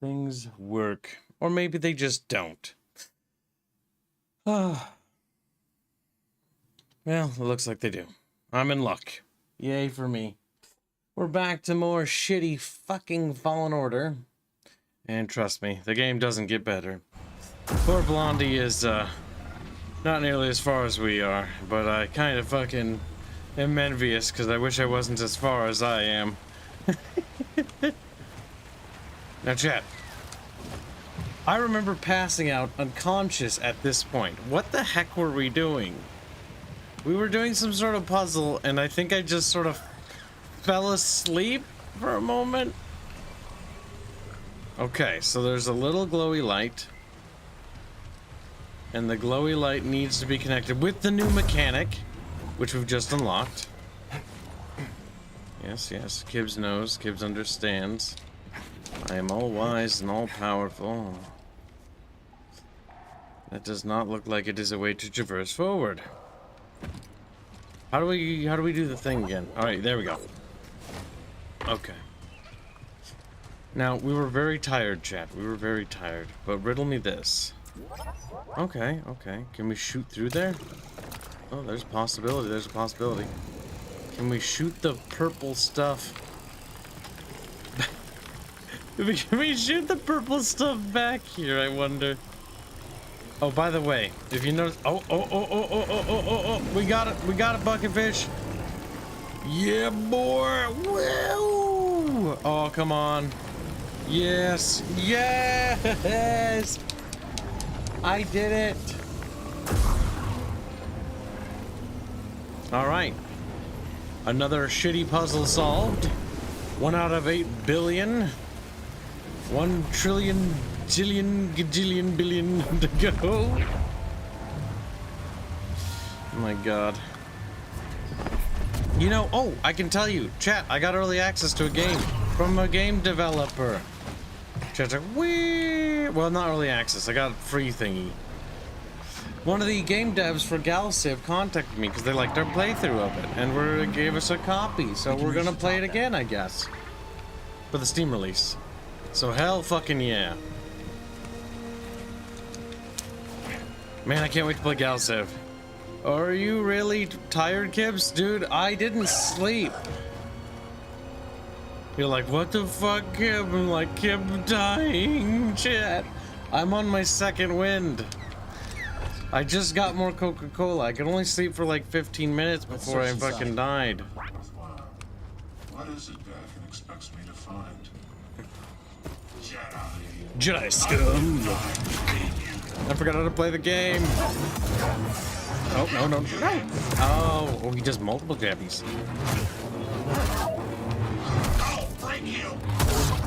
things work. Or maybe they just don't. Well, it looks like they do. I'm in luck. Yay for me. We're back to more shitty fucking Fallen Order. And trust me, the game doesn't get better. Poor Blondie is, not nearly as far as we are, but I kind of fucking am envious because I wish I wasn't as far as I am. Now, chat. I remember passing out unconscious at this point. What the heck were we doing? We were doing some sort of puzzle, and I think I just sort of fell asleep for a moment. Okay, so there's a little glowy light. And the glowy light needs to be connected with the new mechanic, which we've just unlocked. Yes, yes, Kibs knows, Kibs understands. I am all wise and all powerful. That does not look like it is a way to traverse forward. How do we do the thing again? Alright, there we go. Okay. Now, we were very tired, chat. We were very tired. But riddle me this. Okay, okay. Can we shoot through there? Oh, there's a possibility. There's a possibility. Can we shoot the purple stuff? Can we shoot the purple stuff back here, I wonder? Oh, by the way, if you notice... Oh, we got it, Bucketfish. Yeah, boy. Woo! Oh, come on. Yes, yes! I did it. All right. Another shitty puzzle solved. 1 out of 8 billion. 1 trillion, jillion, gajillion, billion to go. Oh my god. You know, oh, I can tell you, chat, I got early access to a game from a game developer. Chat's like, wee. Well, not early access, I got a free thingy. One of the game devs for Galciv contacted me because they liked our playthrough of it and gave us a copy, so we're gonna play it again, I guess. For the Steam release. So hell fucking yeah. Man, I can't wait to play Galciv. Are you really tired, Kibs? Dude, I didn't sleep. You're like, what the fuck, Kib? I'm like, Kib dying, chat. I'm on my second wind. I just got more Coca-Cola. I could only sleep for like 15 minutes before I fucking died. What is it Daffin expects me to find? Jedi scum. I forgot how to play the game. Oh, no, no, no. Oh, he does multiple jabbies.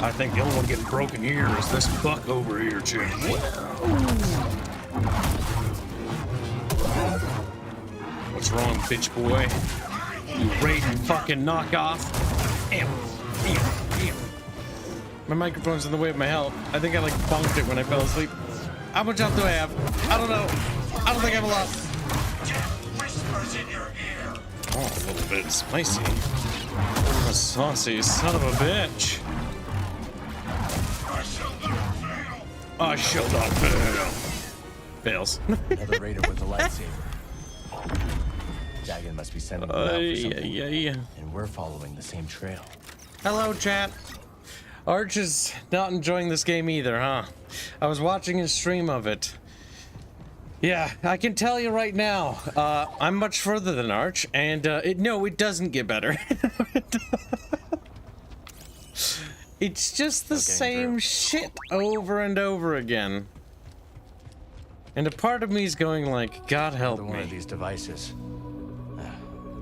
I think the only one getting broken here is this buck over here, chick. What's wrong, bitch boy? You Raiden fucking knockoff. My microphone's in the way of my health. I think I like bunked it when I fell asleep. How much health do I have? I don't know. I don't think I have a lot. Whispers in your ear. Oh, a little bit spicy. A saucy son of a bitch. I shall not fail. Fails. Another raider with a lightsaber. Dagon must be sending them out for something. Yeah. And we're following the same trail. Hello, chat. Arch is not enjoying this game either, huh? I was watching his stream of it. Yeah, I can tell you right now, I'm much further than Arch, and no, it doesn't get better. It's just the same shit over and over again. And a part of me is going like, God help me. One of these devices.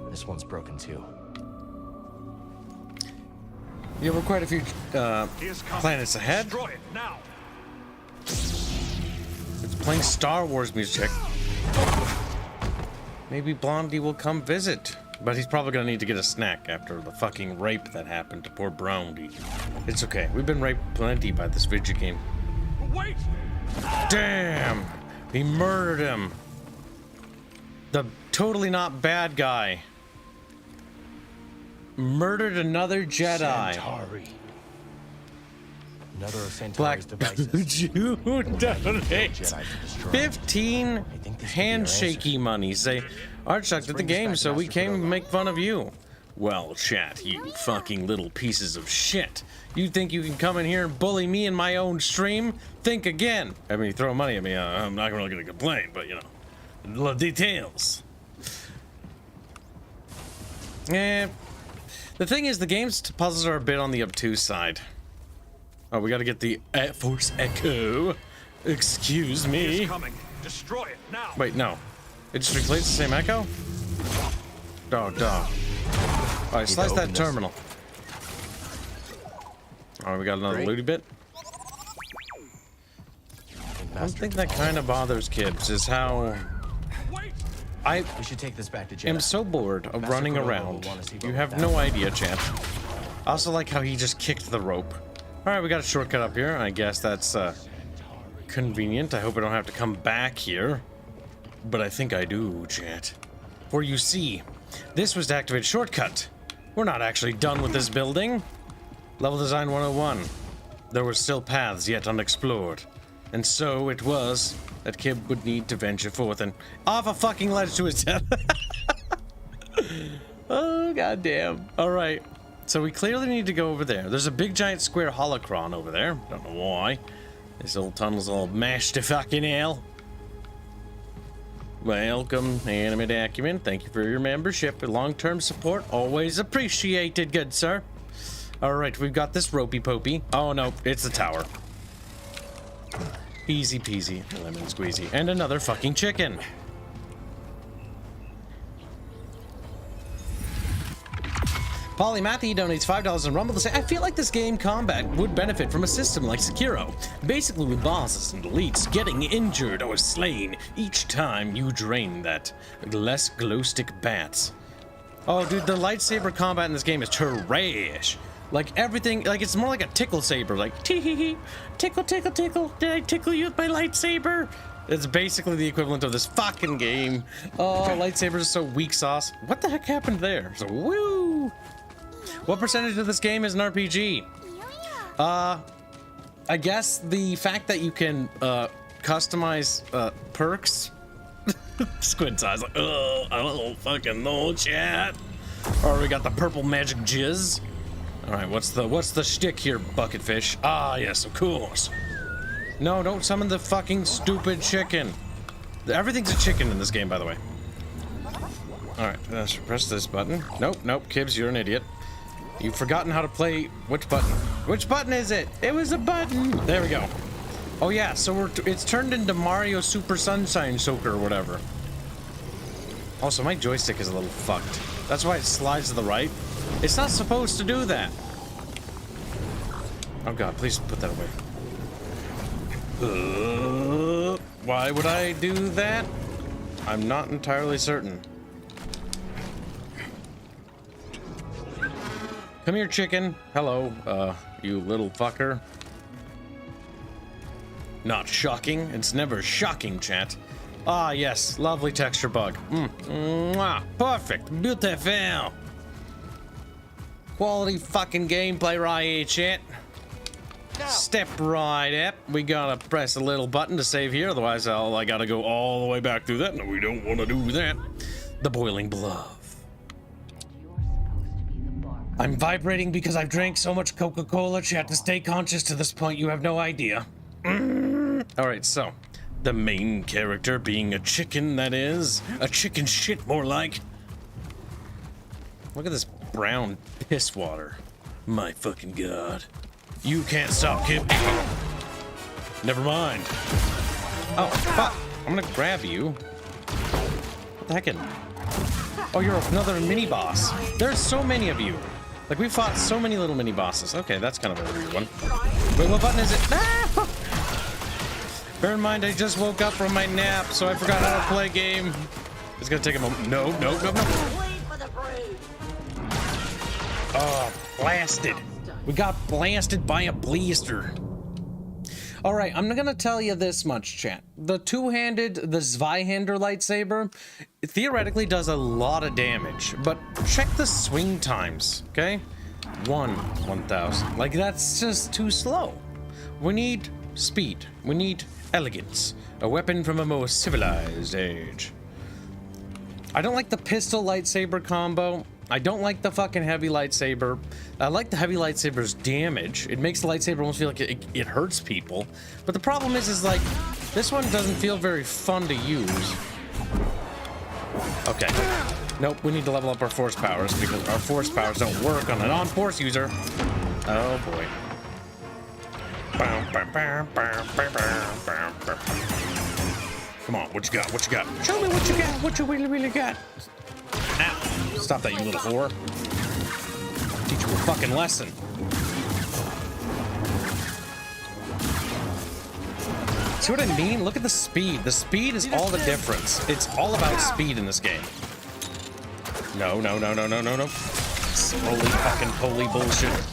This one's broken too. Yeah, we're quite a few planets ahead. Destroy it now. It's playing Star Wars music. Maybe Blondie will come visit. But he's probably gonna need to get a snack after the fucking rape that happened to poor Brownie. It's okay. We've been raped plenty by this video game. Wait! Damn! He murdered him. The totally not bad guy murdered another Jedi. Centauri. Another of Centaur's Black devices. Jew donate Jedi to destroy. 15 I think this could be our handshaky money. Say, Art sucked at the bring this game, back so to we Master came to Redone. make fun of you. Well, chat, you fucking little pieces of shit. You think you can come in here and bully me in my own stream? Think again. I mean, you throw money at me, I'm not really gonna complain, but you know, the details. Eh. The thing is, the game's puzzles are a bit on the obtuse side. Oh, we gotta get the Force Echo. Excuse me. It's coming. Destroy it now. Wait, no. It just replaces the same echo? Dog. Alright, slice that open this. terminal. Alright, we got another Great. looty bit. One thing that kind of bothers Kibs is how Wait. I We should take this back to Jedi. am so bored of Master running Redone will around. wanna see You what have we've no done. idea, chat. I also like how he just kicked the rope. Alright, we got a shortcut up here. I guess that's convenient. I hope I don't have to come back here. But I think I do, chat. For you see, this was to activate shortcut. We're not actually done with this building. Level Design 101. There were still paths yet unexplored. And so it was that Kib would need to venture forth and off a fucking ledge to his death. Oh, goddamn. Alright. So we clearly need to go over there. There's a big giant square holocron over there. Don't know why. This old tunnel's all mashed to fucking hell. Welcome, Anime Document. Thank you for your membership and long-term support. Always appreciated, good sir. Alright, we've got this ropey popey. Oh no, it's the tower. Easy peasy, lemon squeezy. And another fucking chicken. Polymathy donates $5 in Rumble to say, I feel like this game combat would benefit from a system like Sekiro. Basically with bosses and elites getting injured or slain each time you drain that. Less glow stick bats. Oh dude, the lightsaber combat in this game is trash. Like everything, like it's more like a tickle saber, like tee-hee-hee, tickle, tickle, tickle, did I tickle you with my lightsaber? It's basically the equivalent of this fucking game. Oh, lightsabers are so weak sauce. What the heck happened there? So, woo! What percentage of this game is an RPG? I guess the fact that you can customize perks. Squint eyes like, oh, I don't fucking know, chat. Or we got the purple magic jizz. All right, what's the shtick here, Bucketfish? Ah, yes, of course. No, don't summon the fucking stupid chicken. Everything's a chicken in this game, by the way. All right, let's press this button. Nope, Kibs, you're an idiot. You've forgotten how to play which button? Which button is it? It was a button. There we go. Oh yeah, so it's turned into Mario Super Sunshine Soaker or whatever. Also, my joystick is a little fucked. That's why it slides to the right. It's not supposed to do that. Oh god, please put that away. Why would I do that? I'm not entirely certain. Come here, chicken. Hello, you little fucker. Not shocking. It's never shocking, chat. Ah, yes. Lovely texture bug. Mwah. Perfect. Beautiful. Quality fucking gameplay right here, chat. Step right up. We gotta press a little button to save here. Otherwise, I gotta go all the way back through that. No, we don't want to do that. The boiling blood. I'm vibrating because I've drank so much Coca-Cola, chat, to stay conscious to this point. You have no idea. Alright, so the main character being a chicken, that is. A chicken shit, more like. Look at this brown piss water. My fucking god. You can't stop, Kib. Never mind. Oh, fuck. I'm gonna grab you. What the heck? Oh, you're another mini-boss. There's so many of you. Like, we fought so many little mini-bosses. Okay, that's kind of a weird one. Wait, what button is it? Ah! Bear in mind, I just woke up from my nap, so I forgot how to play game. It's gonna take a moment. No. Oh, blasted. We got blasted by a blaster. All right, I'm gonna tell you this much, chat. The two-handed, the Zweihander lightsaber, theoretically does a lot of damage, but check the swing times, okay? 1,000. Like, that's just too slow. We need speed. We need elegance. A weapon from a more civilized age. I don't like the pistol lightsaber combo. I don't like the fucking heavy lightsaber. I like the heavy lightsaber's damage. It makes the lightsaber almost feel like it hurts people. But the problem is like, this one doesn't feel very fun to use. Okay. Nope, we need to level up our force powers because our force powers don't work on a non-force user. Oh boy. Come on, what you got? What you got? Show me what you got. What you really got. Ow. Stop that, you little whore. I'll teach you a fucking lesson. See what I mean? Look at the speed. The speed is all the difference. It's all about speed in this game. No, no, no, no, no, no, no. Holy fucking holy bullshit.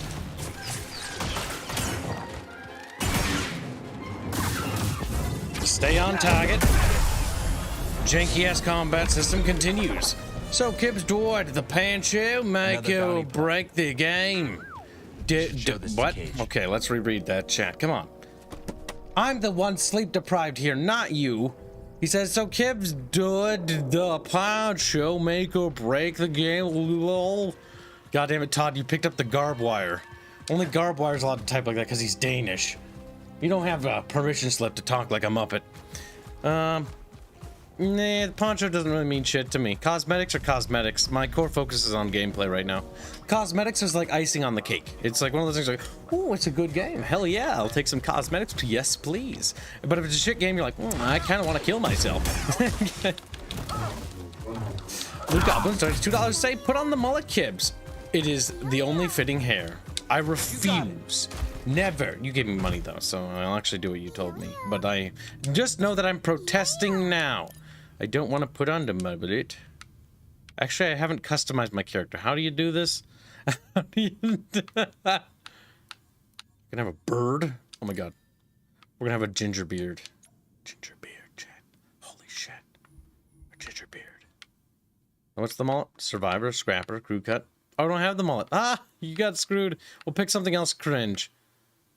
Stay on target. Janky-ass combat system continues. So, Kibs died. The Pancho make you break the game. What? Okay, let's reread that chat. Come on. I'm the one sleep deprived here, not you. He says, so Kibs did the Pancho make or break the game. Lol. God damn it, Todd, you picked up the garb wire. Only garb wire's allowed to type like that because he's Danish. You don't have a permission slip to talk like a Muppet. Nah, poncho doesn't really mean shit to me. Cosmetics are cosmetics. My core focus is on gameplay right now. Cosmetics is like icing on the cake. It's like one of those things like, oh, it's a good game. Hell yeah, I'll take some cosmetics. Yes, please. But if it's a shit game, you're like, I kind of want to kill myself. Blue Goblin starts $2 say, put on the mullet, Kibs. It is the only fitting hair. I refuse. Never. You gave me money though, so I'll actually do what you told me. But I just know that I'm protesting now. I don't want to put on the mullet. Actually, I haven't customized my character. How do you do this? How do you do that? Gonna have a bird? Oh my god. We're gonna have a ginger beard. Ginger beard, chat. Holy shit. A ginger beard. What's the mullet? Survivor, scrapper, crew cut. Oh, I don't have the mullet. Ah, you got screwed. We'll pick something else cringe.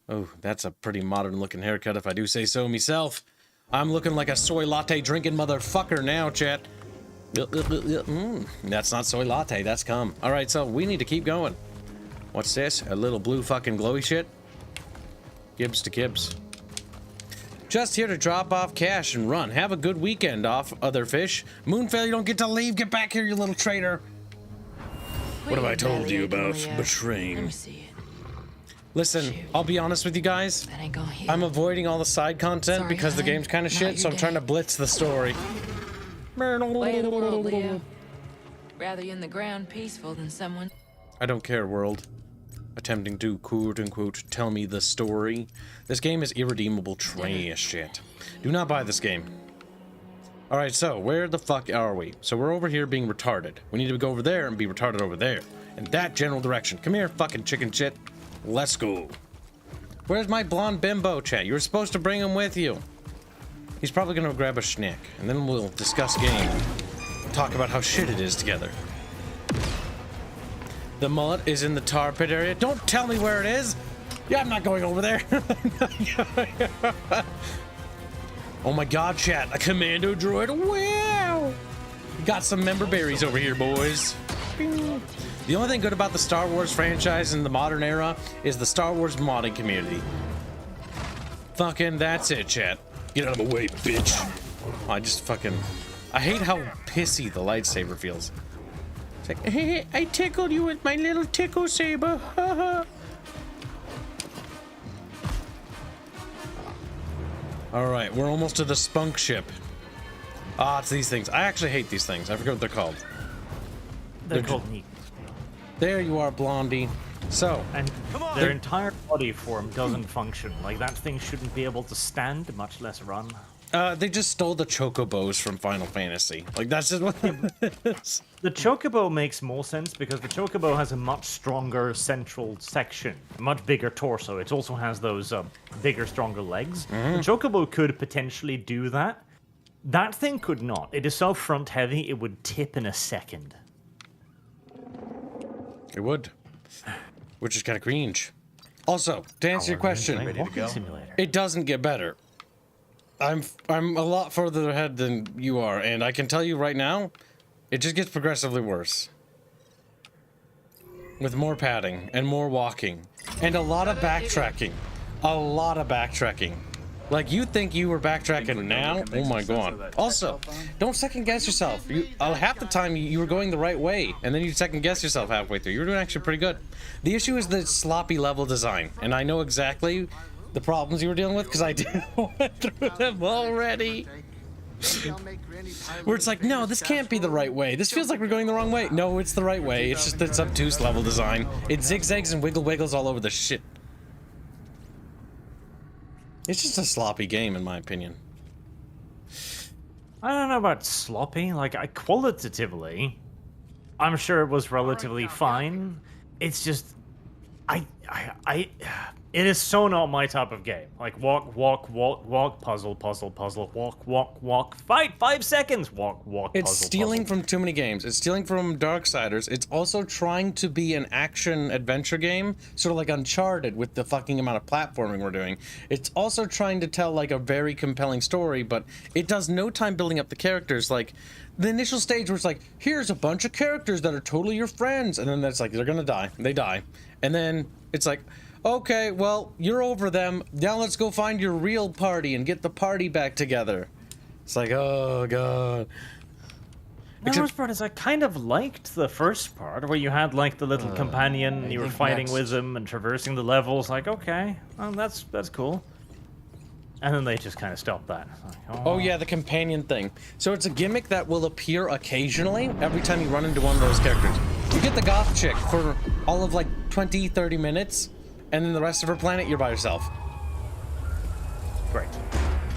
Oh, that's a pretty modern looking haircut if I do say so myself. I'm looking like a soy latte drinking motherfucker now, chat. That's not soy latte, that's cum. Alright, so we need to keep going. What's this? A little blue fucking glowy shit? Kibs to Kibs. Just here to drop off cash and run. Have a good weekend off, other fish. Moonfail, you don't get to leave. Get back here, you little traitor. What have I told you about betraying? Listen, I'll be honest with you guys. I'm avoiding all the side content because the game's kind of shit, so I'm trying to blitz the story. Way of the world, Leo. Rather you in the ground peaceful than someone. I don't care, world. Attempting to quote-unquote tell me the story. This game is irredeemable trash shit. Do not buy this game. Alright, so where the fuck are we? So we're over here being retarded. We need to go over there and be retarded over there. In that general direction. Come here, fucking chicken shit. Let's go. Where's my blonde bimbo, chat? You were supposed to bring him with you. He's probably gonna grab a schnick, and then we'll discuss game. Talk about how shit it is together. The mullet is in the tar pit area. Don't tell me where it is. Yeah, I'm not going over there. Oh my god, chat. A commando droid. Wow. Got some member berries over here, boys. Bing. The only thing good about the Star Wars franchise in the modern era is the Star Wars modding community. Fucking that's it, chat. Get out of the way, bitch. I hate how pissy the lightsaber feels. It's like, hey, I tickled you with my little tickle saber. Alright, we're almost to the spunk ship. Ah, it's these things. I actually hate these things. I forget what they're called. They're called neat. There you are, Blondie. So, and their entire body form doesn't function. Like, that thing shouldn't be able to stand, much less run. They just stole the chocobos from Final Fantasy. Like, that's just what it is. The chocobo makes more sense because the chocobo has a much stronger central section, a much bigger torso. It also has those bigger, stronger legs. The chocobo could potentially do that. That thing could not. It is so front heavy, it would tip in a second. It would. Which is kind of cringe. Also, to answer your question, Ready to Walking go? simulator. it doesn't get better. I'm a lot further ahead than you are, and I can tell you right now, it just gets progressively worse. With more padding and more walking and a lot of backtracking. A lot of backtracking. Like, you think you were backtracking now? Oh my god. Also, don't second guess yourself. Half the time you were going the right way, and then you second guess yourself halfway through. You were doing actually pretty good. The issue is the sloppy level design, and I know exactly the problems you were dealing with because I went through them already. Where it's like, no, this can't be the right way. This feels like we're going the wrong way. No, it's the right way. It's just it's obtuse level design. It zigzags and wiggles all over the shit. It's just a sloppy game, in my opinion. I don't know about sloppy. Like, qualitatively, I'm sure it was relatively fine. It's just, it is so not my type of game. Like, walk, puzzle, walk, fight, 5 seconds, walk, It's puzzle, stealing puzzle. from too many games. It's stealing from Darksiders. It's also trying to be an action-adventure game, sort of like Uncharted with the fucking amount of platforming we're doing. It's also trying to tell, like, a very compelling story, but it does no time building up the characters. Like, the initial stage where it's like, here's a bunch of characters that are totally your friends, and then that's like, they're gonna die. They die. And then it's like, okay, well, you're over them. Now let's go find your real party and get the party back together. It's like, oh, God. The worst part is I kind of liked the first part, where you had, like, the little companion, you were fighting with him and traversing the levels. Like, okay, well, that's cool. And then they just kind of stopped that. Like, Oh, yeah, the companion thing. So it's a gimmick that will appear occasionally every time you run into one of those characters. You get the goth chick for all of, like, 20, 30 minutes, and then the rest of her planet, you're by yourself. Great.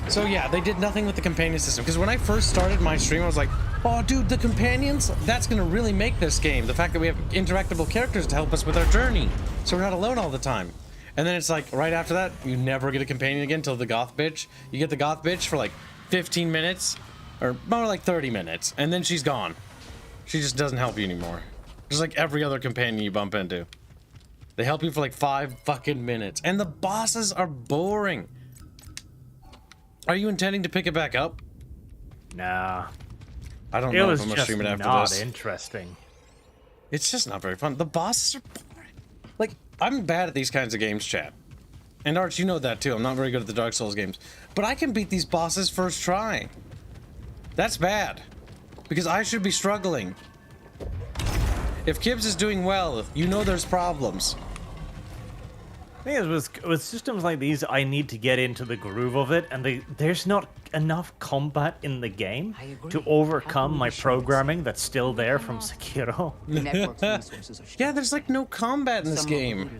So yeah, they did nothing with the companion system. Because when I first started my stream, I was like, oh dude, the companions, that's gonna really make this game. The fact that we have interactable characters to help us with our journey. So we're not alone all the time. And then it's like, right after that, you never get a companion again until the goth bitch. You get the goth bitch for like 15 minutes, or more like 30 minutes, and then she's gone. She just doesn't help you anymore. Just like every other companion you bump into. They help you for like 5 fucking minutes. And the bosses are boring. Are you intending to pick it back up? Nah. I don't It know if was I'm gonna just stream it after not this. interesting. It's just not very fun. The bosses are boring. Like, I'm bad at these kinds of games, chat. And Arch, you know that too. I'm not very good at the Dark Souls games. But I can beat these bosses first try. That's bad. Because I should be struggling. If Kibs is doing well, you know there's problems. The thing is, with systems like these, I need to get into the groove of it, and there's not enough combat in the game to overcome my programming that's still there from Sekiro. Yeah, there's like no combat in this game.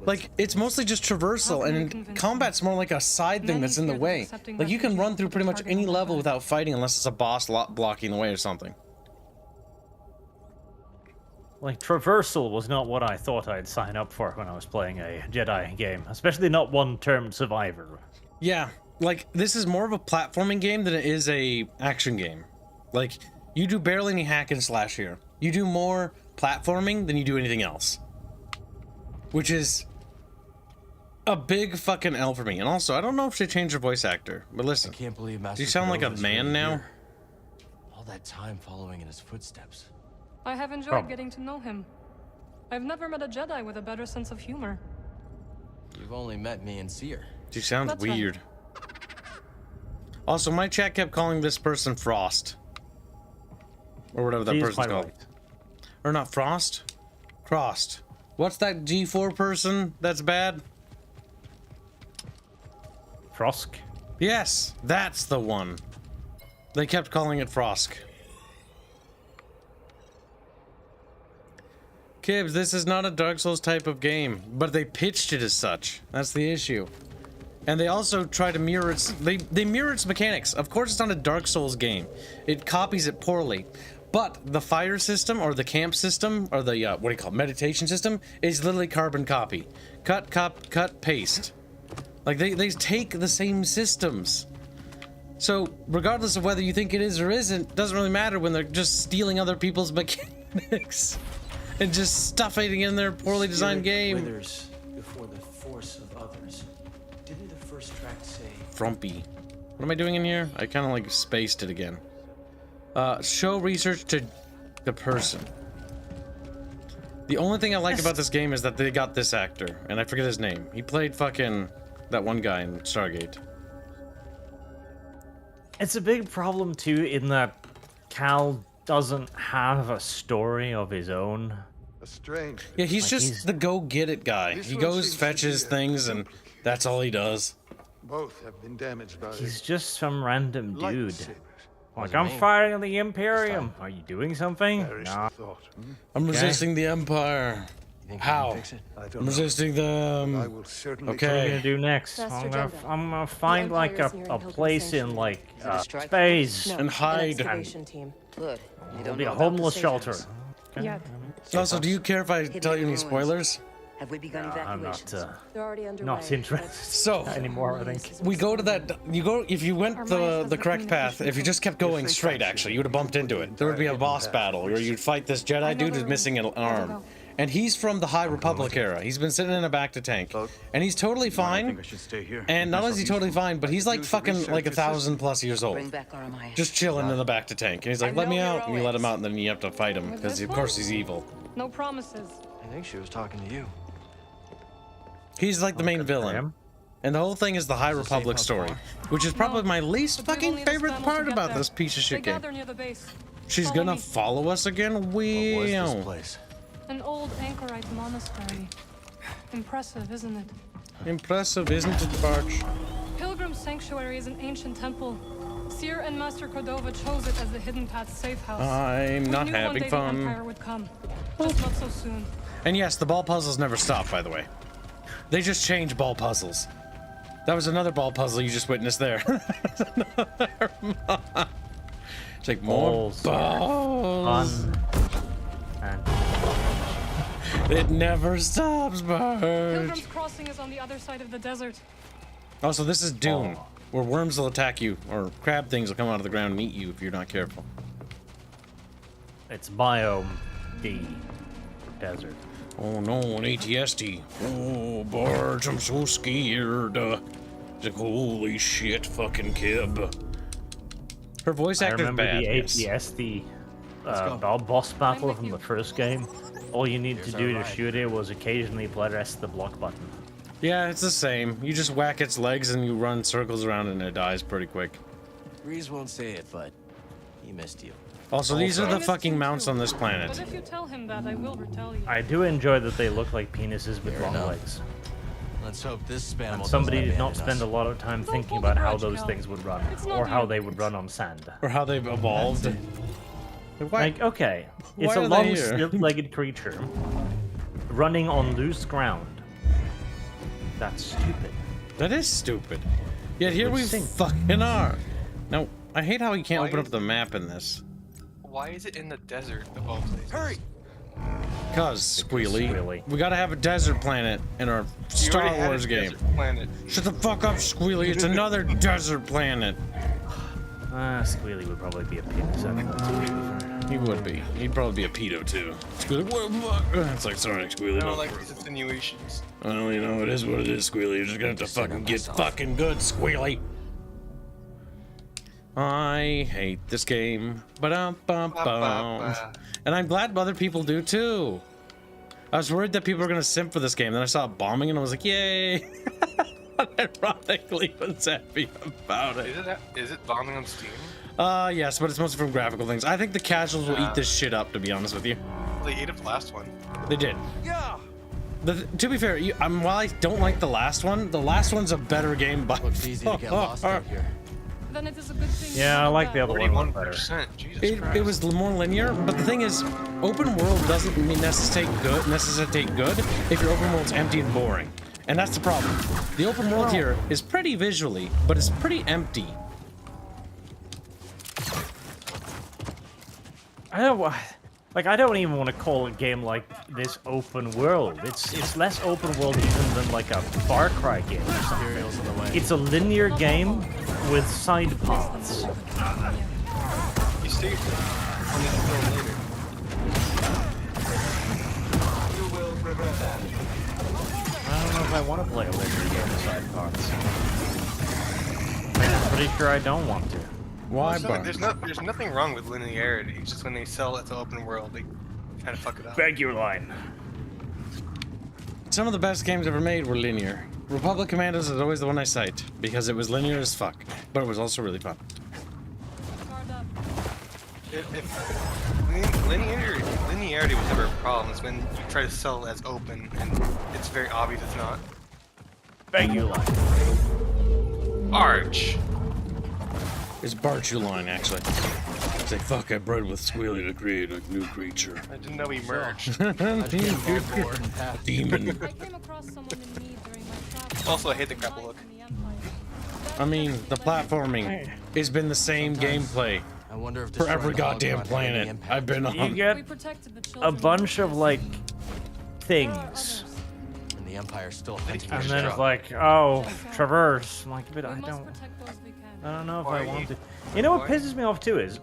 Like, it's mostly just traversal, and combat's more like a side thing that's in the way. Like, you can run through pretty much any level without fighting unless it's a boss blocking the way or something. Like, traversal was not what I thought I'd sign up for when I was playing a Jedi game, especially not one-termed survivor. Yeah, like, this is more of a platforming game than it is a action game. Like, you do barely any hack and slash here. You do more platforming than you do anything else. Which is a big fucking L for me. And also, I don't know if she changed her voice actor, but listen. I can't believe Master Do you sound like a Cadova's man really now? here. All that time following in his footsteps. I have enjoyed getting to know him. I've never met a Jedi with a better sense of humor. You've only met me and Seer. She sounds That's right. weird. Also, my chat kept calling this person Frost. Or whatever that She's person's quite called. right. Or not Frost? Frost. What's that G4 person that's bad? Frosk? Yes, that's the one. They kept calling it Frosk. Kibs, this is not a Dark Souls type of game, but they pitched it as such. That's the issue. And they also try to mirror its... They mirror its mechanics. Of course it's not a Dark Souls game. It copies it poorly. But the fire system, or the camp system, or the, what do you call it, meditation system, is literally carbon copy. Cut, paste. Like, they take the same systems. So, regardless of whether you think it is or isn't, doesn't really matter when they're just stealing other people's mechanics. And just stuffing it in their poorly designed game. Withers before the Frumpy. What am I doing in here? I kind of like spaced it again. Show research to the person. The only thing I like about this game is that they got this actor, and I forget his name. He played fucking that one guy in Stargate. It's a big problem too in that Cal doesn't have a story of his own. A strange. Yeah, he's just the go-get-it guy. He goes, fetches things, and that's all he does. Both have been damaged by He's just some random dude. lightsabers. Like, I'm fighting the Imperium. Are you doing something? Perish Nah. the thought. I'm resisting the Empire. How? I don't I'm know. resisting I them. will certainly What are you Okay. gonna do next? Master I'm gonna Jedi. find The like Empire a is nearing Pilgrim place in Sanctuary. like Is it a strike space. force? And hide. An excavation team. Good. You It'll don't be know a about the homeless safe shelter. house. Yeah. Also, do you care if I tell you any spoilers? Have we begun I'm evacuations? not They're already underway. not interested So, anymore. I think. we go to that. You go if you went the correct path. If you just kept going straight, actually, you would have bumped into it. There would be a boss battle where you'd fight this Jedi dude who's missing an arm, and he's from the High Republic era. He's been sitting in a back to tank, and he's totally fine. And not only is he totally fine, but he's like fucking like 1,000+ years Bring old, back Aramaya. just chilling in the back to tank. And he's like, "Let me out," and you let him out, and then you have to fight him because of course he's evil. No promises. I think she was talking to you. He's like the main villain. him. And the whole thing is the High Republic story, which is probably my least But we will fucking need a favorite scramble to part get about there. this piece of They shit game. gather near the base. She's Follow gonna me. follow us again? What was this Wow. place? An old anchorite monastery. Impressive, isn't it? Impressive, isn't it, Barch? Pilgrim Sanctuary is an ancient temple. Seer and Master Cordova chose it as the Hidden Path safe house. I'm We not knew one having day the Empire fun. would come, just not so soon. And yes, the ball puzzles never stop, by the way. They just change ball puzzles. That was another ball puzzle you just witnessed there. It's like more Balls. balls. Fun. And It never stops, Barch. Pilgrim's Crossing is on the other side of the desert. Also, this is Dune, where worms will attack you, or crab things will come out of the ground and eat you if you're not careful. it's biome D. Desert. Oh no, an ATST. Oh, Barge, I'm so scared. It's like, holy shit, fucking Kib. Her voice I actor's remember bad. the yes. ATST boss battle from the first game. All you need to do to shoot it was occasionally press the block button. Yeah, it's the same. You just whack its legs and you run circles around and it dies pretty quick. Reese won't say it, but he missed you. Also, these are I the missed fucking you mounts too. on this But planet. if you tell him that, I will retell you. I do enjoy that they look like penises with Fair long enough. legs. Let's hope this spam And will somebody did not spend a lot of time Don't thinking hold a about how grudge, those Cal. things would run, It's not or how you. they would run on sand. Or how they've evolved. Why? Like, okay, it's Why a are they long, here? stilt-legged creature running on loose ground. That's stupid. That is stupid. Yet here would we sink. fucking are. Now, I hate how you can't Why open is- up the map in this. Why is it in the desert of all places? Hurry! Cause, Squealy, Squealy. we gotta have a desert planet in our You Star already had a Wars game. desert planet. Shut the fuck up, Squealy. It's another desert planet. Squealy would probably be a penis. I think that's pretty fair. He would be. He'd probably be a pedo too. Squealy, what the fuck? It's like, sorry, Squealy. I don't no. like these insinuations. Well, you know, it is what it is, Squealy. You're just gonna have to fucking get fucking good, Squealy. I hate this game. Ba-dum-bum-bum. And I'm glad other people do too. I was worried that people were gonna simp for this game. Then I saw it bombing and I was like, yay. Ironically, was happy about it. Is it bombing on Steam? Yes, but it's mostly from graphical things. I think the casuals will eat this shit up, to be honest with you. They ate up the last one. They did. Yeah! To be fair, while I don't like the last one's a better game by Looks easy to get lost out here. Then it is a good thing. you Yeah, I know like that. the other one much better. 41%. Jesus It Christ. was more linear, but the thing is, open world doesn't necessitate good if your open world's empty and boring. And that's the problem. The open world here is pretty visually, but it's pretty empty. I don't even want to call a game like this open world. It's less open world even than like a Far Cry game or something. It's a linear game with side paths. You stayed on the film later. I don't know if I want to play a linear game with side paths. pretty sure I don't want to. Why, Well, Bart? there's nothing wrong with linearity. It's just when they sell it to open world, they kind of fuck it up. Beg your line. Some of the best games ever made were linear. Republic Commandos is always the one I cite because it was linear as fuck, but it was also really fun. Guard up. If linearity was never a problem, it's when you try to sell it as open and it's very obvious it's not. Beg your line. Arch! It's Bartuline, actually. Say, fuck, I bred with Squealy to create a new creature. I didn't know we merged. Demon. I came across someone in need during my travels. Also, I hate the grapple look. In the Empire. I mean, the platforming has been the same gameplay I wonder if for every destroying goddamn Holocron had any planet impact. I've been You on. get We protected the a children. bunch of like There are things, others. And the Empire's still Thank hunting you. and us then down. it's like, oh, traverse. I'm like, but We I must don't. protect those we can. I don't know if Why I are want you- to. You know what why? pisses me off too is,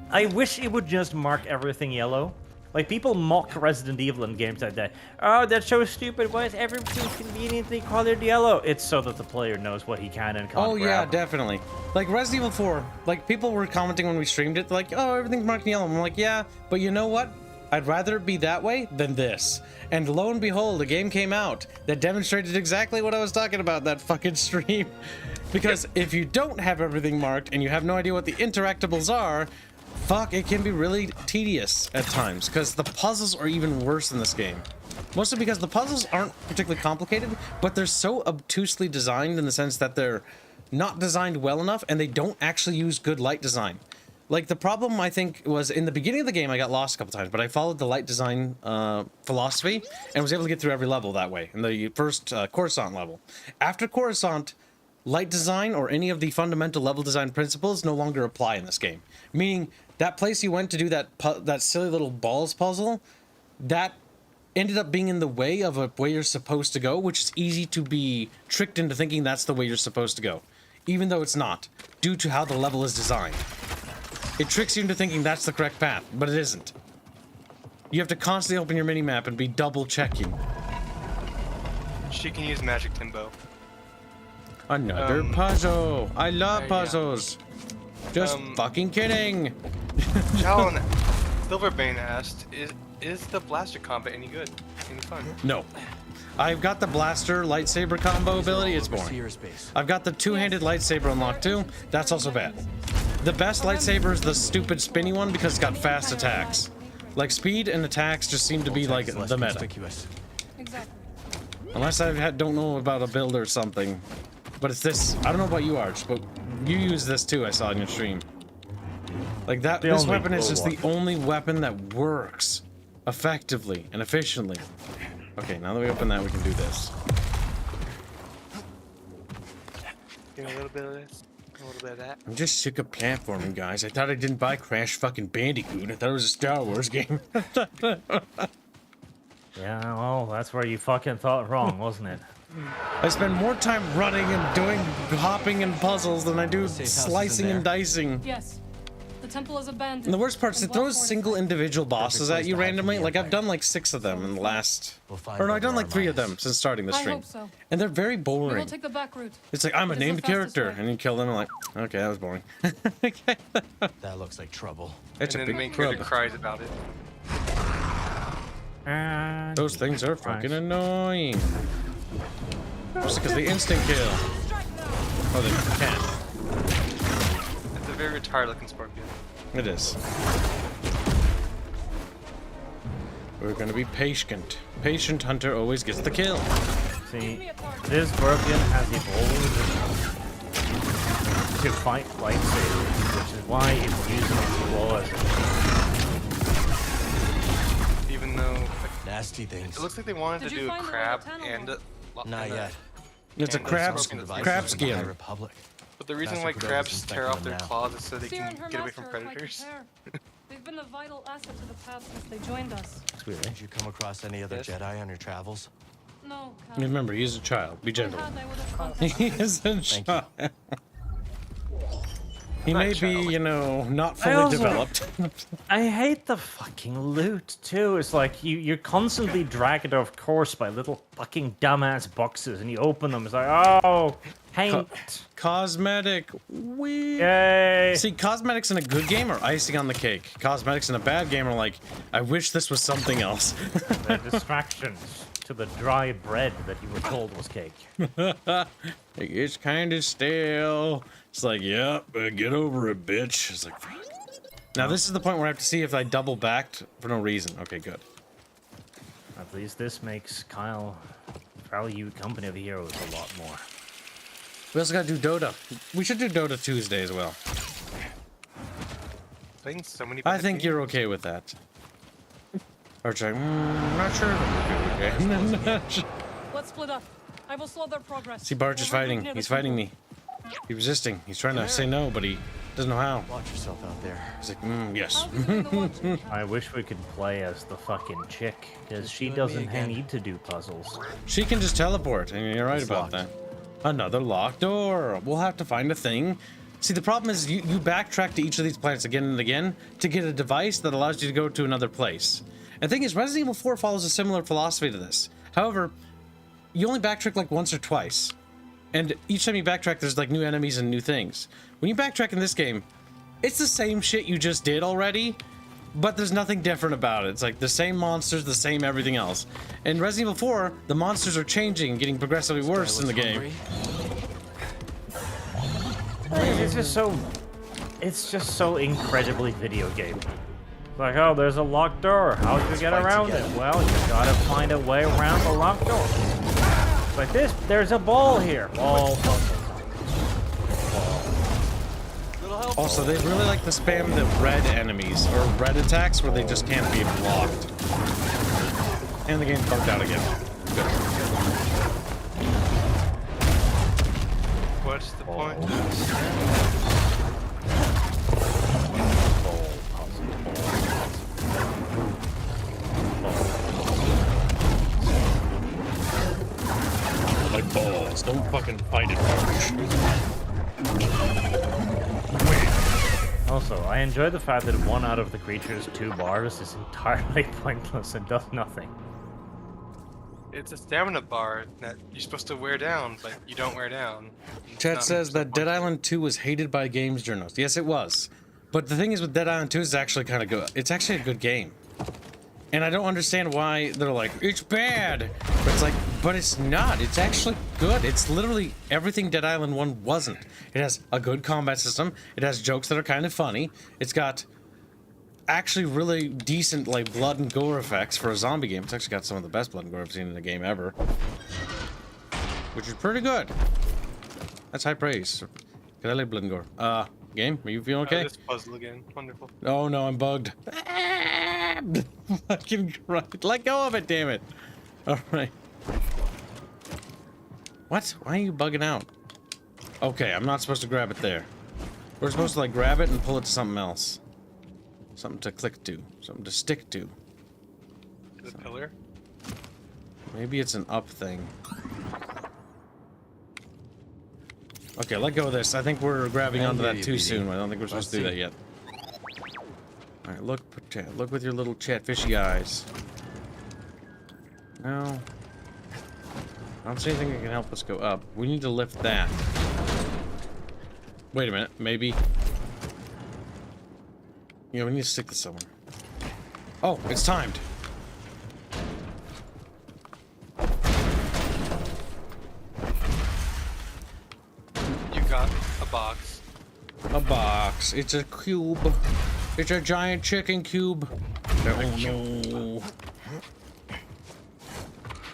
I wish it would just mark everything yellow. Like people mock Resident Evil in games like that. Oh, that's so stupid. Why is everything conveniently colored yellow? It's so that the player knows what he can and can't Oh yeah, grab. definitely. Like Resident Evil 4, like people were commenting when we streamed it, like, oh, everything's marked in yellow. I'm like, yeah, but you know what? I'd rather it be that way than this. And lo and behold, a game came out that demonstrated exactly what I was talking about that fucking stream. Because if you don't have everything marked and you have no idea what the interactables are, fuck, it can be really tedious at times. Because the puzzles are even worse in this game. Mostly because the puzzles aren't particularly complicated, but they're so obtusely designed in the sense that they're not designed well enough and they don't actually use good light design. Like the problem I think was in the beginning of the game I got lost a couple times, but I followed the light design philosophy and was able to get through every level that way in the first Coruscant level. After Coruscant, light design or any of the fundamental level design principles no longer apply in this game. Meaning that place you went to do that silly little balls puzzle, that ended up being in the way of a way you're supposed to go, which is easy to be tricked into thinking that's the way you're supposed to go, even though it's not, due to how the level is designed. It tricks you into thinking that's the correct path, but it isn't. You have to constantly open your minimap and be double checking. She can use magic timbo. Another puzzle. I love there you go. puzzles. Just fucking kidding. Alan Silverbane asked, is the blaster combat any good? Any fun? No. I've got the blaster lightsaber combo ability. It's boring. Overseer's base. I've got the two-handed lightsaber unlocked too. That's also bad. The best lightsaber is the stupid spinny one because it's got fast attacks. Like speed and attacks just seem to be like Less the meta. conspicuous. Exactly. Unless I don't know about a build or something. But it's this. I don't know about you, Arch, but you use this too. I saw in your stream. Like that. The This only weapon is cool just one. the only weapon that works effectively and efficiently. Okay, now that we open that, we can do this. Give me a little bit of this, a little bit of that. I'm just sick of platforming, guys. I thought I didn't buy Crash fucking Bandicoot. I thought it was a Star Wars game. Yeah, well, that's where you fucking thought wrong, wasn't it? I spend more time running and doing hopping and puzzles than I do Safe house is in slicing and there. dicing. Yes. The temple is abandoned. And the worst part is and it throws well single fortified. individual bosses place at you to hide from randomly. the Like I've Empire. done like 6 of them in the last. We'll find Or no, out I've done where like 3 of Maya them is. since starting the I stream. hope so. And they're very We boring. will take the back route. It's like I'm a It is the named fastest character, way. and you kill them. I'm like, okay, that was boring. That looks like trouble. It's And a then the main big character club. cries about it. And Those things are fucking Right. annoying. Just because they instant kill. Oh, they can. It's a very retired looking scorpion. It is. We're gonna be patient. Patient hunter always gets the kill. see, this scorpion has evolved to fight lightsabers, which is why it's using its claws. Even though like, Nasty things. it looks like they wanted Did to you do a find the crab tunnel? and a Not yet. It's a And the crab scorpion devices crab in the High skin. Republic. But the reason Master why Kudova's crabs tear inspecting off their them now. claws is so they Seer can and her get away from master are quite predators. prepared. They've been a vital asset to the path since they joined us. Did you come across any other Yes. Jedi on your travels? No, Cal. Remember, he's a child. Be If I gentle. had, I would have contacted He is a Thank child. He may Nice be, child. you know, not fully also- developed. I hate the fucking loot too. It's like you're constantly dragged off course by little fucking dumbass boxes, and you open them. It's like, oh, paint. Cosmetic. Wee. Yay! See, cosmetics in a good game are icing on the cake. Cosmetics in a bad game are like, I wish this was something else. They're distractions to the dry bread that you were told was cake. It's kind of stale. It's like, yeah, get over it, bitch. It's like, fuck. Now this is the point where I have to see if I double backed for no reason. Okay, good. At least this makes Kyle value Company of the Heroes a lot more. We also gotta do Dota. We should do Dota Tuesday as well. Playing so many. I bad think games. you're okay with that. Arch, I'm not sure if I'm okay. Let's split up. I will slow their progress. See, Barge is We'll regroup fighting. near the He's fighting temple. me. He's resisting. He's trying to say no, but he doesn't know how. Watch yourself out there. He's like, yes. I'll be the watch. I wish we could play as the fucking chick, because she doesn't need to do puzzles. She can just teleport, and you're right It's about locked. that. Another locked door. We'll have to find a thing. See, the problem is you backtrack to each of these planets again and again to get a device that allows you to go to another place. And the thing is, Resident Evil 4 follows a similar philosophy to this. However, you only backtrack like once or twice. And each time you backtrack, there's like new enemies and new things. When you backtrack in this game, it's the same shit you just did already, but there's nothing different about it. It's like the same monsters, the same everything else. In Resident Evil 4, the monsters are changing and getting progressively worse in the game. It's just so incredibly video game. Like, oh, there's a locked door. How do you get around it? Well, you gotta find a way around the locked door. It's like this, there's a ball here. Ball. Also, they really like to spam the red enemies, or red attacks, where they just can't be blocked. And the game's bugged out again. Good. What's the point? Like balls. Don't fucking fight it, Also, I enjoy the fact that one out of the creature's 2 bars is entirely pointless and does nothing. It's a stamina bar that you're supposed to wear down, but you don't wear down. It's Chat not says that Dead pointless. Island 2 was hated by games journalists. Yes, it was. But the thing is with Dead Island 2 is actually kind of good. It's actually a good game. And I don't understand why they're like, it's bad. But it's like, but it's not. It's actually good. It's literally everything Dead Island 1 wasn't. It has a good combat system. It has jokes that are kind of funny. It's got actually really decent like blood and gore effects for a zombie game. It's actually got some of the best blood and gore I've seen in a game ever. Which is pretty good. That's high praise. Cause I like blood and gore. Game, are you feeling okay? This puzzle again. Wonderful. Oh no, I'm bugged. Fucking Christ. Let go of it, damn it. Alright. What? Why are you bugging out? Okay, I'm not supposed to grab it there. We're supposed to like grab it and pull it to something else. Something to click to. Something to stick to. The pillar. Maybe it's an up thing. Okay, let go of this. I think we're grabbing onto that too soon. I don't think we're supposed to do that yet. Alright, look with your little fishy eyes. No. I don't see anything that can help us go up. We need to lift that. Wait a minute, maybe. Yeah, we need to stick this somewhere. Oh, it's timed. You got a box. A box. It's a cube. It's a giant chicken cube. Oh no.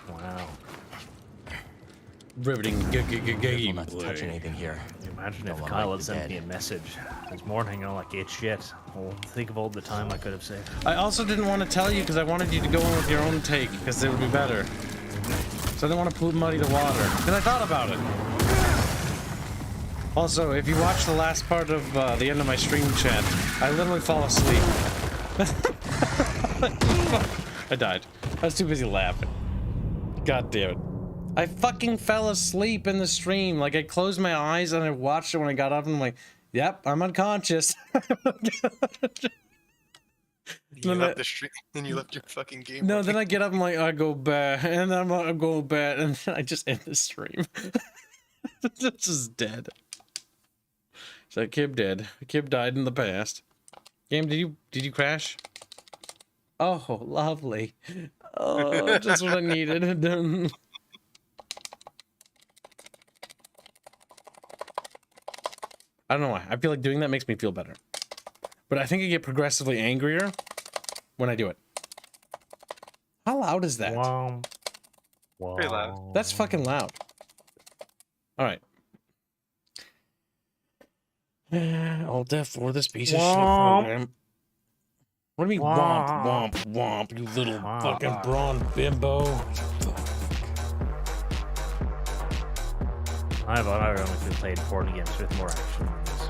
Wow. Riveting Careful not to touch gameplay. anything here. Imagine Don't if wanna Kyle wake had the sent me a dead. message this morning, like, it's shit. Well, think of all the time I could have saved. I also didn't want to tell you because I wanted you to go in with your own take because it would be better. So I didn't want to muddy the water because I thought about it. Also, if you watch the last part of the end of my stream chat, I literally fall asleep. I died. I was too busy laughing. God damn it. I fucking fell asleep in the stream. Like, I closed my eyes and I watched it when I got up and I'm like, Yep, I'm unconscious. You left the stream, and you left your fucking game. No, then I get up and like I go back, and then I'm like, I'm going back, and then I just end the stream. This is dead. So Kib dead. Kib died in the past. Game, did you crash? Oh, lovely. Oh, just what I needed. I don't know why. I feel like doing that makes me feel better. But I think I get progressively angrier when I do it. How loud is that? Wow. Pretty loud. That's fucking loud. Alright. All death for this piece of shit program. What do you mean womp, womp, womp, you little fucking brawn bimbo? I've ironically played porn games with more action than this.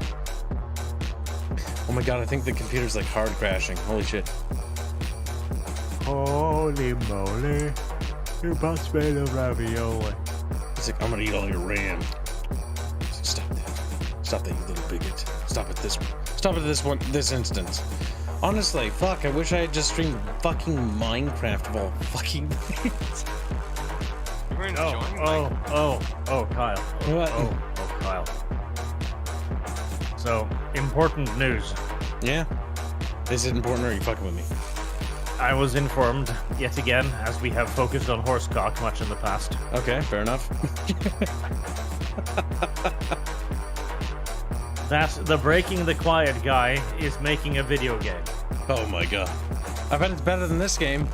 Oh my god, I think the computer's like hard crashing. Holy shit. Holy moly. You must made of ravioli. It's like, I'm gonna eat all your RAM. It's like, stop that. Stop that, you little bigot. Stop it this one. Stop it this instance. Honestly, fuck, I wish I had just streamed fucking Minecraft of all fucking things. You were enjoying Kyle. What? Oh, Kyle. So, important news. Yeah? Is it important or are you fucking with me? I was informed, yet again, as we have focused on horsecock much in the past, Okay, fair enough. that the Breaking the Quiet guy is making a video game. Oh my god. I bet it's better than this game.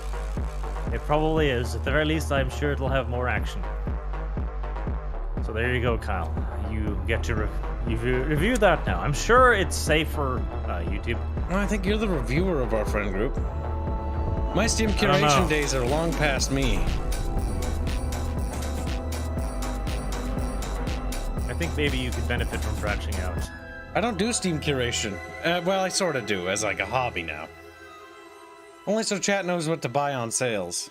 It probably is. At the very least, I'm sure it'll have more action. So there you go, Kyle. You get to review that now. I'm sure it's safe for YouTube. Well, I think you're the reviewer of our friend group. My Steam curation days are long past me. I think maybe you could benefit from branching out. I don't do Steam curation. Well, I sort of do, as like a hobby now. Only so chat knows what to buy on sales.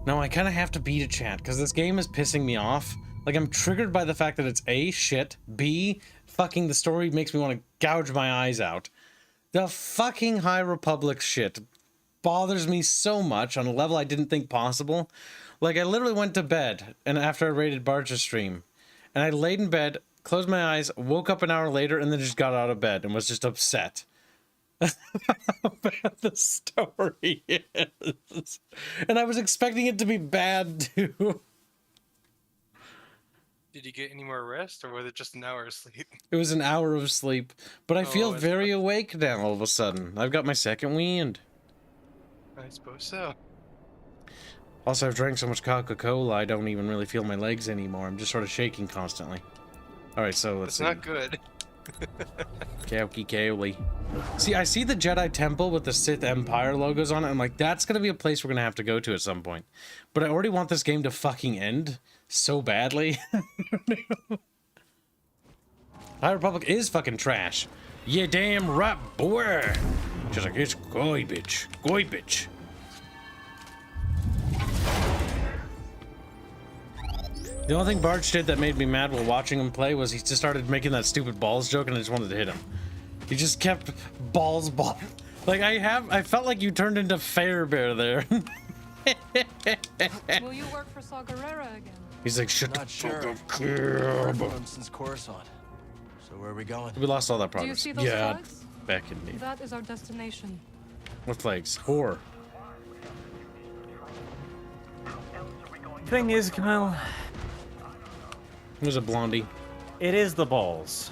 No, I kind of have to beat a chat, because this game is pissing me off. Like, I'm triggered by the fact that it's A, shit, B, fucking the story makes me want to gouge my eyes out. The fucking High Republic shit bothers me so much on a level I didn't think possible. Like, I literally went to bed, and after I raided Barge's stream, and I laid in bed, closed my eyes, woke up an hour later, and then just got out of bed and was just upset. How bad the story is. And I was expecting it to be bad, too. Did you get any more rest, or was it just an hour of sleep? It was an hour of sleep, but I feel it's very awake now all of a sudden. I've got my second wind. I suppose so. Also, I've drank so much Coca-Cola, I don't even really feel my legs anymore. I'm just sort of shaking constantly. Alright, so let's see. It's not good. Kaoli. See, I see the Jedi Temple with the Sith Empire logos on it. I'm like, that's gonna be a place we're gonna have to go to at some point. But I already want this game to fucking end so badly. High Republic is fucking trash. Yeah, damn right, boy. Just like, it's garbage. Garbage. The only thing Barge did that made me mad while watching him play was he just started making that stupid balls joke and I just wanted to hit him. He just kept balls. Like, I felt like you turned into Fairbear there. Will you work for Saw Gerrera again? He's like, shut the Not fuck sure. up, Heard Kib. from him since Coruscant. So where are we going? We lost all that Do you progress. see those Yeah, flags? back in me. That is our destination. What flags? Whore. Thing is, Kyle, It was a blondie. it is the balls.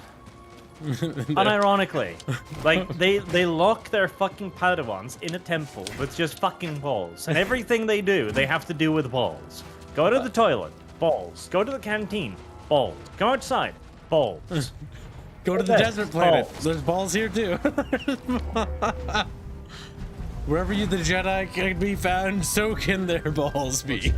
Unironically. Like, they lock their fucking Padawans in a temple with just fucking balls. And everything they do, they have to do with balls. Go to the toilet, balls. Go to the canteen, balls. Go outside, balls. Go to the Okay, desert planet. balls. There's balls here too. Wherever you, the Jedi, can be found, so can their balls be.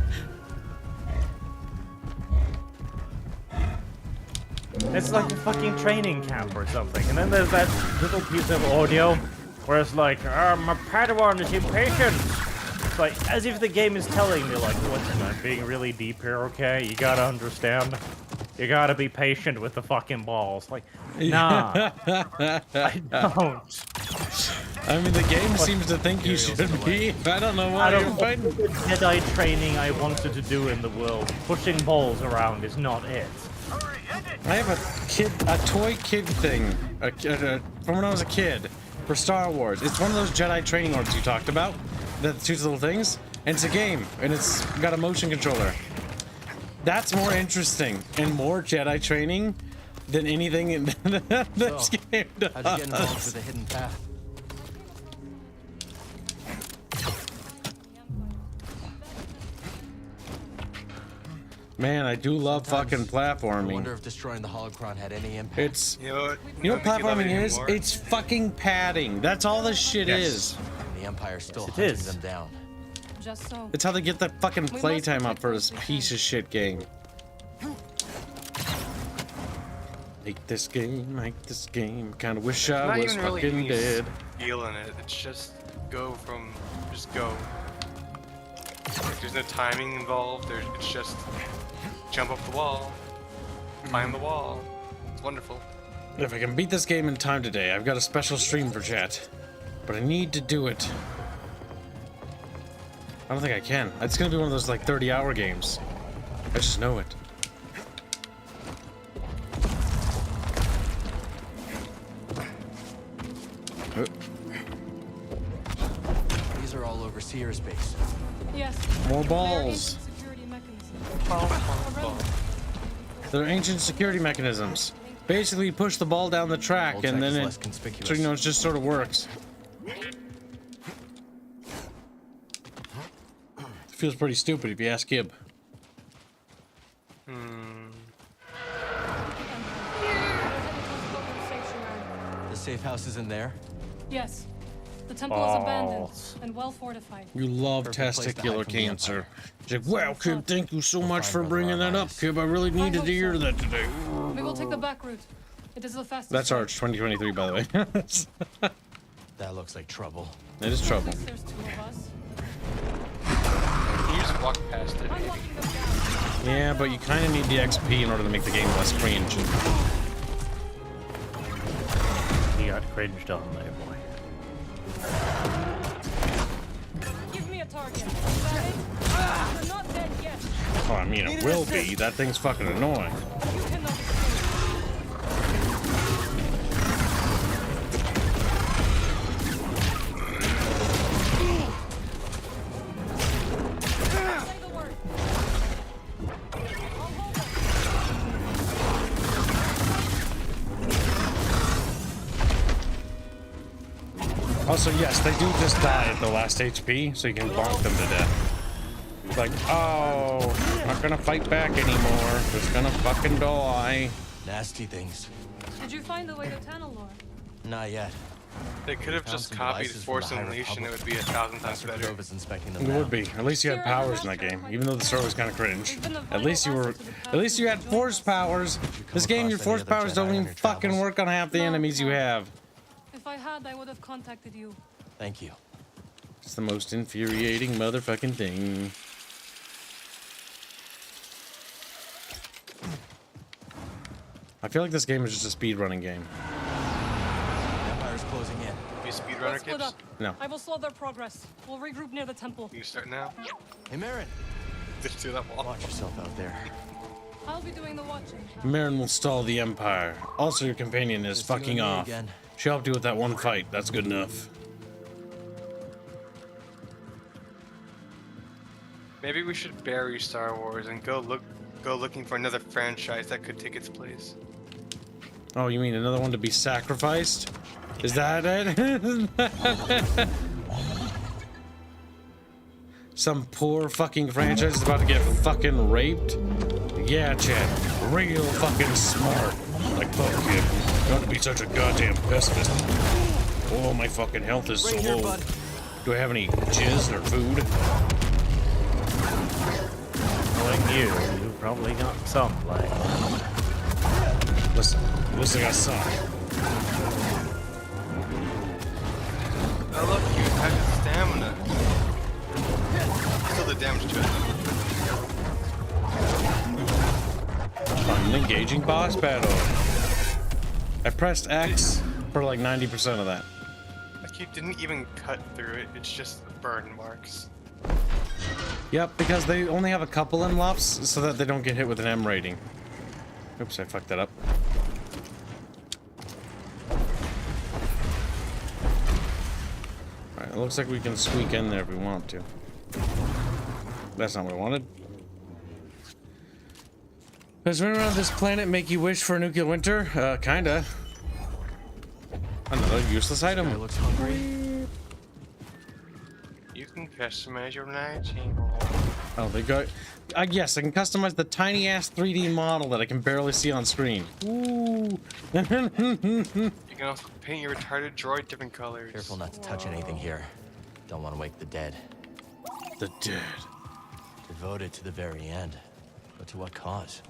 It's like a fucking training camp or something. And then there's that little piece of audio where it's like, my Padawan is impatient. It's like, as if the game is telling me, like, listen, I'm being really deep here, okay? You gotta understand. You gotta be patient with the fucking balls. Like, nah. I don't. I mean, the game seems to think you should be. I don't know why you're fighting. The Jedi training I wanted to do in the world. Pushing balls around is not it. I have a toy kid thing from when I was a kid for Star Wars. It's one of those Jedi training orbs you talked about that shoots little things, and it's a game, and it's got a motion controller. That's more interesting and more Jedi training than anything in this game does. How'd you get involved with the hidden path? Man, I do love fucking I platforming. wonder if destroying the holocron had any impact. It's You know what? you know what Don't think you love it platforming is? anymore. It's fucking padding. That's all this shit is. And the Empire's still Yes, it hunting is. them down. Just so. It's how they get the fucking We playtime must up for this protect piece of shit game. Make this game. Kinda wish I Not was even really fucking any dead. skill in it. It's just go. Like, there's no timing involved. It's just jump up the wall, climb the wall. It's wonderful. If I can beat this game in time today, I've got a special stream for chat. But I need to do it. I don't think I can. It's gonna be one of those like 30-hour games. I just know it. These are all over Seer's base. Yes. More They're balls. ancient security mechanisms. They're ancient security mechanisms. Basically, you push the ball down the track, Old and tech then is it, less conspicuous. so you know, it just sort of works. Feels pretty stupid if you ask Kib. The safe house is in there. Yes. The temple is abandoned Balls. and well fortified. You love Perfect place to hide testicular from the cancer. She's like, wow, Kib, thank you so much fine, for brother bringing that up, Arminius. Kib. I really needed hope to hear so. that today. We will take the back route. It is the fastest. That's way. Arch 2023, by the way. That looks like trouble. It is trouble. At least there's two of us. You just walk past it. I'm locking them down. Yeah, but you kind of need the XP in order to make the game less cringe. You got cringed on there, boy. Give me a target. Is that it? We're not dead yet. Oh, I mean, it will be. That thing's fucking annoying. You cannot escape. Say the word. I'll hold them. Also, yes, they do just die at the last HP, so you can bonk them to death. It's like, oh, not gonna fight back anymore. Just gonna fucking die. Nasty things. Did you find the way to Tanalor? Not yet. They could have Found just some copied devices Force from the High Unleashed and it Republic. would be 1,000 times Master better. Cordova's inspecting them It now. would be. At least you had powers in that game, even though the story was kind of cringe. It's been a At vital least you were. asset to the path At least you we had joined force us. powers. This game, your across force any other powers Jedi don't on even your fucking travels? work on half the No, enemies you no. have. If I had, I would have contacted you. Thank you. It's the most infuriating motherfucking thing. I feel like this game is just a speedrunning game. Empire's closing in. You speedrunner, Let's split Kibs? up. No. I will slow their progress. We'll regroup near the temple. You start now? Hey, Marin, Just do that wall. watch yourself out there. I'll be doing the watching. Marin will stall the Empire. Also, your companion is Just you and fucking me off. again. She helped you with that one fight. That's good enough. Maybe we should bury Star Wars and go looking for another franchise that could take its place. Oh, you mean another one to be sacrificed? Is that it? Some poor fucking franchise is about to get fucking raped? Yeah, Chad. Real fucking smart. Like, fuck you. Not to be such a goddamn pessimist. Oh, my fucking health is so Right here, low. bud. Do I have any jizz or food? Knowing you probably got some, like. Listen, at least I got some. Oh look, you have stamina. Still the damage to it. Fine. An engaging boss battle. I pressed X for like 90% of that. Like you didn't even cut through it. It's just burn marks. Yep, because they only have a couple unlocks so that they don't get hit with an M rating. Oops, I fucked that up. Alright, it looks like we can squeak in there if we want to. That's not what I wanted. Does running around this planet make you wish for a nuclear winter? Kinda. Another useless item. Guy looks hungry. You can customize your night table. Oh, they got... yes, I can customize the tiny-ass 3D model that I can barely see on screen. Ooh. You can also paint your retarded droid different colors. Careful not to touch anything here. Don't want to wake the dead. The dead. Devoted to the very end. But to what cause?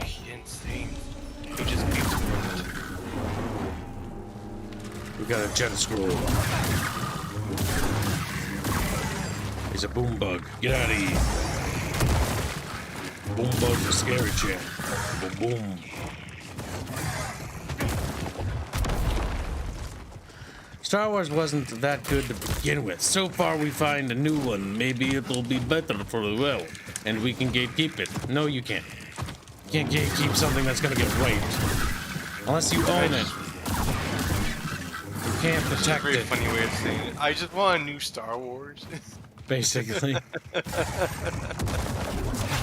He didn't say. He just beats the world. We got a Jedi scroll. He's a boom bug. Get out of here. Boom bug's a scary chat. Boom boom. Star Wars wasn't that good to begin with. So far we find a new one. Maybe it'll be better for the well. And we can gatekeep it. No, you can't. You can't gatekeep something that's gonna get raped. Unless you own it. You can't protect Very it. funny way of saying it. I just want a new Star Wars. Basically.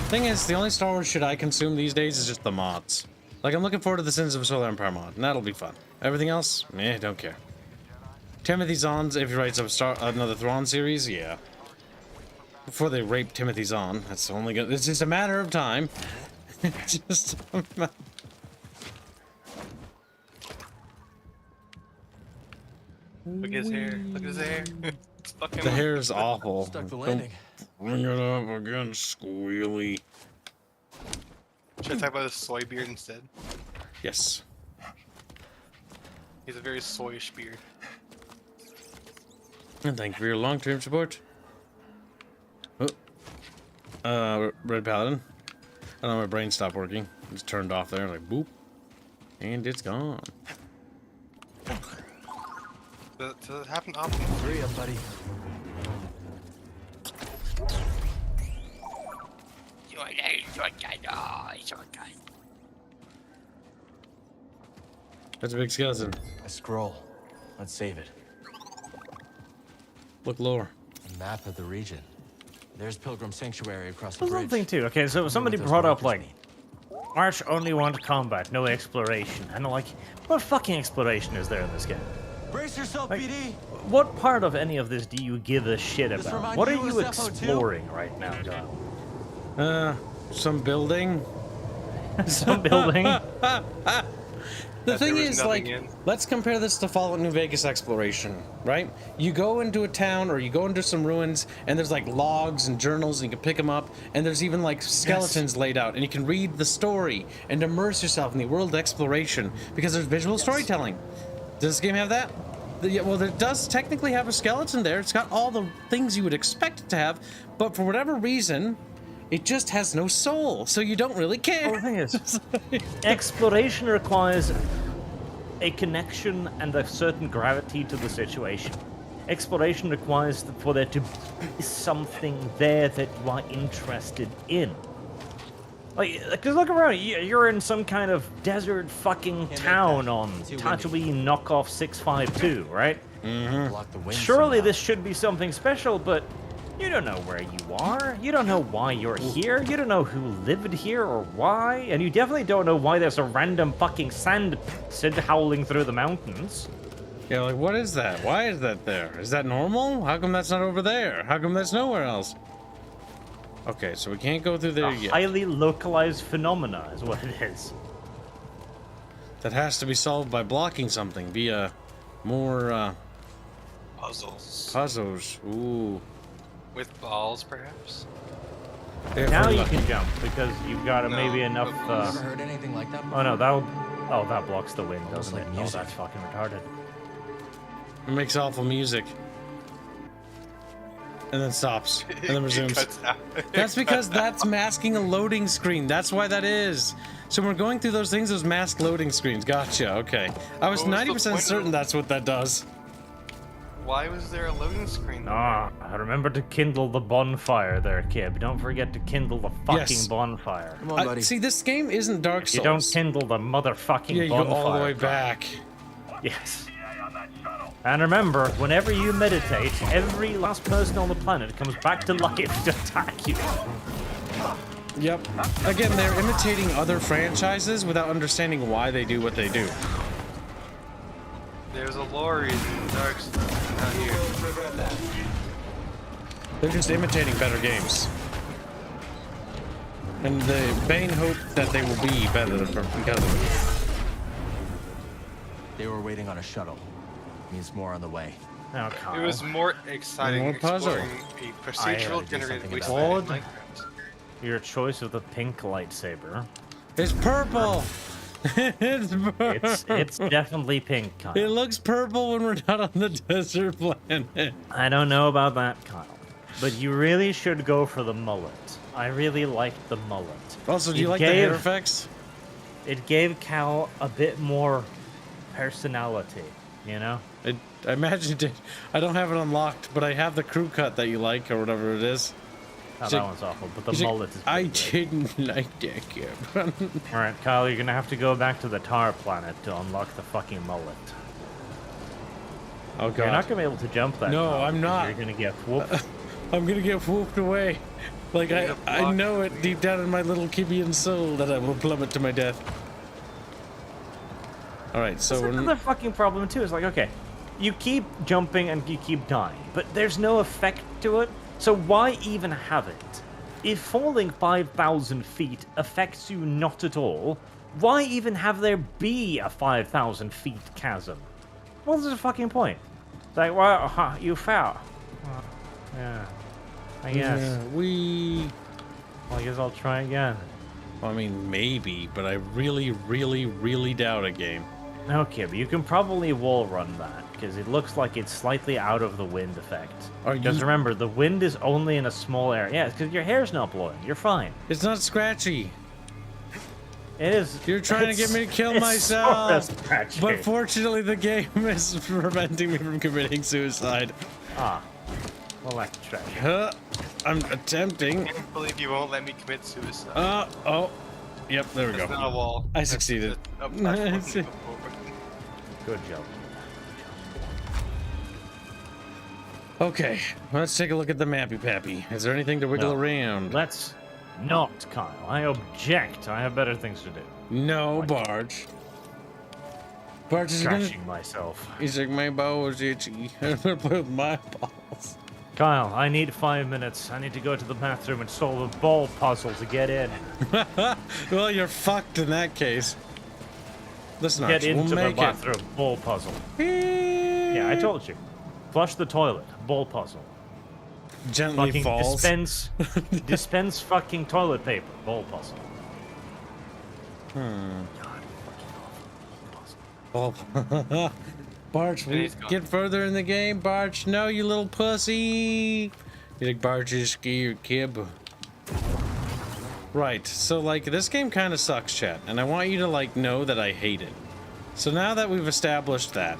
Thing is, the only Star Wars shit I consume these days is just the mods. Like, I'm looking forward to the Sins of a Solar Empire mod, and that'll be fun. Everything else, meh, don't care. Timothy Zahn's, if he writes up another Thrawn series, yeah. Before they rape Timothy Zahn, that's only gonna, it's just a matter of time. Just a matter. Look at his hair. Look at his hair. It's fucking. The hair is awful. Stuck the Don't landing. bring it up again, squealy. Should I talk about his soy beard instead? Yes. He's a very soyish beard. And thank you for your long-term support. Oh. Red Paladin. I don't know, my brain stopped working. It's turned off there, like boop. And it's gone. Does it happen often? Hurry up, buddy. That's a big skeleton. A scroll. Let's save it. Look lower. A map of the region. There's Pilgrim Sanctuary across the There's bridge. one thing too. Okay, so somebody those brought up markers like, Arch only want combat, no exploration. And I'm like, what fucking exploration is there in this game? Brace yourself, Like, BD. what part of any of this do you give a shit This about? remind What are you you of Zepho 2? exploring right now, Kyle? Some building. Some building. The That thing there was is, like, nothing in. let's compare this to Fallout New Vegas exploration, right? You go into a town or you go into some ruins and there's like logs and journals and you can pick them up and there's even like skeletons laid out and you can read the story and immerse yourself in the world exploration because there's visual storytelling. Does this game have that? Yeah, well, it does technically have a skeleton there. It's got all the things you would expect it to have, but for whatever reason, it just has no soul, so you don't really care. Well, the thing is, exploration requires a connection and a certain gravity to the situation. Exploration requires for there to be something there that you are interested in. Like, cause look around, you're in some kind of desert fucking town on Tatooine knockoff 652, right? Block the wind Surely somehow. this should be something special, but you don't know where you are. You don't know why you're here. You don't know who lived here or why. And you definitely don't know why there's a random fucking sand pit howling through the mountains. Yeah, like, what is that? Why is that there? Is that normal? How come that's not over there? How come that's nowhere else? Okay, so we can't go through there A yet. highly localized phenomena is what it is. That has to be solved by blocking something via more, Puzzles. puzzles. Ooh. With balls, perhaps? Now you can jump because you've got maybe enough. Never heard anything like that before? Oh no, that blocks the wind, Almost doesn't like it? Oh, music. that's fucking retarded. It makes awful music. and then stops, and then It resumes. cuts out. That's because that's masking a loading screen. That's why that is. So when we're going through those things, those mask loading screens. Gotcha, okay. I was What was the 90% point certain of- that's what that does. Why was there a loading screen? Ah, remember to kindle the bonfire there, Kib. Don't forget to kindle the fucking Yes. bonfire. Come on, buddy. See, this game isn't Dark You Souls. don't kindle the motherfucking Yeah, you bonfire. go all the way Kyle. back. Yes. And remember, whenever you meditate, every last person on the planet comes back to life to attack you. Yep. Again, they're imitating other franchises without understanding why they do what they do. There's a lore reason Dark Souls not here. They're just imitating better games. And they vain hope that they will be better because of it. They were waiting on a shuttle. Means more on the way. Now, It Kyle, was more exciting More puzzle. exploring a procedural generated something wasteland in about Minecraft. your choice of the pink lightsaber. It's purple! It's purple! It's definitely pink, Kyle. It looks purple when we're not on the desert planet. I don't know about that, Kyle. But you really should go for the mullet. I really liked the mullet. Also, do you It like the hair gave- effects? It gave Cal a bit more personality, you know? I imagine it did. I don't have it unlocked, but I have the crew cut that you like, or whatever it is. Oh, He's that like- one's awful, but the He's like, mullet is I pretty great. didn't like that kid. Alright, Kyle, you're gonna have to go back to the tar planet to unlock the fucking mullet. Oh god. You're not gonna be able to jump that. No, Kyle, I'm because not. You're gonna get whooped. I'm gonna get whooped away. Like I know it deep down in my little Kibian soul that I will plummet to my death. Alright, so That's another fucking problem too. It's like, okay, you keep jumping and you keep dying, but there's no effect to it. So why even have it? If falling 5,000 feet affects you not at all, why even have there be a 5,000 feet chasm? What's the fucking point? It's like, well, you fell. Yeah, I guess. Well, I guess I'll try again. Well, I mean, maybe, but I really, really, really doubt it, game. Okay, but you can probably wall run that, because it looks like it's slightly out of the wind effect. Are Because you- remember, the wind is only in a small area. Yeah, it's because your hair's not blowing. You're fine. It's not scratchy. It is. You're trying to get me to kill it's myself. sorta scratchy. But fortunately, the game is preventing me from committing suicide. Ah. Well, that's trash. Huh? I'm attempting. I can't believe you won't let me commit suicide. Oh. Yep, there we That's go. not a wall. I succeeded. That's a platform Nice. to go over. Good job. Okay, let's take a look at the mappy pappy. Is there anything to wiggle No. around? Let's not, Kyle. I object. I have better things to do. No, Barge. Barge is gonna. Trashing myself. He's like, my ball was itchy. I'm gonna play with my balls. Kyle, I need 5 minutes. I need to go to the bathroom and solve a ball puzzle to get in. Well, you're fucked in that case. Listen, Get Archie, into we'll the make it. bathroom. Ball puzzle. Yeah, I told you. Flush the toilet. Ball puzzle. Gently Fucking falls. dispense fucking toilet paper. Ball puzzle. Oh. Barge, we he's gone. get further in the game. Barge, no, you little pussy. You think Barge is scared, kid? Right, so like this game kind of sucks, chat, and I want you to like know that I hate it. So now that we've established that,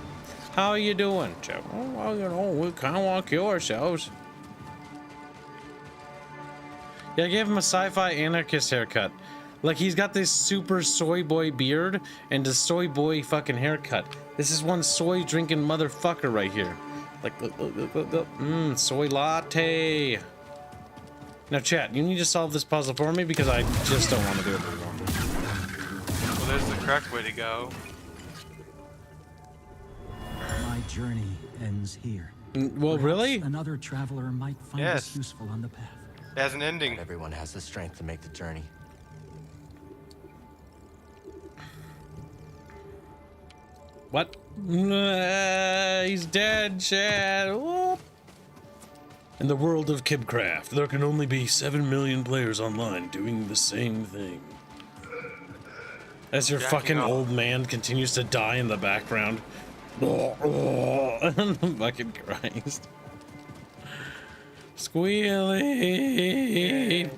how are you doing, Joe? Oh, well, you know, we kind of want to kill ourselves. Yeah, I gave him a sci-fi anarchist haircut. Like, he's got this super soy boy beard and a soy boy fucking haircut. This is one soy drinking motherfucker right here. Like, look. Soy latte. Now, chat, you need to solve this puzzle for me because I just don't want to do it anymore. Well, there's the correct way to go. My journey ends here. Well, really? Perhaps another traveler might find Yes. us useful on the path. It has an ending. Everyone has the strength to make the journey. What? He's dead, chat. Whoop. In the world of Kibcraft, there can only be 7 million players online doing the same thing. As your Jacking fucking off. old man continues to die in the background. Fucking Christ. Squealy. You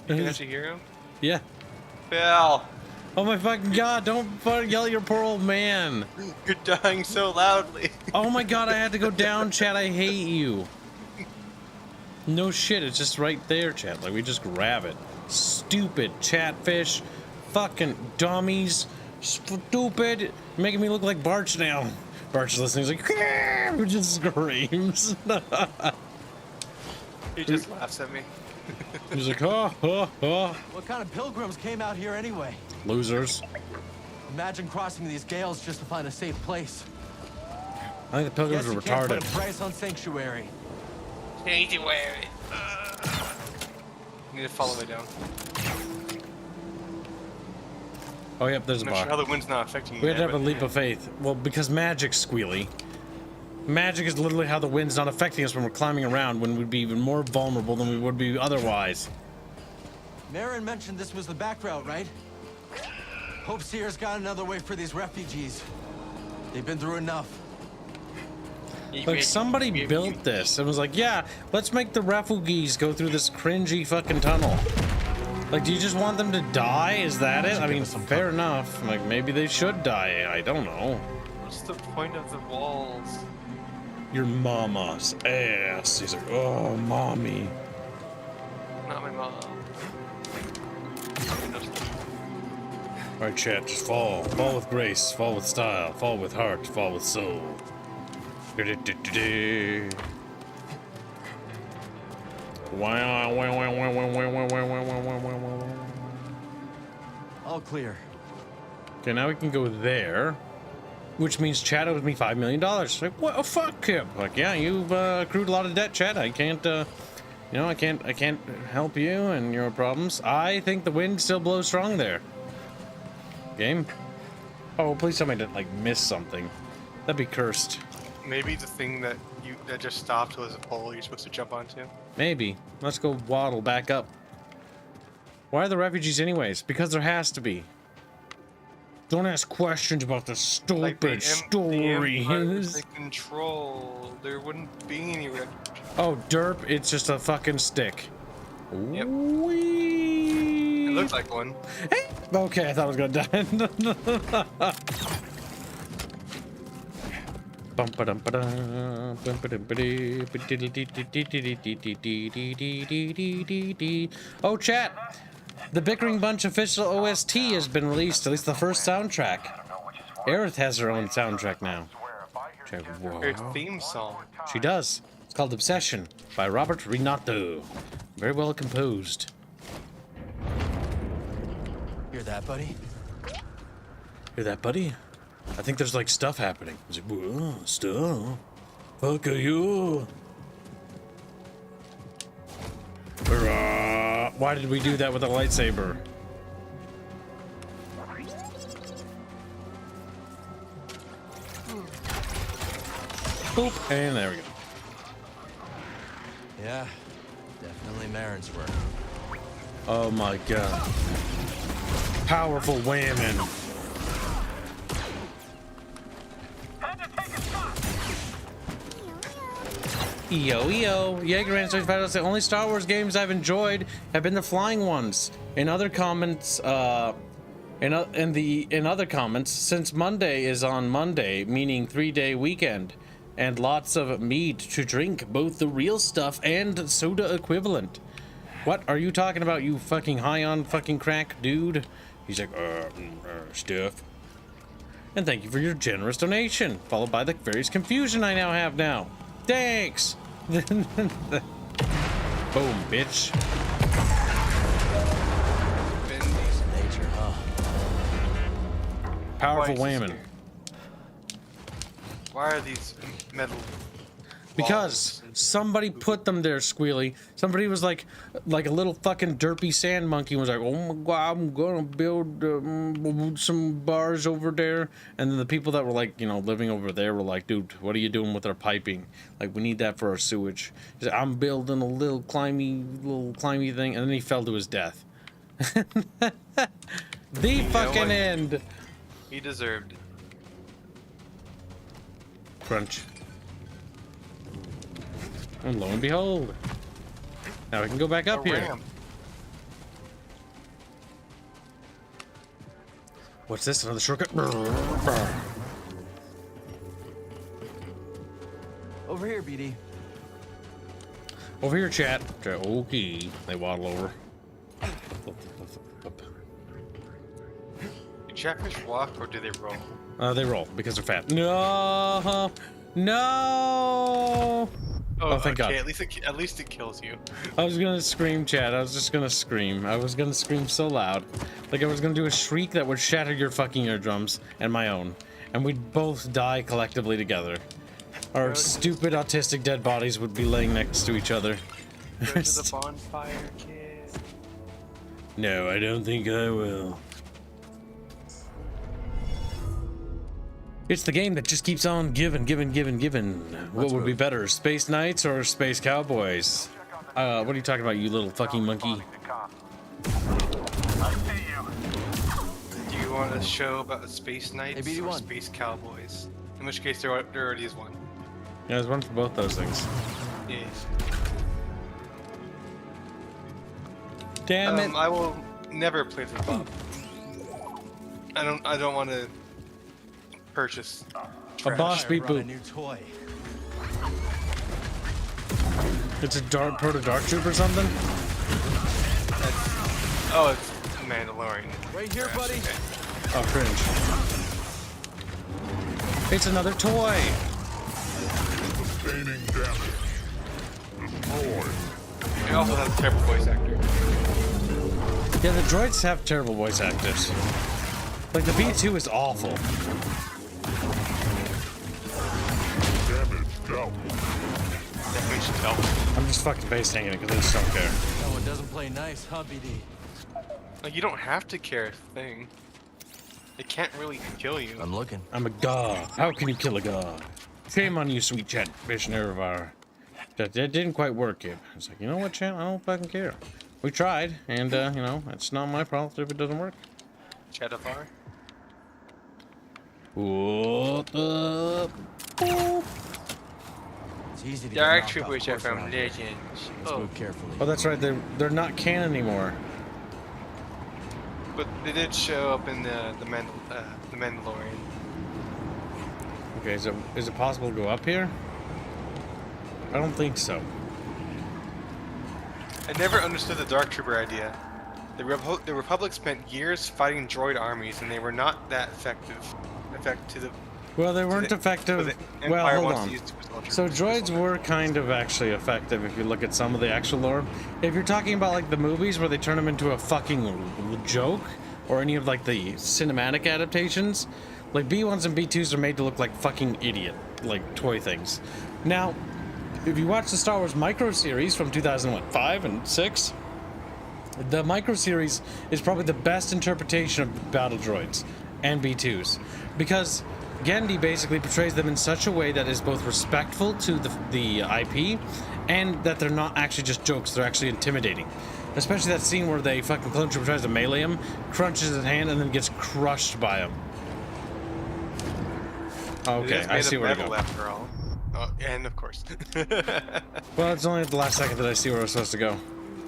can actually hear him? Yeah. Bill! Oh my fucking god, don't fucking yell at your poor old man. You're dying so loudly. Oh my god, I had to go down, chat. I hate you. No shit, it's just right there, chat. Like, we just grab it. Stupid chatfish. Fucking dummies. Stupid. Making me look like Barch now. Barch is listening. He's like, who just screams. He just laughs at me. He's like, oh. What kind of pilgrims came out here anyway? Losers. Imagine crossing these gales just to find a safe place. I think the pilgrims are Guess you can't retarded. put a price on sanctuary. Sanctuary. You need to follow me down. Oh, yep, there's a I'm not sure how bar. the wind's not affecting you. We had to yet, have a but leap yeah. of faith. Well, because magic, Squealy. Magic is literally how the wind's not affecting us when we're climbing around, when we'd be even more vulnerable than we would be otherwise. Marin mentioned this was the back route, right? Hope Seer's got another way for these refugees. They've been through enough. Like, somebody built this and was like, yeah, let's make the refugees go through this cringy fucking tunnel. Like, do you just want them to die? Is that it? I mean, fair enough. Like, maybe they should die. I don't know. What's the point of the walls? Your mama's ass. He's like, oh, mommy. Not my mom. Alright, chat, just fall. Fall with grace, fall with style, fall with heart, fall with soul. Du-du-du-du-du. Wow, wow, wow, wow, wow, wow, wow, wow, wow, wow, wow, wow. All clear. Okay, now we can go there, which means Chad owes me $5 million. Like, what? Oh, fuck, Kib. Like, yeah, you've accrued a lot of debt, Chad. I can't, you know, I can't help you and your problems. I think the wind still blows strong there. Game? Oh, please tell me I didn't, like, miss something. That'd be cursed. Maybe the thing that just stopped was a pole you're supposed to jump onto. Maybe. Let's go waddle back up. Why are there refugees anyways? Because there has to be. Don't ask questions about the stupid Like the stories. Empire's in control. There wouldn't be any refugees. Oh, derp, it's just a fucking stick. Yep. Whee! It looks like one. Hey! Okay, I thought I was gonna die. Oh, chat! The Bickering Bunch official OST has been released, at least the first soundtrack. Aerith has her own soundtrack now. Check. Her theme song. She does. It's called Obsession by Robert Renato. Very well composed. Hear that, buddy? Hear that, buddy? I think there's like stuff happening. He's like, whoa, stuff. Fuck are you? Why did we do that with a lightsaber? Boop, and there we go. Yeah, definitely Marin's work. Oh my god. Powerful women. EO. Jaeger ran Star Wars. The only Star Wars games I've enjoyed have been the flying ones. In other comments, in other comments, since Monday is on Monday, meaning 3-day weekend, and lots of mead to drink, both the real stuff and soda equivalent. What are you talking about, you fucking high on fucking crack, dude? He's like, stuff. And thank you for your generous donation, followed by the various confusion I now have now. Thanks! Boom, bitch. Nature, huh? Powerful women. Why are these metal Because somebody put them there, Squealy. Somebody was like a little fucking derpy sand monkey was like, oh my god, I'm gonna build some bars over there. And then the people that were like, you know, living over there were like, dude, what are you doing with our piping? Like, we need that for our sewage. He's like, I'm building a little climby thing. And then he fell to his death. The fucking end. He deserved it. Crunch. And lo and behold, Now we can go back up here. Ramp. What's this? Another shortcut? Over here, BD. Over here, chat. Okay. They waddle over. Do catfish walk or do they roll? They roll because they're fat. No! No! Oh, thank God. At least it kills you. I was gonna scream, chat. I was just gonna scream. I was gonna scream so loud. Like I was gonna do a shriek that would shatter your fucking eardrums and my own. And we'd both die collectively together. Our stupid autistic dead bodies would be laying next to each other. Go to the bonfire, kid. No, I don't think I will. It's the game that just keeps on giving. What would be better, Space Knights or Space Cowboys? What are you talking about, you little fucking monkey? Do you want a show about Space Knights Hey, or BD1. Space Cowboys? In which case, there already is one. Yeah, there's one for both those things. Yes. Damn it. I will never play the Bob. I don't want to purchase A trash. boss beat Brought a boop. new toy. It's a proto dark troop or something? Oh, it's Mandalorian. Right here, buddy. Okay. Oh, cringe. It's another toy. Sustaining damage. Destroyed. It also has a terrible voice actor. Yeah, the droids have terrible voice actors. Like the B2 is awful. Damage dealt. That makes you tell. I'm just fucking face hanging it because I just don't care. That one doesn't play nice, huh, BD? Like, you don't have to care a thing. It can't really kill you. I'm looking. I'm a god. How can you kill a god? Shame on you, sweet chat, missionary of our. That didn't quite work, Kib. I was like, you know what, chat? I don't fucking care. We tried, and you know, it's not my fault if it doesn't work. Cheddavar? What the? Boop. It's easy to Dark get Troop, knocked which are off course from around here. Legends. Let's Oh, move carefully. Oh, that's right. They're not canon anymore. but they did show up in the Mandalorian. Okay, is it possible to go up here? I don't think so. I never understood the Dark Trooper idea. The Republic spent years fighting droid armies, and they were not that effective. Well, they weren't effective. The Well, Empire hold wants on. to use Super So Troopers. droids were kind of actually effective if you look at some of the actual lore. If you're talking about like the movies where they turn them into a fucking joke, or any of like the cinematic adaptations, like B1s and B2s are made to look like fucking idiot, like toy things. Now, if you watch the Star Wars micro series from 2005 and 6, the micro series is probably the best interpretation of battle droids and B2s, because Gandhi basically portrays them in such a way that is both respectful to the IP, and that they're not actually just jokes, they're actually intimidating. Especially that scene where they fucking clone trooper tries to melee him, crunches his hand, and then gets crushed by him. Okay, I see where to go. After all. Oh, and of course. Well, it's only at the last second that I see where I was supposed to go.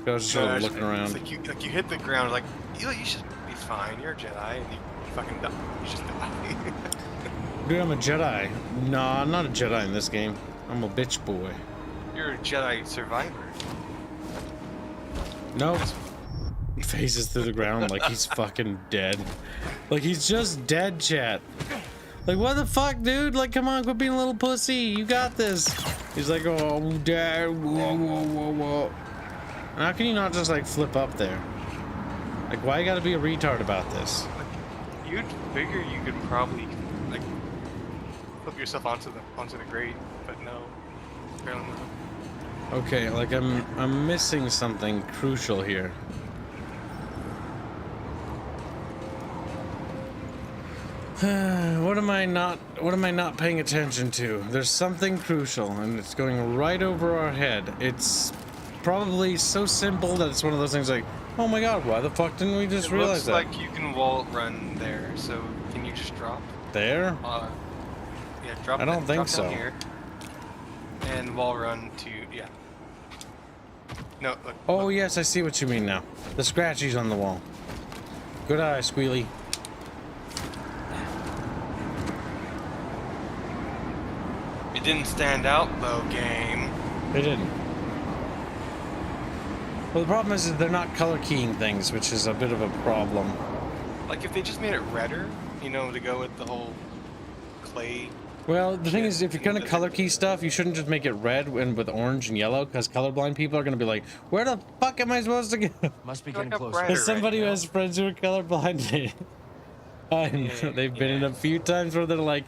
I was just sort of looking around. It's like you hit the ground, like you should be fine. You're a Jedi, and you fucking die. You just die. Dude, I'm a Jedi. Nah, I'm not a Jedi in this game. I'm a bitch boy. You're a Jedi survivor. Nope. He phases through the ground like he's fucking dead. Like he's just dead, chat. Like, what the fuck, dude? Like, come on, quit being a little pussy. You got this. He's like, oh, dad. Whoa, whoa, whoa, whoa. And how can you not just, like, flip up there? Like, why you gotta be a retard about this? You'd figure you could probably like flip yourself onto the grate, but no, apparently not. Okay, like, I'm missing something crucial here. What am I not paying attention to? There's something crucial, and it's going right over our head. It's probably so simple that it's one of those things like, oh my god, why the fuck didn't we just realize that? It looks like you can wall run there, so can you just drop? There? Yeah, drop. I don't think drop so. down here, and wall run to No, look. Oh, yes, I see what you mean now. The scratchies on the wall. Good eye, Squealy. It didn't stand out, though, game. They didn't. Well, the problem is that they're not color keying things, which is a bit of a problem. Like, if they just made it redder, you know, to go with the whole clay. Well, the thing is, if you're gonna color key stuff, you shouldn't just make it red and with orange and yellow, because colorblind people are gonna be like, "Where the fuck am I supposed to go?" Must be Look getting how closer. brighter As somebody right who now. has friends who are colorblind, I know they've been in a few times where they're like,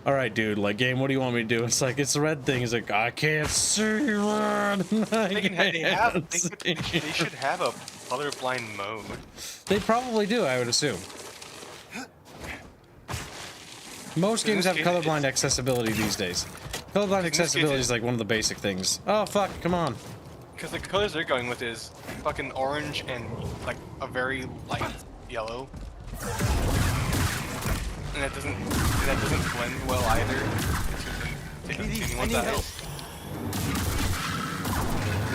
"All right, dude, like, game, what do you want me to do?" It's like, it's the red thing. It's like, I can't see red. They should have a colorblind mode. They probably do, I would assume. Most games have colorblind accessibility these days. Colorblind accessibility is like one of the basic things. Oh, fuck, come on. Because the colors they're going with is fucking orange and like a very light yellow. And that doesn't blend well either. I need help.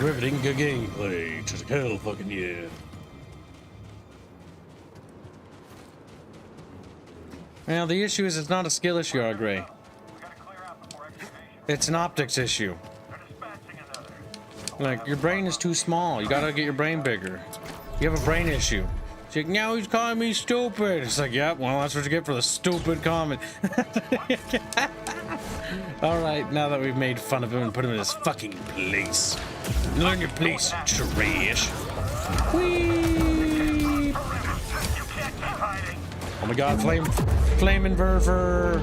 Riveting good gameplay. Just hell fucking yeah. Now, the issue is it's not a skill issue, Argray. It's an optics issue. Like, your brain is too small. You gotta get your brain bigger. You have a brain issue. It's like, now he's calling me stupid. It's like, yeah, well, that's what you get for the stupid comment. Alright, now that we've made fun of him and put him in his fucking place. Learn your place, trash. Whee! Oh my god, flamin' Werfer.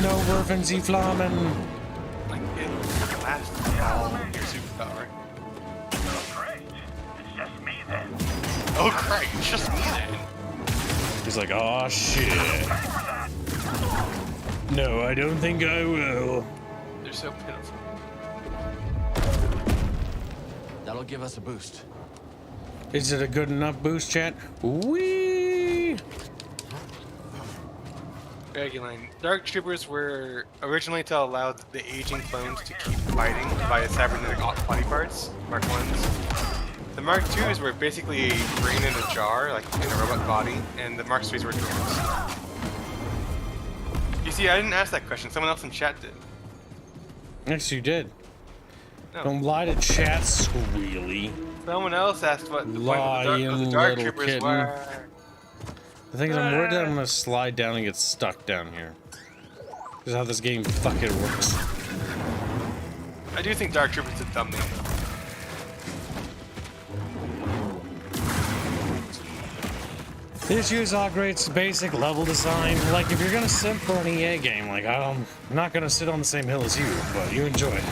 No Werfen Sie Flammen. Like it lasts all your superpower. Oh great, it's just me then. He's like, oh shit. No, I don't think I will. They're so pitiful. That'll give us a boost. Is it a good enough boost, chat? Whee! Reguline. Dark Troopers were originally to allow the aging clones to keep fighting via cybernetic body parts, Mark 1s. The Mark 2s were basically a brain in a jar, like in a robot body, and the Mark 3s were drones. You see, I didn't ask that question, someone else in chat did. Yes, you did. No. Don't lie to chat, Squealy. Someone else asked what the point of the Dark Lying Troopers little were. The thing is, I'm worried that I'm gonna slide down and get stuck down here. This is how this game fucking works. I do think Dark Troopers is a dumb name, though. The issue is Ogreat's basic level design. Like, if you're gonna simp for an EA game, like, I'm not gonna sit on the same hill as you, but you enjoy it.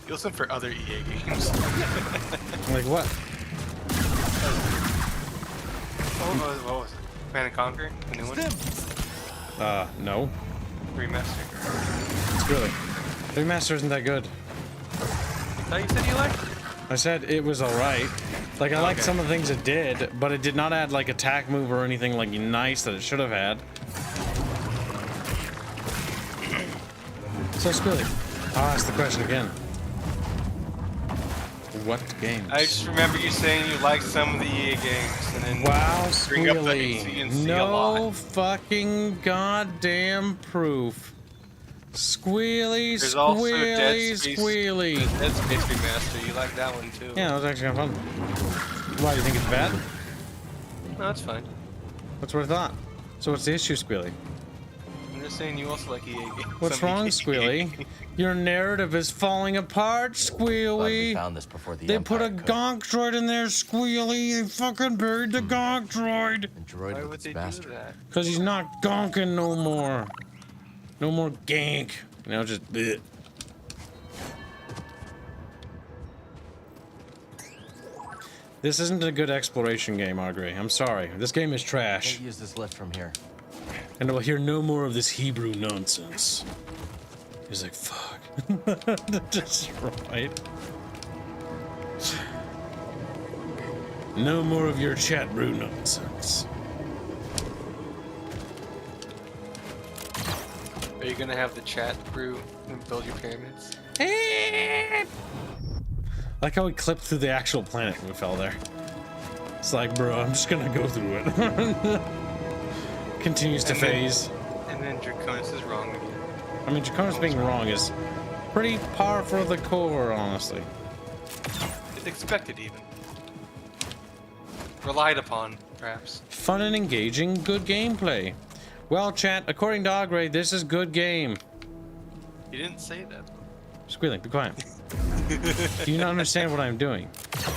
You'll send for other EA games. Like what? What was it? Command & Conquer? The new one? No. Remastered. It's really. The remaster isn't that good. Oh, you said you liked it? I said it was alright. Like, I liked some of the things it did, but it did not add, like, attack move or anything, like, nice that it should have had. So, Squilly, I'll ask the question again. What games? I just remember you saying you liked some of the EA games, and then Wow, bring up the Squilly. ACNC a No lot. fucking goddamn proof. Squealy, There's also squealy, Dead Space, squealy. Dead Space Remaster. You like that one too? Yeah, that was actually kind of fun. Why, do you think it's bad? No, that's fine. That's what I thought. So what's the issue, Squealy? I'm just saying you also like EA games. What's Some wrong, EA Squealy? games. Your narrative is falling apart, Glad we Squealy. found this before the They Empire put a could. gonk droid in there, Squealy. They fucking buried the gonk droid. And droid Why with would its they bastard. do that? Because he's not gonking no more. No more gank. Now just bleh. This isn't a good exploration game, Argray. I'm sorry. This game is trash. Can't use this lift from here. And we'll hear no more of this Hebrew nonsense. He's like, fuck. Destroyed. No more of your chat brew nonsense. Are you gonna have the chat brew and build your pyramids? Like how we clipped through the actual planet when we fell there. It's like, bro, I'm just gonna go through it. Continues to phase. And then Draconis is wrong again. I mean, Draconis being wrong is pretty par for the core, honestly. It's expected, even. Relied upon, perhaps. Fun and engaging, good gameplay. Well, chat, according to Ogre, this is good game. You didn't say that. Squealing, be quiet. Do you not understand what I'm doing?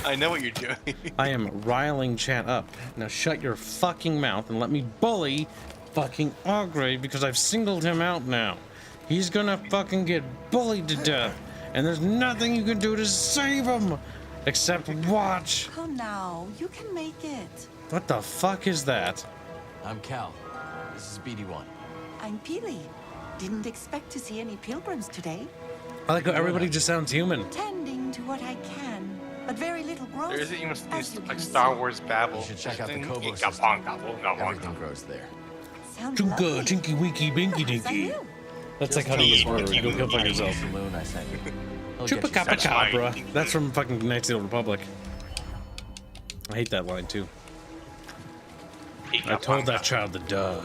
I know what you're doing. I am riling chat up. Now shut your fucking mouth and let me bully fucking Ogre because I've singled him out now. He's gonna fucking get bullied to death. And there's nothing you can do to save him except watch. Come now, you can make it. What the fuck is that? I'm Cal. This is BD1. I'm Peely. Didn't expect to see any pilgrims today. I like how everybody just sounds human. Tending to what I can, but very little growth. There isn't even as you like can Star see. Wars babble. You should check out the Everything- Kobo system. Everything grows there. Sounds lovely. Chunka, chinky, winky, binky, Perhaps I dinky. will. That's like how to use word. You go kill fuck yourself. Saloon I sent you. He'll get you Chupacabra. That's from fucking Knights of the Old Republic. I hate that line too. I told that child to die.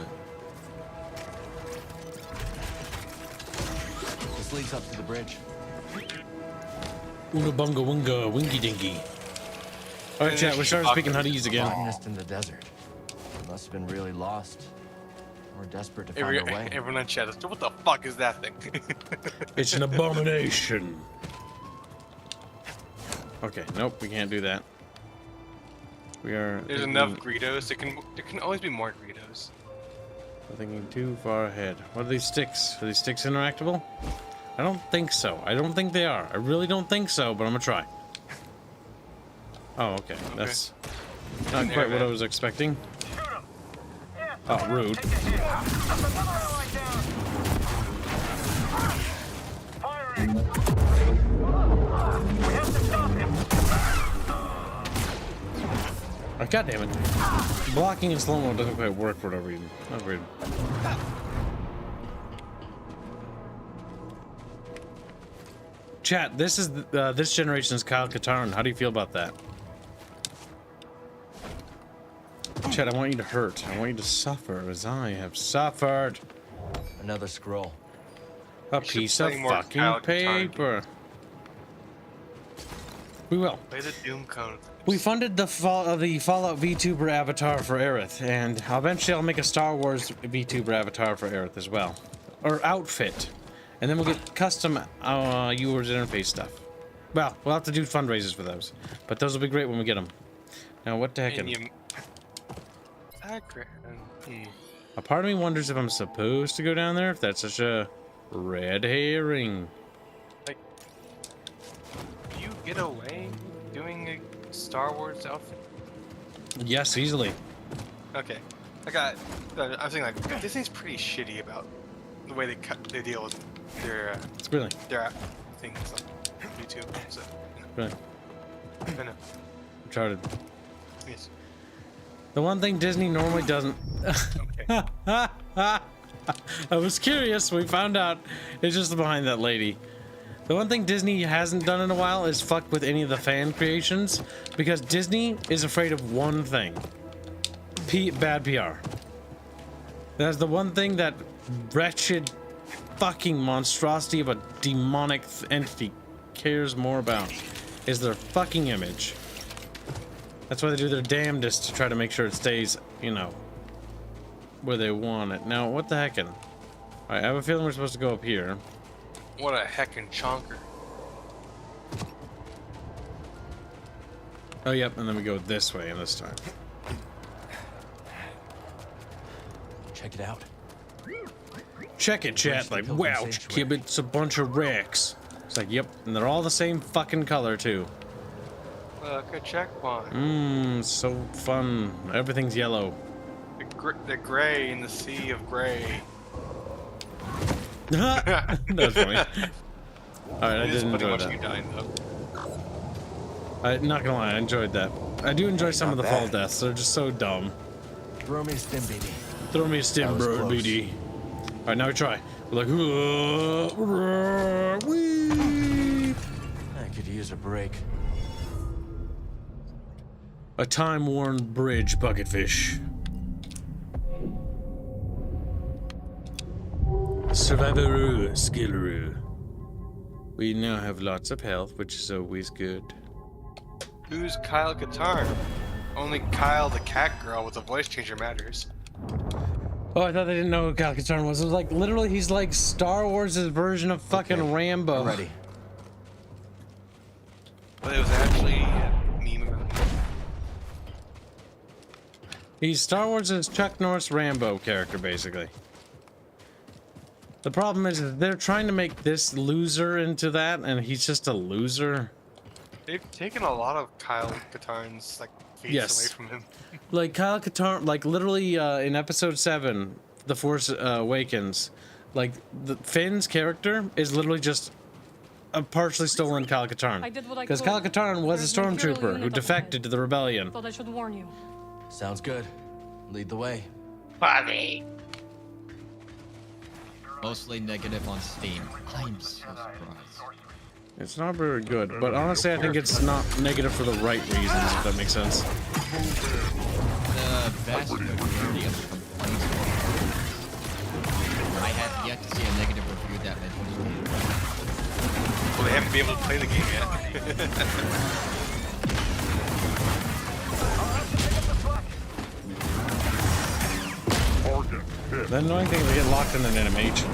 This leads up to the bridge. Oona bunga wunga winky dinky. Alright, chat, we started speaking Huttese again. Botanist in the desert. Must have been really lost. We're desperate to find a way. Everyone in chat is, what the fuck is that thing? It's an abomination. Okay, nope, we can't do that. We are. There's enough Greedos. There can always be more Greedos. I'm thinking too far ahead. What are these sticks? Are these sticks interactable? I don't think so. I don't think they are. I really don't think so, but I'm gonna try. Oh, okay. That's not quite what I was expecting. Oh, rude. Oh, God damn it. Blocking in slow-mo doesn't quite work for whatever reason. That's weird. Chat, this is this generation's Kyle Katarn. How do you feel about that? Chat, I want you to hurt. I want you to suffer as I have suffered. Another scroll. A piece of fucking paper. We will. Play the Doom code. We funded the Fallout VTuber avatar for Aerith, and eventually I'll make a Star Wars VTuber avatar for Aerith as well. Or outfit. And then we'll get custom viewers interface stuff. Well, we'll have to do fundraisers for those. But those will be great when we get them. Now, what the heck? A part of me wonders if I'm supposed to go down there, if that's such a red herring. Like, you get away doing a Star Wars outfit? Yes, easily. Okay. I was thinking like Disney's pretty shitty about the way they deal with their Really? their things on YouTube. So Really? I know. Uncharted. Yes. The one thing Disney normally doesn't. Okay. I was curious. We found out it's just behind that lady. The one thing Disney hasn't done in a while is fuck with any of the fan creations, because Disney is afraid of one thing: bad PR. That's the one thing that wretched fucking monstrosity of a demonic entity cares more about, is their fucking image. That's why they do their damnedest to try to make sure it stays, you know, where they want it. Now, what the heckin'? Alright, I have a feeling we're supposed to go up here. What a heckin' chonker. Oh, yep, and then we go this way this time. Check it out. Check it, chat. Like, wow, Kib, it's a bunch of wrecks. It's like, yep, and they're all the same fucking color, too. Look, a checkpoint. So fun. Everything's yellow. The gray in the sea of gray. That's funny. Alright, I did enjoy that. You died, though. I'm not gonna lie, I enjoyed that. I do enjoy some of the fall deaths. They're just so dumb. Throw me a stim, BD. Throw me a stim, bro, BD. Alright, now we try. We're like, wee. I could use a break. A time-worn bridge bucketfish. Survivor skilleroo. We now have lots of health, which is always good. Who's Kyle Katarn? Only Kyle the cat girl with a voice changer matters. Oh, I thought they didn't know who Kyle Katarn was. It was like, literally, he's like Star Wars' version of fucking Rambo. I'm ready. But it was actually a meme about him. He's Star Wars' Chuck Norris Rambo character, basically. The problem is that they're trying to make this loser into that, and he's just a loser. They've taken a lot of Kyle Katarn's like face away from him. Like Kyle Katarn, like literally in episode 7, The Force Awakens, like the Finn's character is literally just a partially stolen Kyle Katarn. Because Kyle Katarn was a stormtrooper who defected to the rebellion. Thought I should warn you. Sounds good. Lead the way. Buddy. Mostly negative on Steam. I'm so surprised. It's not very good, but honestly, I think it's not negative for the right reasons, if that makes sense. The vast majority of the complaints I have yet to see a negative review that mentions the game. Well, they haven't been able to play the game yet. The annoying thing is they get locked in an animation.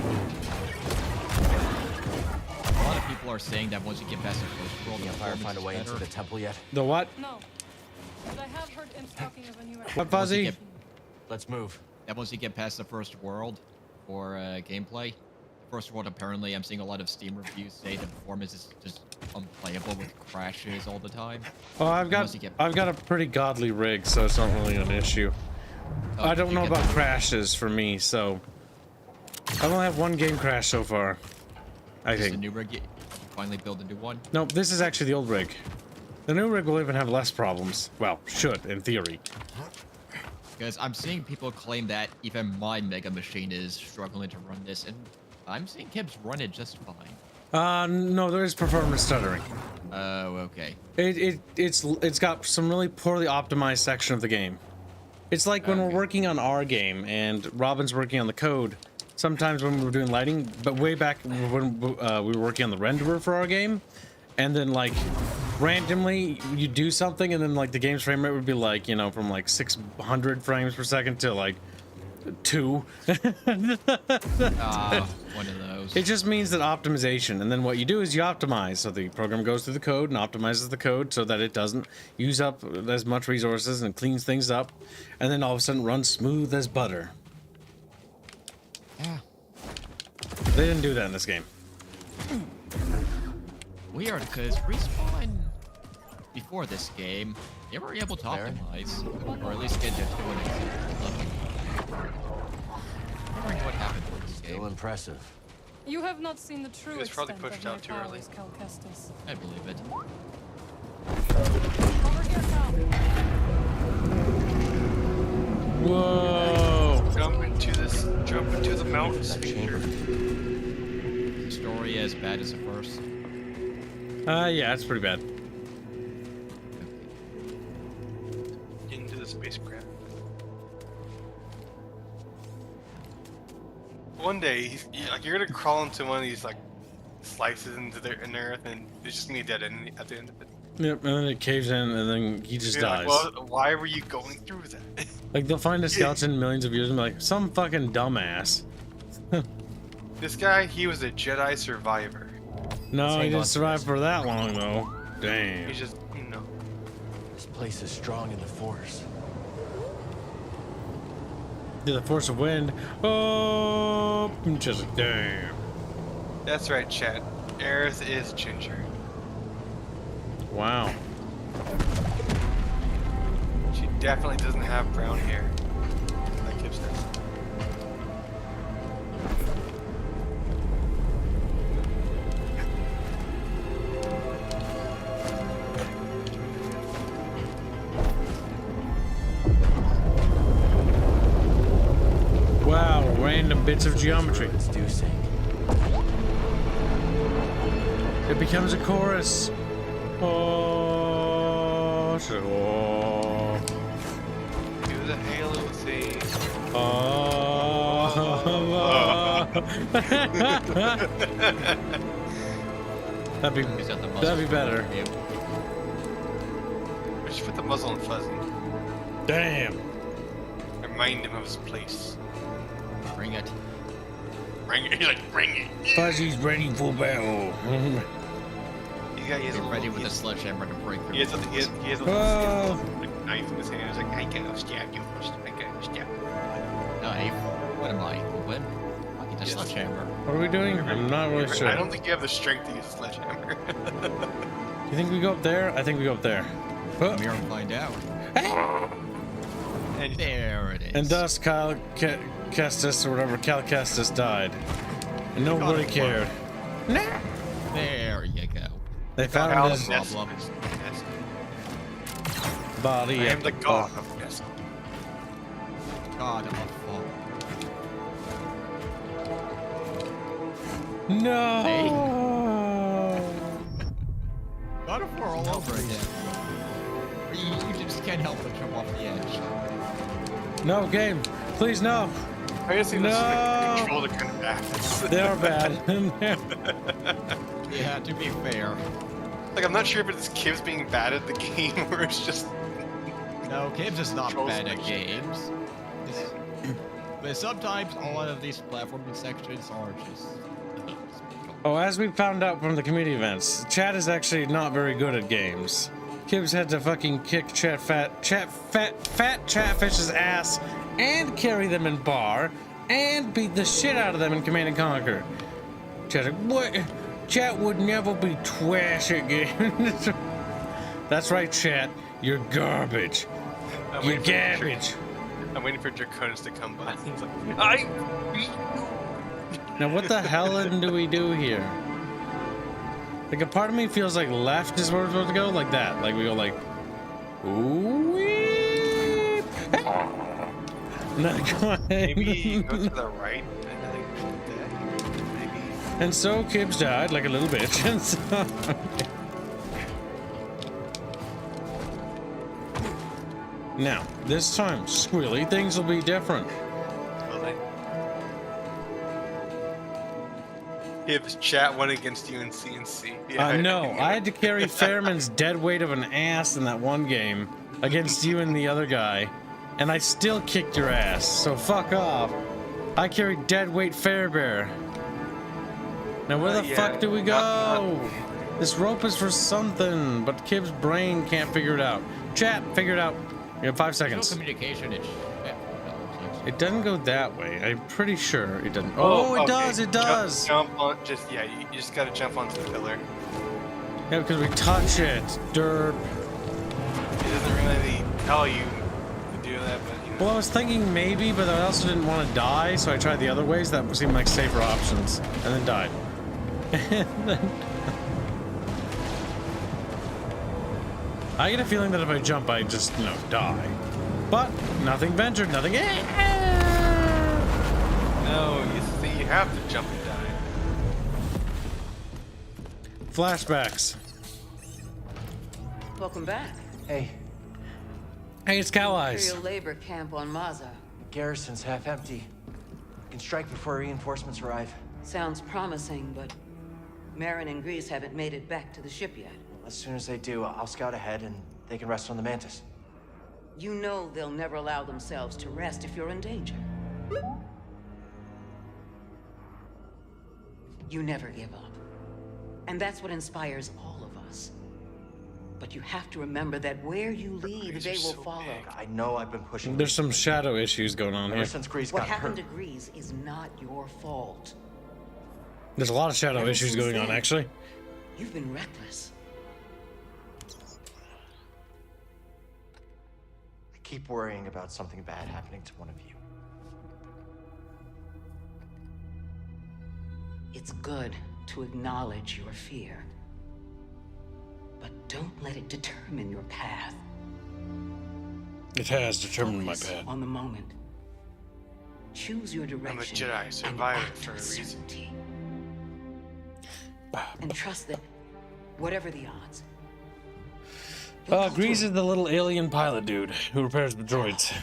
A lot of people are saying that once you get past the first world, The Empire find a way into the temple yet? The what? No. But I have heard imps talking of a new What, Fuzzy? Let's move. That once you get past the first world for gameplay, the first world apparently I'm seeing a lot of Steam reviews say the performance is just unplayable with crashes all the time. Oh, I've got a pretty godly rig, so it's not really an issue. Oh, I don't know about crashes for me, so I only have one game crash so far. I think. The new rig, you finally build a new one? No, this is actually the old rig. The new rig will even have less problems. Well, should, in theory. Because I'm seeing people claim that even my Mega Machine is struggling to run this, and I'm seeing Kibs run it just fine. No, there is performance stuttering. Oh, okay. It's got some really poorly optimized section of the game. It's like when we're working on our game and Robin's working on the code. Sometimes when we were doing lighting, but way back when we were working on the renderer for our game, and then like randomly you do something and then like the game's frame rate would be like, you know, from like 600 frames per second to like 2. One of those. It just means that optimization, and then what you do is you optimize. So the program goes through the code and optimizes the code so that it doesn't use up as much resources and cleans things up, and then all of a sudden runs smooth as butter. Yeah. They didn't do that in this game. Weird, because Respawn, before this game, they were able to optimize, or at least get to an acceptable level. I'm wondering what happened to this game. Still impressive. You have not seen the true It's probably extent pushed of out too my early. powers, Cal Kestis. I believe it. Over here, Cal. Whoa! Jump into the mountain speeder. The story as bad as the first. Yeah, it's pretty bad. Into the spacecraft. One day, you're gonna crawl into one of these like slices into in Earth, and it's just gonna be dead end at the end of it. Yep, and then it caves in, and then he just You're dies. like, well, why were you going through that? Like, they'll find a skeleton millions of years and be like, some fucking dumbass. This guy, he was a Jedi survivor. No, he didn't survive for that long, though. Damn. He's just, you know. This place is strong in the Force. Yeah, the force of wind. Oh, just damn. That's right, chat. Aerith is ginger. Wow. She definitely doesn't have brown hair. Like Kibs does. Wow, random bits of geometry. Do sing. It becomes a chorus. Oh, oh. That'd be better. I should put the muzzle on Fuzzy. Damn. Remind him of his place. Bring it. Bring it. He's like, bring it. Fuzzy's ready for battle. He's ready with a sledgehammer to break through. He has a little knife in his hand. He's like, I gotta stab you first. I gotta stab you. Knife? What am I? Open? I get a sledgehammer. What are we doing? I'm not really sure. I don't think you have the strength to use a sledgehammer. You think we go up there? I think we go up there. Come here and find out. And there it is. And thus Cal Kestis, or whatever, Cal Kestis died. And nobody cared. There you go. They found his problem. body. I am the god of Nest. God of fall. No! Hey. God of War all over again. You just can't help but jump off the edge. No, game. Please, no. I guess even the controller kind of bad. They are bad. Yeah, to be fair. Like, I'm not sure if it's Kibs being bad at the game or it's just... No, Kibs is not bad at games. But sometimes a lot of these platforming sections are just... Oh, as we found out from the community events, Chad is actually not very good at games. Kibs had to fucking kick fat Chatfish's ass and carry them in bar and beat the shit out of them in Command & Conquer. Chad's like, what? Chat would never be trash at games. That's right, Chat. You're garbage. You're garbage. I'm waiting for Draconis to come by. He's like, Now, what the hell do we do here? Like, a part of me feels like left is where we're supposed to go, like that. Like, we go like, ooh, not quite. Maybe go to the right. Maybe. And so Kibs died like a little bitch. And so... Now, this time, Squealy, things will be different. Kibs chat went against you in CNC. Yeah, No, I had to carry Fairman's dead weight of an ass in that one game against you and the other guy, and I still kicked your ass, so fuck off. I carried dead weight Fairbear. Now where the fuck do we go? This rope is for something, but Kib's brain can't figure it out. Chat, figure it out. You have 5 seconds. No communication. It doesn't go that way. I'm pretty sure it doesn't. Oh, it does. It does. Jump on. You just gotta jump onto the pillar. Yeah, because we touch it. Derp. It doesn't really tell you to do that, but you know. Well, I was thinking maybe, but I also didn't want to die, so I tried the other ways that seemed like safer options, and then died. I get a feeling that if I jump, I just, die. But nothing ventured, nothing. No, you see, you have to jump and die. Flashbacks. Welcome back. Hey. Hey, it's Cow Eyes. Imperial labor camp on Maza. Garrison's half empty. We can strike before reinforcements arrive. Sounds promising, but Marin and Grease haven't made it back to the ship yet. As soon as they do, I'll scout ahead and they can rest on the Mantis. You know they'll never allow themselves to rest if you're in danger. You never give up. And that's what inspires all of us. But you have to remember that where you lead, they will follow. I know I've been pushing. There's some shadow issues going on here. Since Grease what got happened hurt. to Grease is not your fault. There's a lot of shadow issues going on, actually. You've been reckless. I keep worrying about something bad happening to one of you. It's good to acknowledge your fear. But don't let it determine your path. It has determined Focus my path. on the moment. Choose your direction. I'm a Jedi survivor for a reason. And trust that, whatever the odds. Grease is the little alien pilot dude who repairs the droids.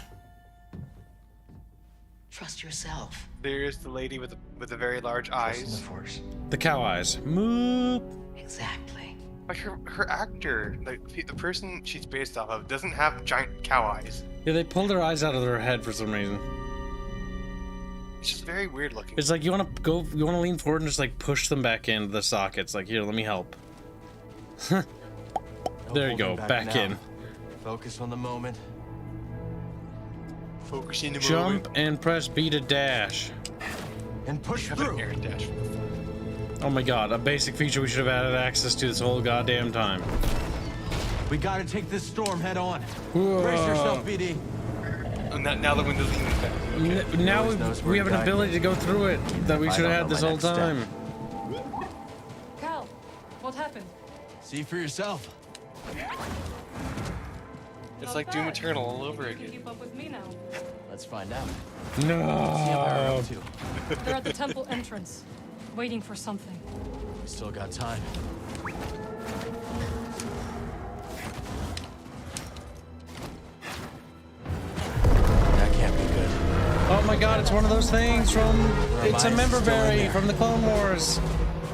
Trust yourself. There's the lady with the very large eyes. The cow eyes. Moop. Exactly. Like her actor, like the person she's based off of, doesn't have giant cow eyes. Yeah, they pulled their eyes out of their head for some reason. It's just very weird looking. It's like you want to lean forward and just like push them back into the sockets. Like, here, let me help. There you go, back in. Focus on the moment. Focusing the Jump moment. and press B to dash. And push Have through. an air dash. Oh my god, a basic feature we should have added access to this whole goddamn time. We gotta take this storm head on. Whoa. Brace yourself, BD. Now the window's leaning back. Okay. Now always knows where we to have an guide ability to go through it that we I should have don't had know this my whole next step. time. Cal, what happened? See for yourself. It's Not like Doom bad. Eternal all over You can again. keep up with me now. Let's find out. No. They're at the temple entrance, waiting for something. We still got time. That can't be good. Oh my god, it's one of those things from... It's a member berry from the Clone Wars.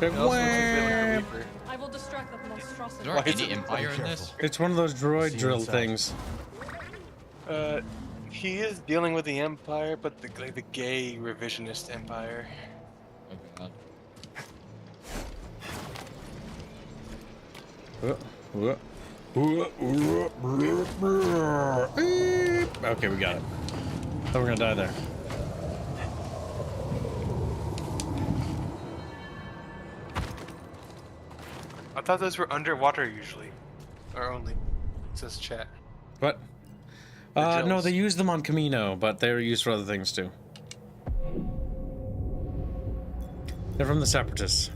It also looks like Villain Reaper. I will distract that monstrosity. Is there any Empire in this? It's one of those droid See you drill inside. things. He is dealing with the Empire, but the gay revisionist Empire. Oh god. Okay, we got it. Thought we were gonna die there. I thought those were underwater usually, or only. It says chat. What? The No, gels. they used them on Camino, but they were used for other things too. They're from the Separatists.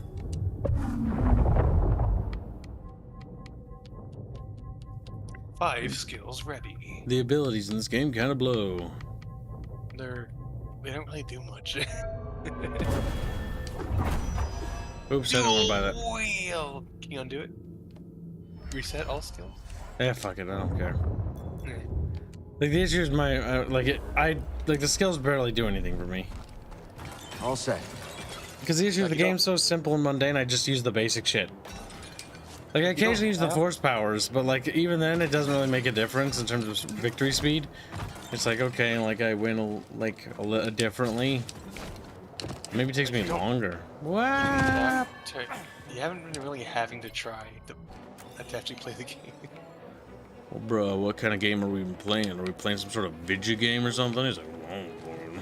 Five skills ready. The abilities in this game kind of blow. They don't really do much. Oops, I don't want to buy that. Wheel. Can you undo it? Reset all skills. Yeah, fuck it, I don't care. Yeah. Like the issue is my the skills barely do anything for me. All set. Because the issue of the game's so simple and mundane, I just use the basic shit. Like I occasionally use the force powers, but like even then, it doesn't really make a difference in terms of victory speed. It's like okay, like I win differently. Maybe it takes me longer. What? You haven't been really having to try to actually play the game. Well, bro, what kind of game are we even playing? Are we playing some sort of video game or something? He's like, oh,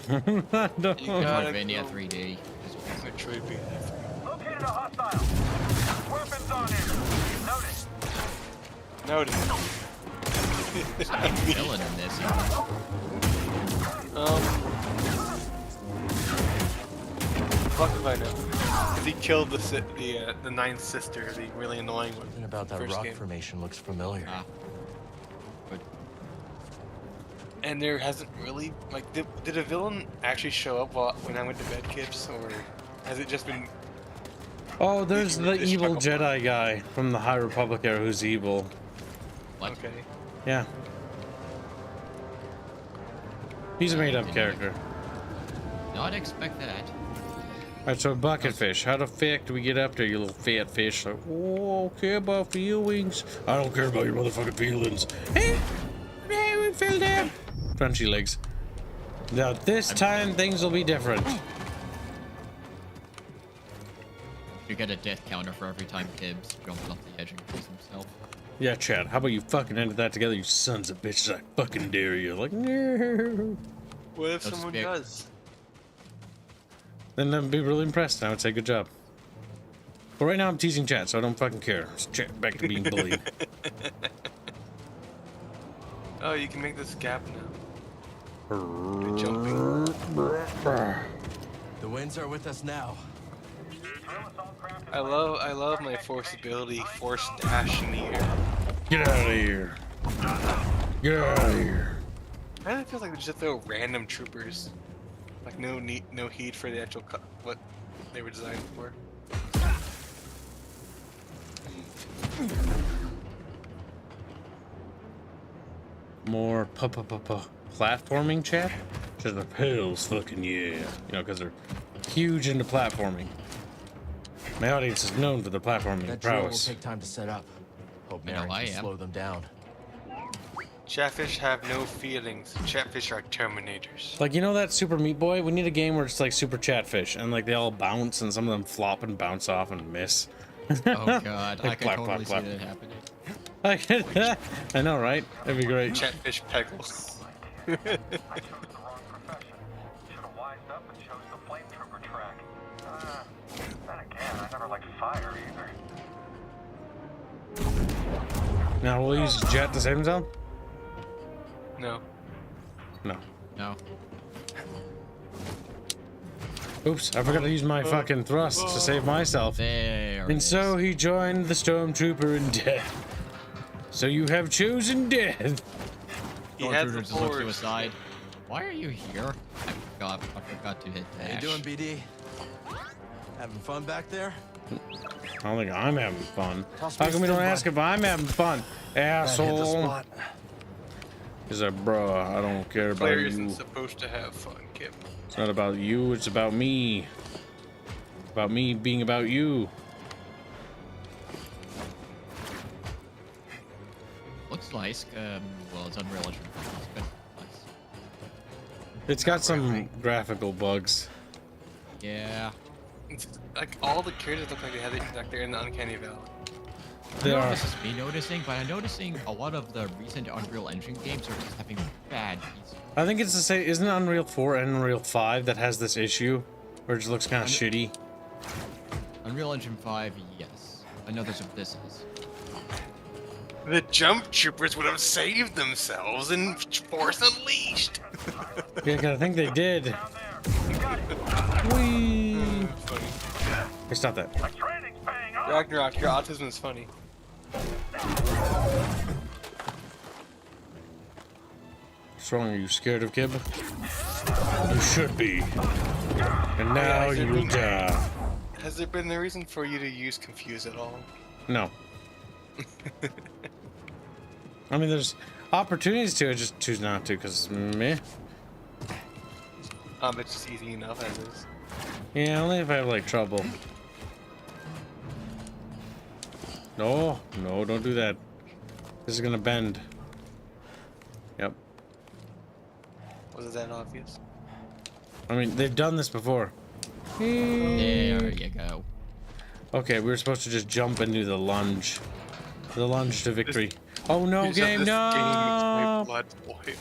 I don't know. Metroidvania 3D. Metroidvania 3D. Located a hostile. Weapons on him. Noted. Noted. I'm villain in this. Fuck if I know. Because he killed the ninth sister, the really annoying one. Something about that First rock game. formation looks familiar. Ah. Good. And there hasn't really did a villain actually show up when I went to bed, Kibs, or has it just been? Oh, there's the This evil chuckle Jedi guy from the High Republic era who's evil. What? Okay. Yeah. He's a made-up character. Not expect that. Alright, so bucket fish. How the fuck do we get up there, you little fat fish? Like, oh, care about feelings. I don't care about your motherfucking feelings. Hey, we fell down. Crunchy legs. Now this time things will be different. You get a death counter for every time Kibs jumps off the edge and kills himself. Yeah, Chad. How about you fucking end that together, you sons of bitches? I fucking dare you. Like, no. What if That's someone big. does? Then I'd be really impressed. And I would say, good job. But right now I'm teasing Chad, so I don't fucking care. It's Chad back to being bullied. Oh, you can make this gap now. Good jumping. The winds are with us now. I love my force ability, force dash in the air. Get out of here. Get out of here. It kind of feels like they just throw random troopers. Like no heat for the actual what they were designed for. More platforming, Chad? To the pills, fucking yeah. You know, because they're huge into platforming. My audience is known for the platforming That drill will prowess. take time to set up. Hope I know Mary I can am. slow them down. Chatfish have no feelings. Chatfish are terminators. Like, you know that Super Meat Boy? We need a game where it's like Super Chatfish, and like they all bounce, and some of them flop and bounce off and miss. Oh god, I Like, can clap, totally clap, see clap. that happening. I know, right? That'd be great. Chatfish peggles. I chose the wrong profession. Should have wised up and chose the flamethrower track. Then again, I never liked fire either. Now we'll use his jet to save himself? No. No. No. Oops, I forgot to use my fucking thrust to save myself. There it And is. so he joined the stormtrooper in death. So you have chosen death. He had Stormtrooper the just looks to force. his side. Why are you here? I forgot to hit dash. How you doing, BD? Having fun back there? I don't think I'm having fun. Toss How me come we a don't stim, ask bud. if I'm having fun, asshole? spot. He's like, bro, I don't care about Player you. isn't supposed to have fun, Kip. It's not about you, it's about me. About me being about you. Looks nice. Well, it's Unreal Engine. It's good. Nice. It's got some graphical bugs. Yeah. It's like all the characters look like they had it like they're in the uncanny valley. I They don't know are. if this is me noticing, but I'm noticing a lot of the recent Unreal Engine games are just having bad pieces. I think it's the same. Isn't it Unreal 4 and Unreal 5 that has this issue? Where it just looks kind of shitty? Unreal Engine 5, yes. I know there's this is. The jump troopers would have saved themselves in Force Unleashed. Yeah, 'cause I think they did. Whee! Funny. Hey, stop that. Ragnarok, your autism is funny. What's wrong? Are you scared of Kib? You should be. And now you will die. Has there been a reason for you to use Confuse at all? No. I mean, there's opportunities to. I just choose not to, because meh. It's just easy enough as is. Yeah, only if I have, like, trouble. No, no, don't do that. This is gonna bend. Yep. Was it that obvious? I mean, they've done this before. There you go. Okay, we were supposed to just jump and do the lunge. The lunge to victory. Oh no, You said game, this no! game makes my blood boil.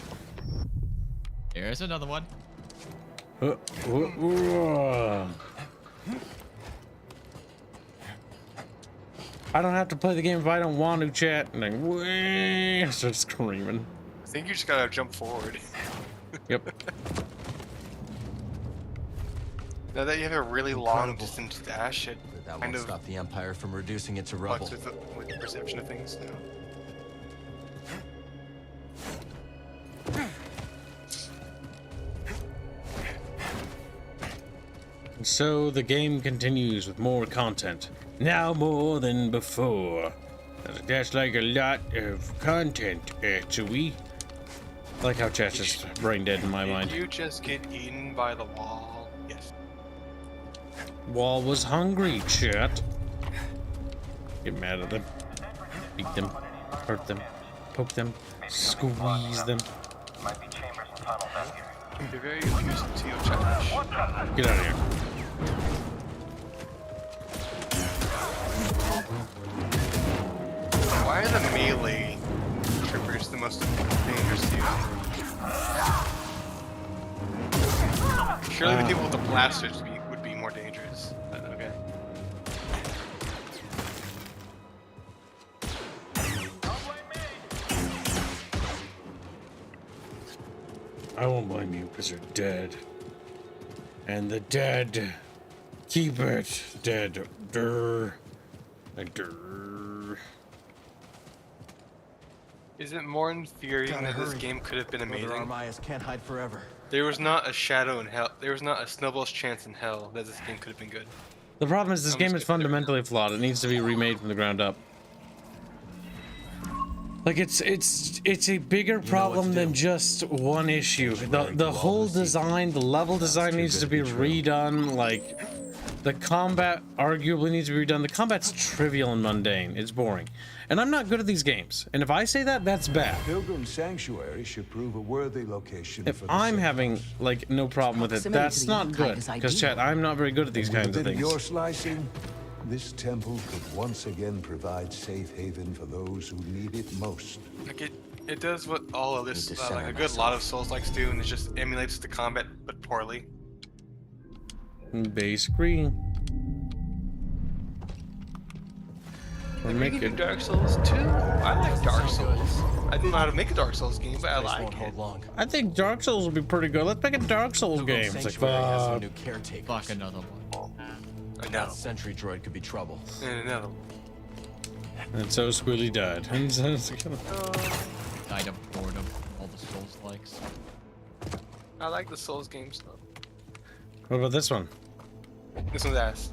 There's another one. I don't have to play the game if I don't want to, chat. And then, whee, start screaming. I think you just gotta jump forward. Yep. Now that you have a really long distance dash, it That kind won't of stop the Empire from reducing it to rubble. fucks with the perception of things now. And so the game continues with more content. Now more than before. That's like a lot of content, actually. I like how chat's just brain dead in my mind. Did you just get eaten by the wall? Yes. Wall was hungry, chat. Get mad at them. Beat them. Hurt them. Poke them. Squeeze them. You're very abusive to your challenge. Get out of here. Why are the melee troopers the most dangerous to you? Surely the people with the blasters would be more dangerous. But okay. I won't blame you because you're dead. And the dead keep it dead. Durr. Like durr. Is it more infuriating that this game could have been amazing? Armaias can't hide forever. There was not a shadow in hell. There was not a snowball's chance in hell that this game could have been good. The problem is this game is fundamentally flawed. It needs to be remade from the ground up. Like it's a bigger problem than just one issue. The whole design, the level design needs to be redone. Like the combat arguably needs to be redone. The combat's trivial and mundane. It's boring. And I'm not good at these games. And if I say that, that's bad. Pilgrim Sanctuary should prove a worthy location If for the I'm having like no problem with it, that's not good. Because chat, I'm not very good at these kinds of things. Your slicing, this temple could once again provide safe haven for those who need it most. Like it does what all of this, like a good lot of Souls-likes do, and it just emulates the combat, but poorly. Base green. We're making Dark Souls 2. I like Dark Souls. I don't know how to make a Dark Souls game, but I like it. I think Dark Souls would be pretty good. Let's make a Dark Souls game. It's like, fuck. Fuck another one. Another sentry droid could be trouble. And another one. And so Squilly died. Died of boredom. All the Souls likes. I like the Souls games though. What about this one? This one's ass.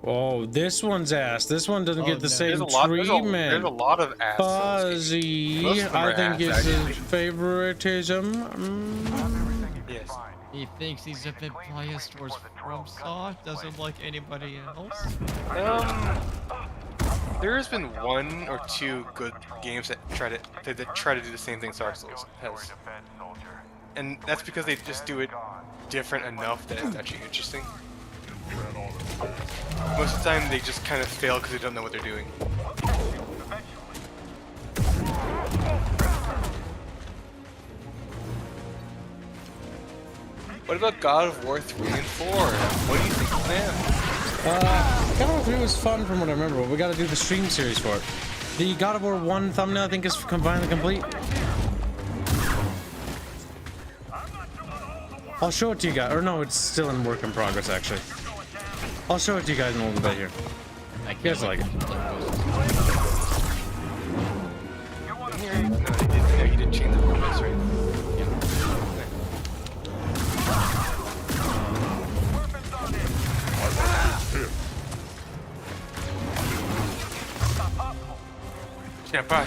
Oh, this one's ass. This one doesn't get the same treatment. There's a lot of ass. Fuzzy, I think it's his favoritism. Yes. He thinks he's a bit biased towards FromSoft, doesn't like anybody else. There's been one or two good games that try to do the same thing Dark Souls has, and that's because they just do it different enough that it's actually interesting. Most of the time, they just kind of fail because they don't know what they're doing. What about God of War 3 and 4? What do you think of them? God of War 3 was fun from what I remember, but we gotta do the stream series for it. The God of War 1 thumbnail, I think, is finally complete. I'll show it to you guys. Or no, it's still in work in progress, actually. I'll show it to you guys in a little bit here. You guys like it. No, you didn't change the comments, right? Yeah, bye.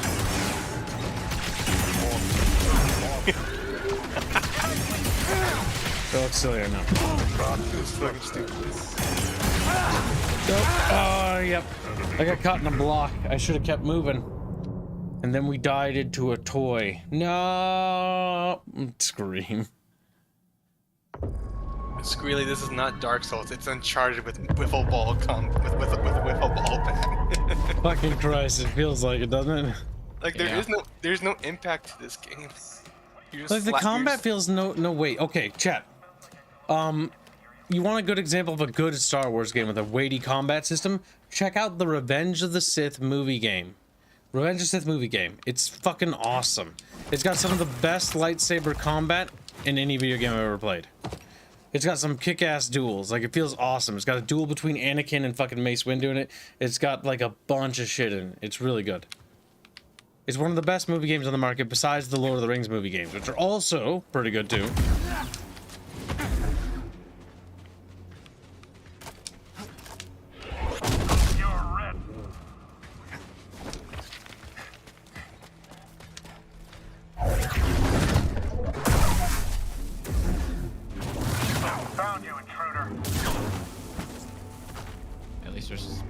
That looks silly, I know. It's fucking stupid. Nope. Oh, yep. I got caught in a block. I should have kept moving. And then we died into a toy. No. Scream. Squealy, this is not Dark Souls. It's Uncharted with wiffle ball with a wiffle ball bat. Fucking Christ, it feels like it, doesn't it? Like there's no impact to this game. Like the combat feels no wait. Okay, chat. You want a good example of a good Star Wars game with a weighty combat system? Check out the Revenge of the Sith movie game. Revenge of the Sith movie game. It's fucking awesome. It's got some of the best lightsaber combat in any video game I've ever played. It's got some kick-ass duels. Like, it feels awesome. It's got a duel between Anakin and fucking Mace Windu in it. It's got, like, a bunch of shit in it. It's really good. It's one of the best movie games on the market besides the Lord of the Rings movie games, which are also pretty good, too. Found you, intruder. At least there's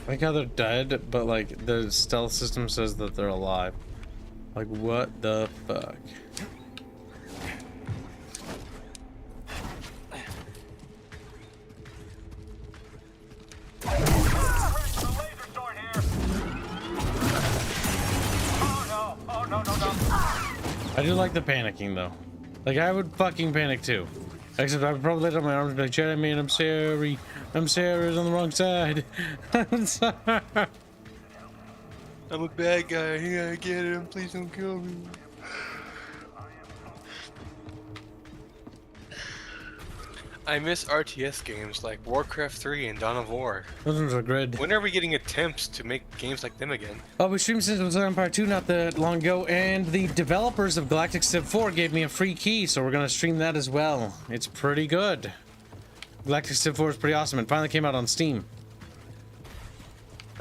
I like how they're dead, but like the stealth system says that they're alive. Like, what the fuck? I do like the panicking though. Like, I would fucking panic too. Except I would probably let out my arms and be like, Jedi man, I'm sorry. I'm sorry, I was on the wrong side. I'm sorry. I'm a bad guy. Here, I get him. Please don't kill me. I miss RTS games like Warcraft 3 and Dawn of War. Those ones are good. When are we getting attempts to make games like them again? Oh, we streamed Systems of Empire 2 not that long ago, and the developers of Galactic Civ 4 gave me a free key, so we're gonna stream that as well. It's pretty good. Galactic Civ 4 is pretty awesome. It finally came out on Steam.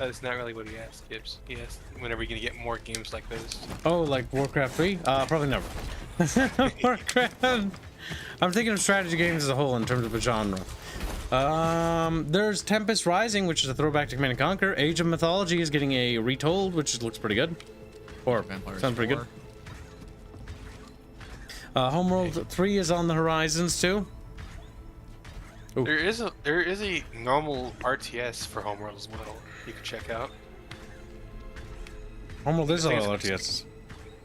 That's not really what he asked, Kibs. He asked when are we gonna get more games like those? Oh, like Warcraft 3? Probably never. Warcraft. I'm thinking of strategy games as a whole in terms of a genre. There's Tempest Rising, which is a throwback to Command & Conquer. Age of Mythology is getting a retold, which looks pretty good. Or sounds pretty good. Homeworld 3 is on the horizons too. Ooh. There is a normal RTS for Homeworld as well. You can check out. Homeworld is all RTSs.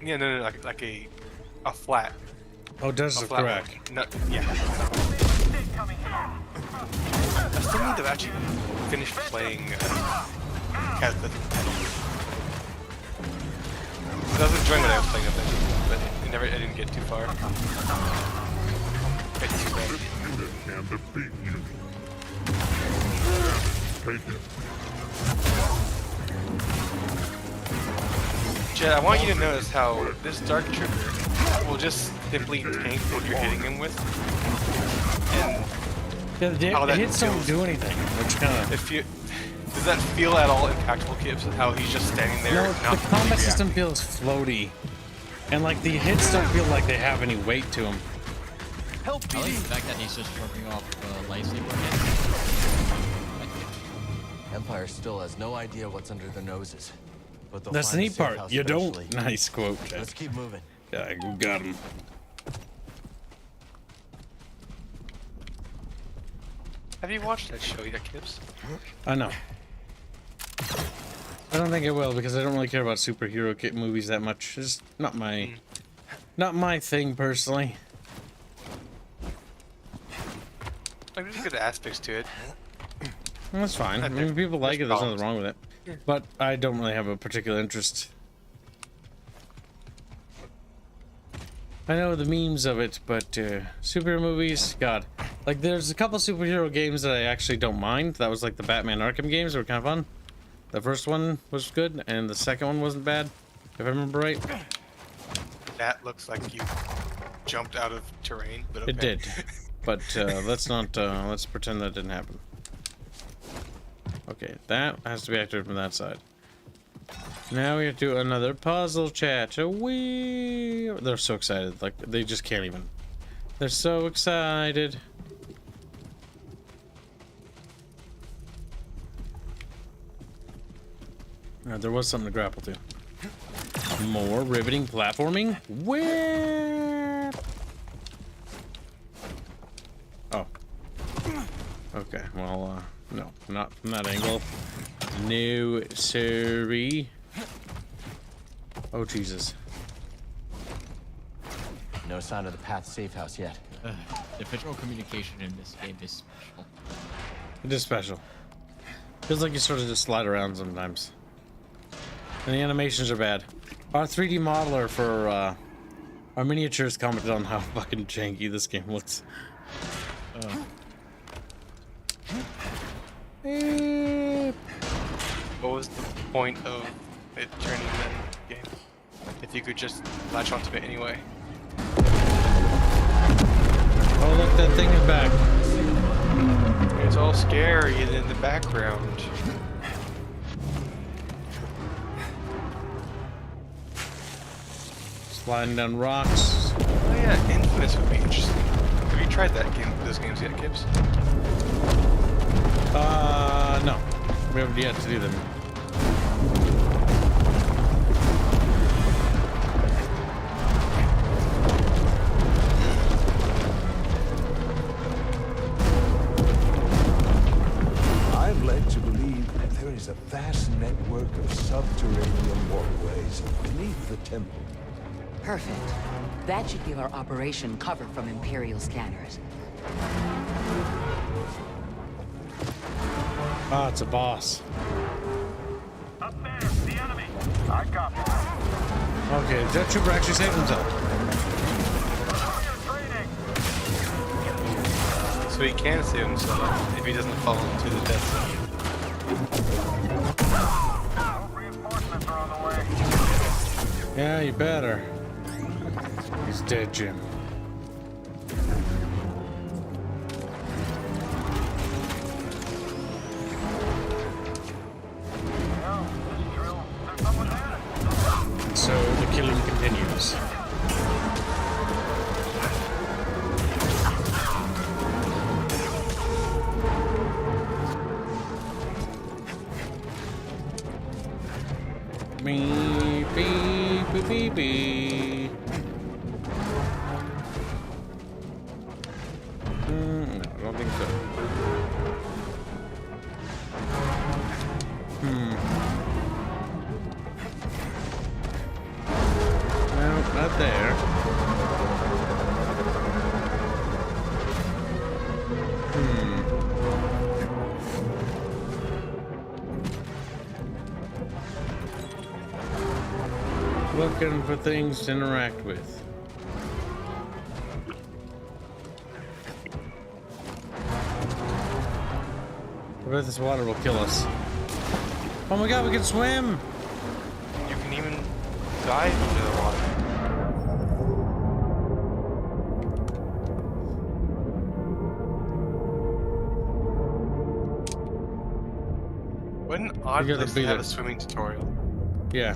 Yeah, no, like a flat. Oh, Desert of Crack. No, yeah. I still need to actually finish playing Cataclysm. I was enjoying what I was playing of it, but I didn't get too far. It's too bad. Jed, I want you to notice how this Dark Trooper will just simply tank what you're hitting him with. And yeah, the hits don't do anything, which kind of... Does that feel at all impactful, Kibs? How he's just standing there? No, the combat system feels floaty. And like the hits don't feel like they have any weight to them. Help me! I like the fact that he's just working off lightsaber. Empire still has no idea what's under their noses. But that's the neat part. You don't. Nice quote. Let's keep moving. Yeah, you got him. Have you watched that show yet, Kibs? I know. I don't think I will because I don't really care about superhero movies that much. It's not my thing personally. There's good aspects to it. That's fine. I mean, people like it. There's nothing wrong with it. But I don't really have a particular interest. I know the memes of it, but superhero movies, God. Like, there's a couple superhero games that I actually don't mind. That was like the Batman Arkham games. They were kind of fun. The first one was good, and the second one wasn't bad, if I remember right. That looks like you jumped out of terrain, but okay. It did. But let's not, let's pretend that didn't happen. Okay, that has to be activated from that side. Now we have to do another puzzle chat. They're so excited. Like, they just can't even. They're so excited. There was something to grapple to. More riveting platforming. Where? Oh. Okay, well, no, not from that angle. No, sorry. Oh, Jesus. No sign of the path safe house yet. The visual communication in this game is special. It is special. Feels like you sort of just slide around sometimes. And the animations are bad. Our 3D modeler for our miniatures commented on how fucking janky this game looks. What was the point of it turning the game? If you could just latch onto it anyway. Oh look, that thing is back. It's all scary in the background. Sliding down rocks. Oh yeah, Infamous would be interesting. Have you tried those games yet, Kibs? No. We haven't yet to do them. I'm led to believe that there is a vast network of subterranean walkways beneath the temple. Perfect. That should give our operation cover from Imperial scanners. Ah, it's a boss. Up there, the enemy. I got one. Okay, the Jet Trooper actually saved himself. So he can save himself if he doesn't fall into the death zone. Reinforcements are on the way. Yeah, you better. He's dead, Jim. lightsabers. Beep, beep, beep, beep, beep. No, I don't think so. No, not there. Looking for things to interact with. I bet this water will kill us. Oh my god, we can swim! You can even dive into the water. What an odd place to have a swimming tutorial. Yeah.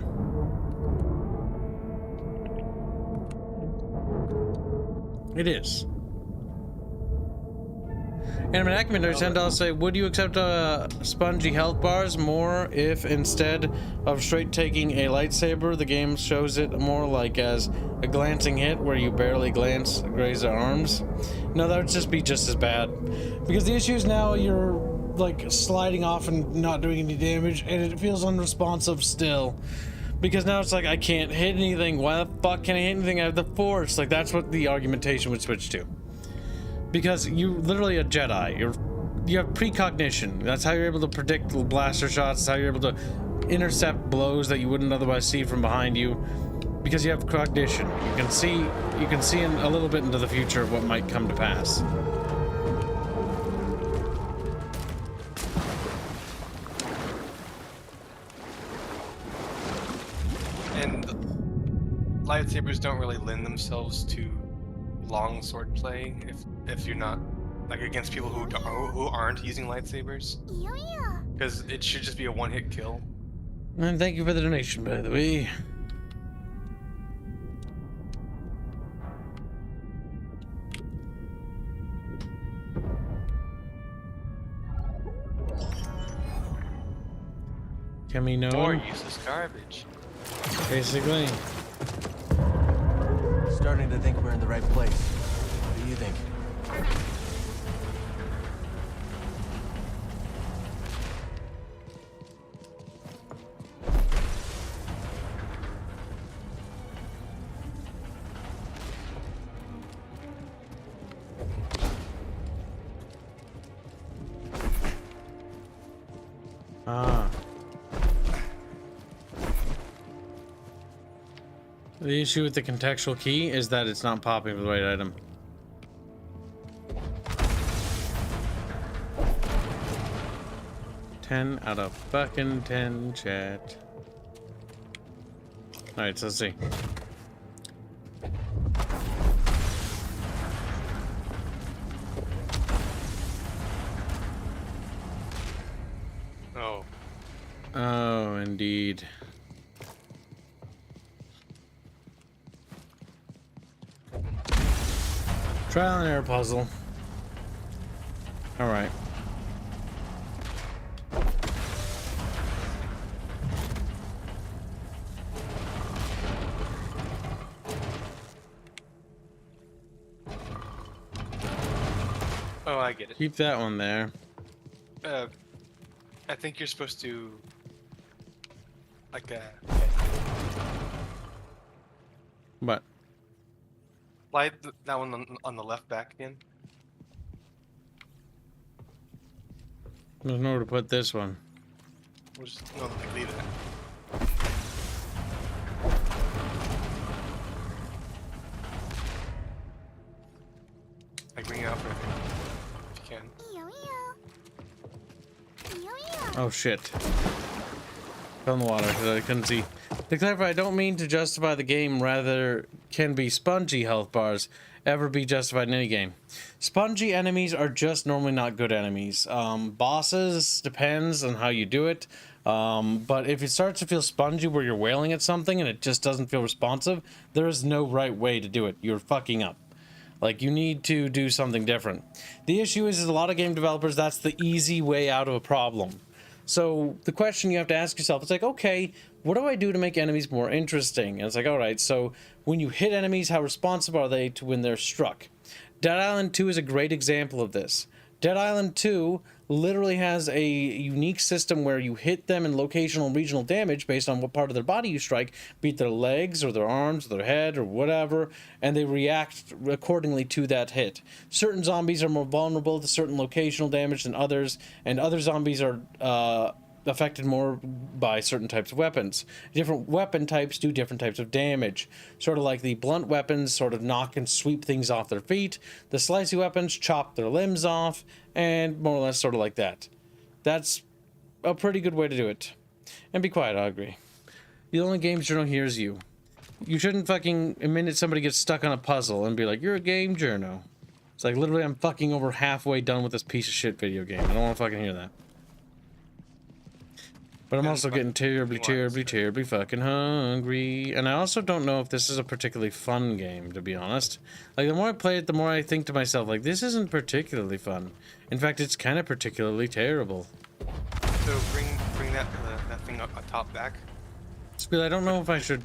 It is. Anime Acmenders and I'll say, would you accept spongy health bars more if instead of straight taking a lightsaber, the game shows it more like as a glancing hit where you barely graze their arms? No, that would just be just as bad. Because the issue is now you're like sliding off and not doing any damage, and it feels unresponsive still. Because now it's like, I can't hit anything. Why the fuck can I hit anything? I have the Force. Like, that's what the argumentation would switch to. Because you literally a Jedi. You have precognition. That's how you're able to predict blaster shots. That's how you're able to intercept blows that you wouldn't otherwise see from behind you. Because you have cognition. You can see in a little bit into the future of what might come to pass. And lightsabers don't really lend themselves to long sword play if you're not like against people who aren't using lightsabers, because it should just be a one-hit kill. And thank you for the donation, by the way. Can we know? More useless garbage. Basically. Starting to think we're in the right place. What do you think? Ah. The issue with the contextual key is that it's not popping for the right item. Ten out of fucking 10, chat. Alright, so let's see. Oh. Oh, indeed. Trial and error puzzle. Alright. Oh, I get it. Keep that one there. I think you're supposed to like What? slide that one on the left back again. There's nowhere to put this one. We'll just leave it. Like bring it out for if you can. Oh shit. Fell in the water because I couldn't see. To clarify, I don't mean to justify the game, rather can be spongy health bars ever be justified in any game. Spongy enemies are just normally not good enemies. Bosses depends on how you do it. But if it starts to feel spongy where you're wailing at something and it just doesn't feel responsive, there is no right way to do it. You're fucking up. Like, you need to do something different. The issue is a lot of game developers, that's the easy way out of a problem. So the question you have to ask yourself is like, okay, what do I do to make enemies more interesting? And it's like, all right, so when you hit enemies, how responsive are they to when they're struck? Dead Island 2 is a great example of this. Dead Island 2 literally has a unique system where you hit them in locational and regional damage based on what part of their body you strike, be it their legs or their arms or their head or whatever, and they react accordingly to that hit. Certain zombies are more vulnerable to certain locational damage than others, and other zombies are affected more by certain types of weapons. Different weapon types do different types of damage. Sort of like the blunt weapons sort of knock and sweep things off their feet. The slicey weapons chop their limbs off, and more or less sort of like that. That's a pretty good way to do it. And be quiet, I agree. The only game journal here is you. You shouldn't fucking, a minute somebody gets stuck on a puzzle and be like, you're a game journal. It's like, literally, I'm fucking over halfway done with this piece of shit video game. I don't want to fucking hear that. But I'm also getting terribly fucking hungry. And I also don't know if this is a particularly fun game, to be honest. Like, the more I play it, the more I think to myself, like, this isn't particularly fun. In fact, it's kind of particularly terrible. So bring that thing up top back. Squeal, I don't know if I should...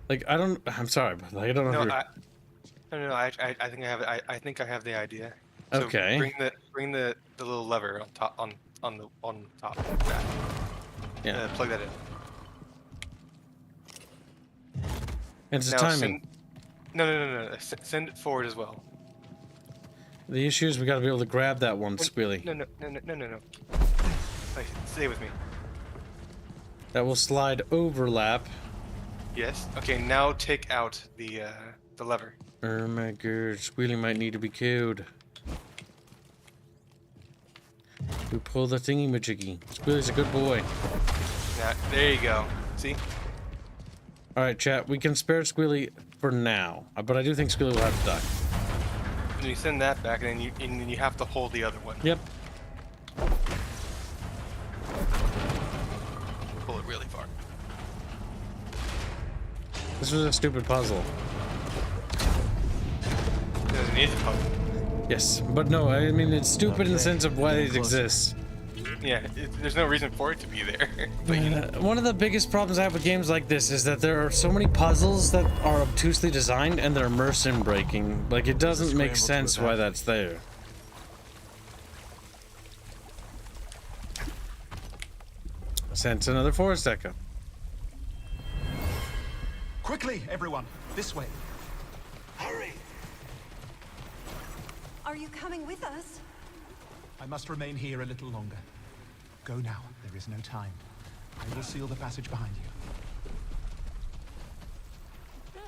Like, I'm sorry, but like, I don't know No, I think I have it. I think I have the idea. So okay. Bring the little lever on top on top back. Yeah. Plug that in. It's a timing. No. Send it forward as well. The issue is we gotta be able to grab that one, Squealy. No. Stay with me. That will slide overlap. Yes. Okay. Now take out the lever. Oh my god, Squealy might need to be killed. We pull the thingy majiggy. Squealy's a good boy. Yeah, there you go. See? Alright, chat, we can spare Squealy for now. But I do think Squealy will have to die. And you send that back, and then you have to hold the other one. Yep. Pull it really far. This was a stupid puzzle. It doesn't need a puzzle. Yes, but no, I mean, it's stupid in the sense of why it exists. Yeah, there's no reason for it to be there. But, you know. One of the biggest problems I have with games like this is that there are so many puzzles that are obtusely designed and they're immersion breaking. Like, it doesn't make sense why that's there. Sense another forest echo. Quickly, everyone, this way. Hurry! Are you coming with us? I must remain here a little longer. Go now, there is no time. I will seal the passage behind you.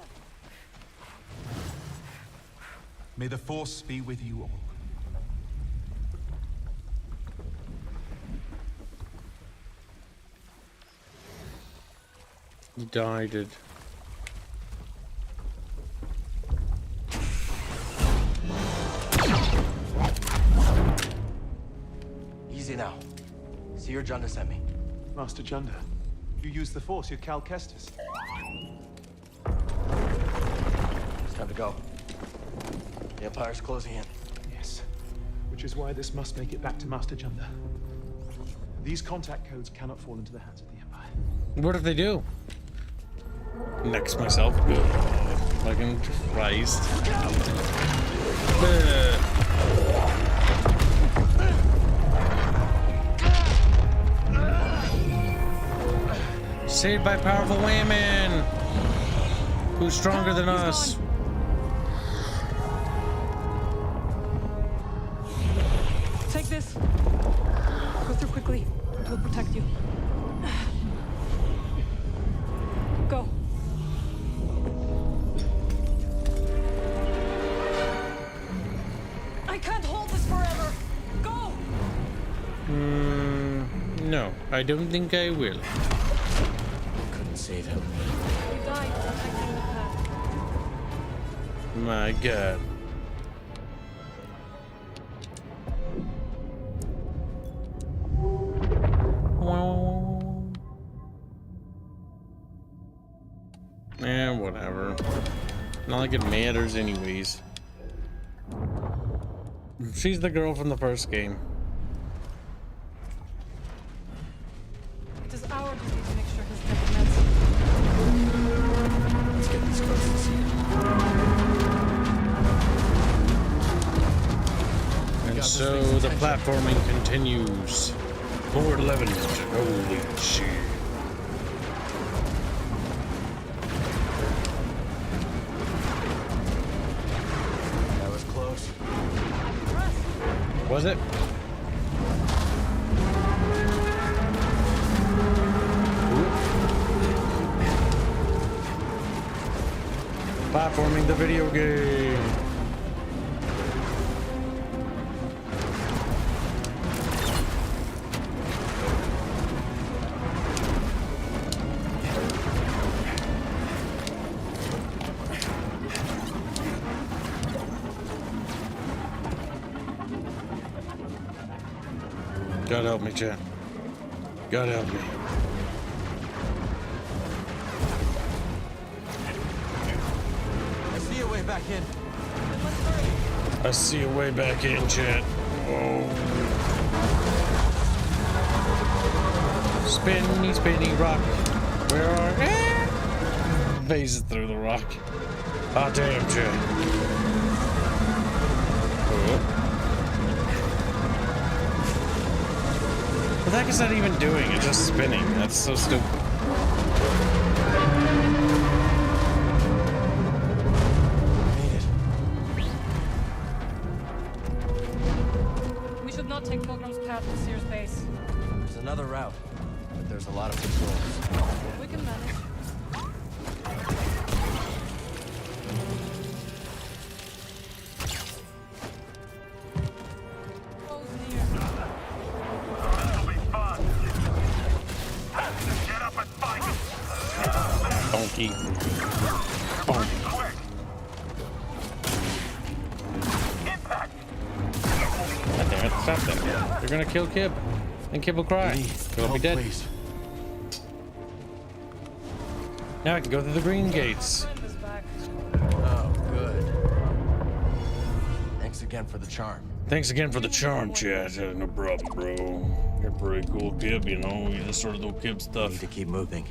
May the Force be with you all. You died. Easy now. Seer Junda sent me. Master Junda, you use the Force, you're Cal Kestis. It's time to go. The Empire's closing in. Yes, which is why this must make it back to Master Junda. These contact codes cannot fall into the hands of the Empire. What if they do? Next myself. Fucking Christ. Saved by powerful women. Who's stronger than us? Take this. Go through quickly. It will protect you. Go. I can't hold this forever. Go. No, I don't think I will. Couldn't save him. You died protecting the path. My God. Eh, whatever. Not like it matters anyways. She's the girl from the first game. It is our duty to make sure his death meds. Let's get these codes to see. And so the platforming continues. Forward 11. Holy shit. That was close. Was it? Platforming the video game. God help me, chat. God help me. I see a way back in. I see a way back in, chat. Whoa. Spinny, spinny rock. Where are... Phases through the rock. Ah, damn, chat. Oh. What the heck is that even doing? It's just spinning. That's so stupid. We should not take Pilgrim's path to Sears base. There's another route, but there's a lot of patrols. We can manage. Donkey. Bonk. God damn it, stop them. You're gonna kill Kib. And Kib will cry. He'll be dead. Please. Now I can go through the green gates. Oh, good. Thanks again for the charm. Thanks again for the charm, chat. No problem, bro. You're pretty cool, Kib, you know? You just sort of do Kib stuff. Need to keep moving.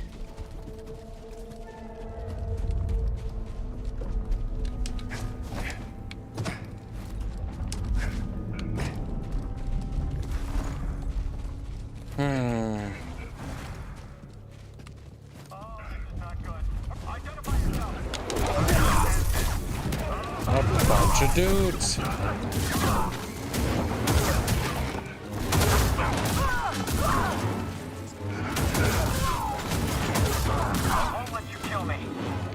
A bunch of dudes.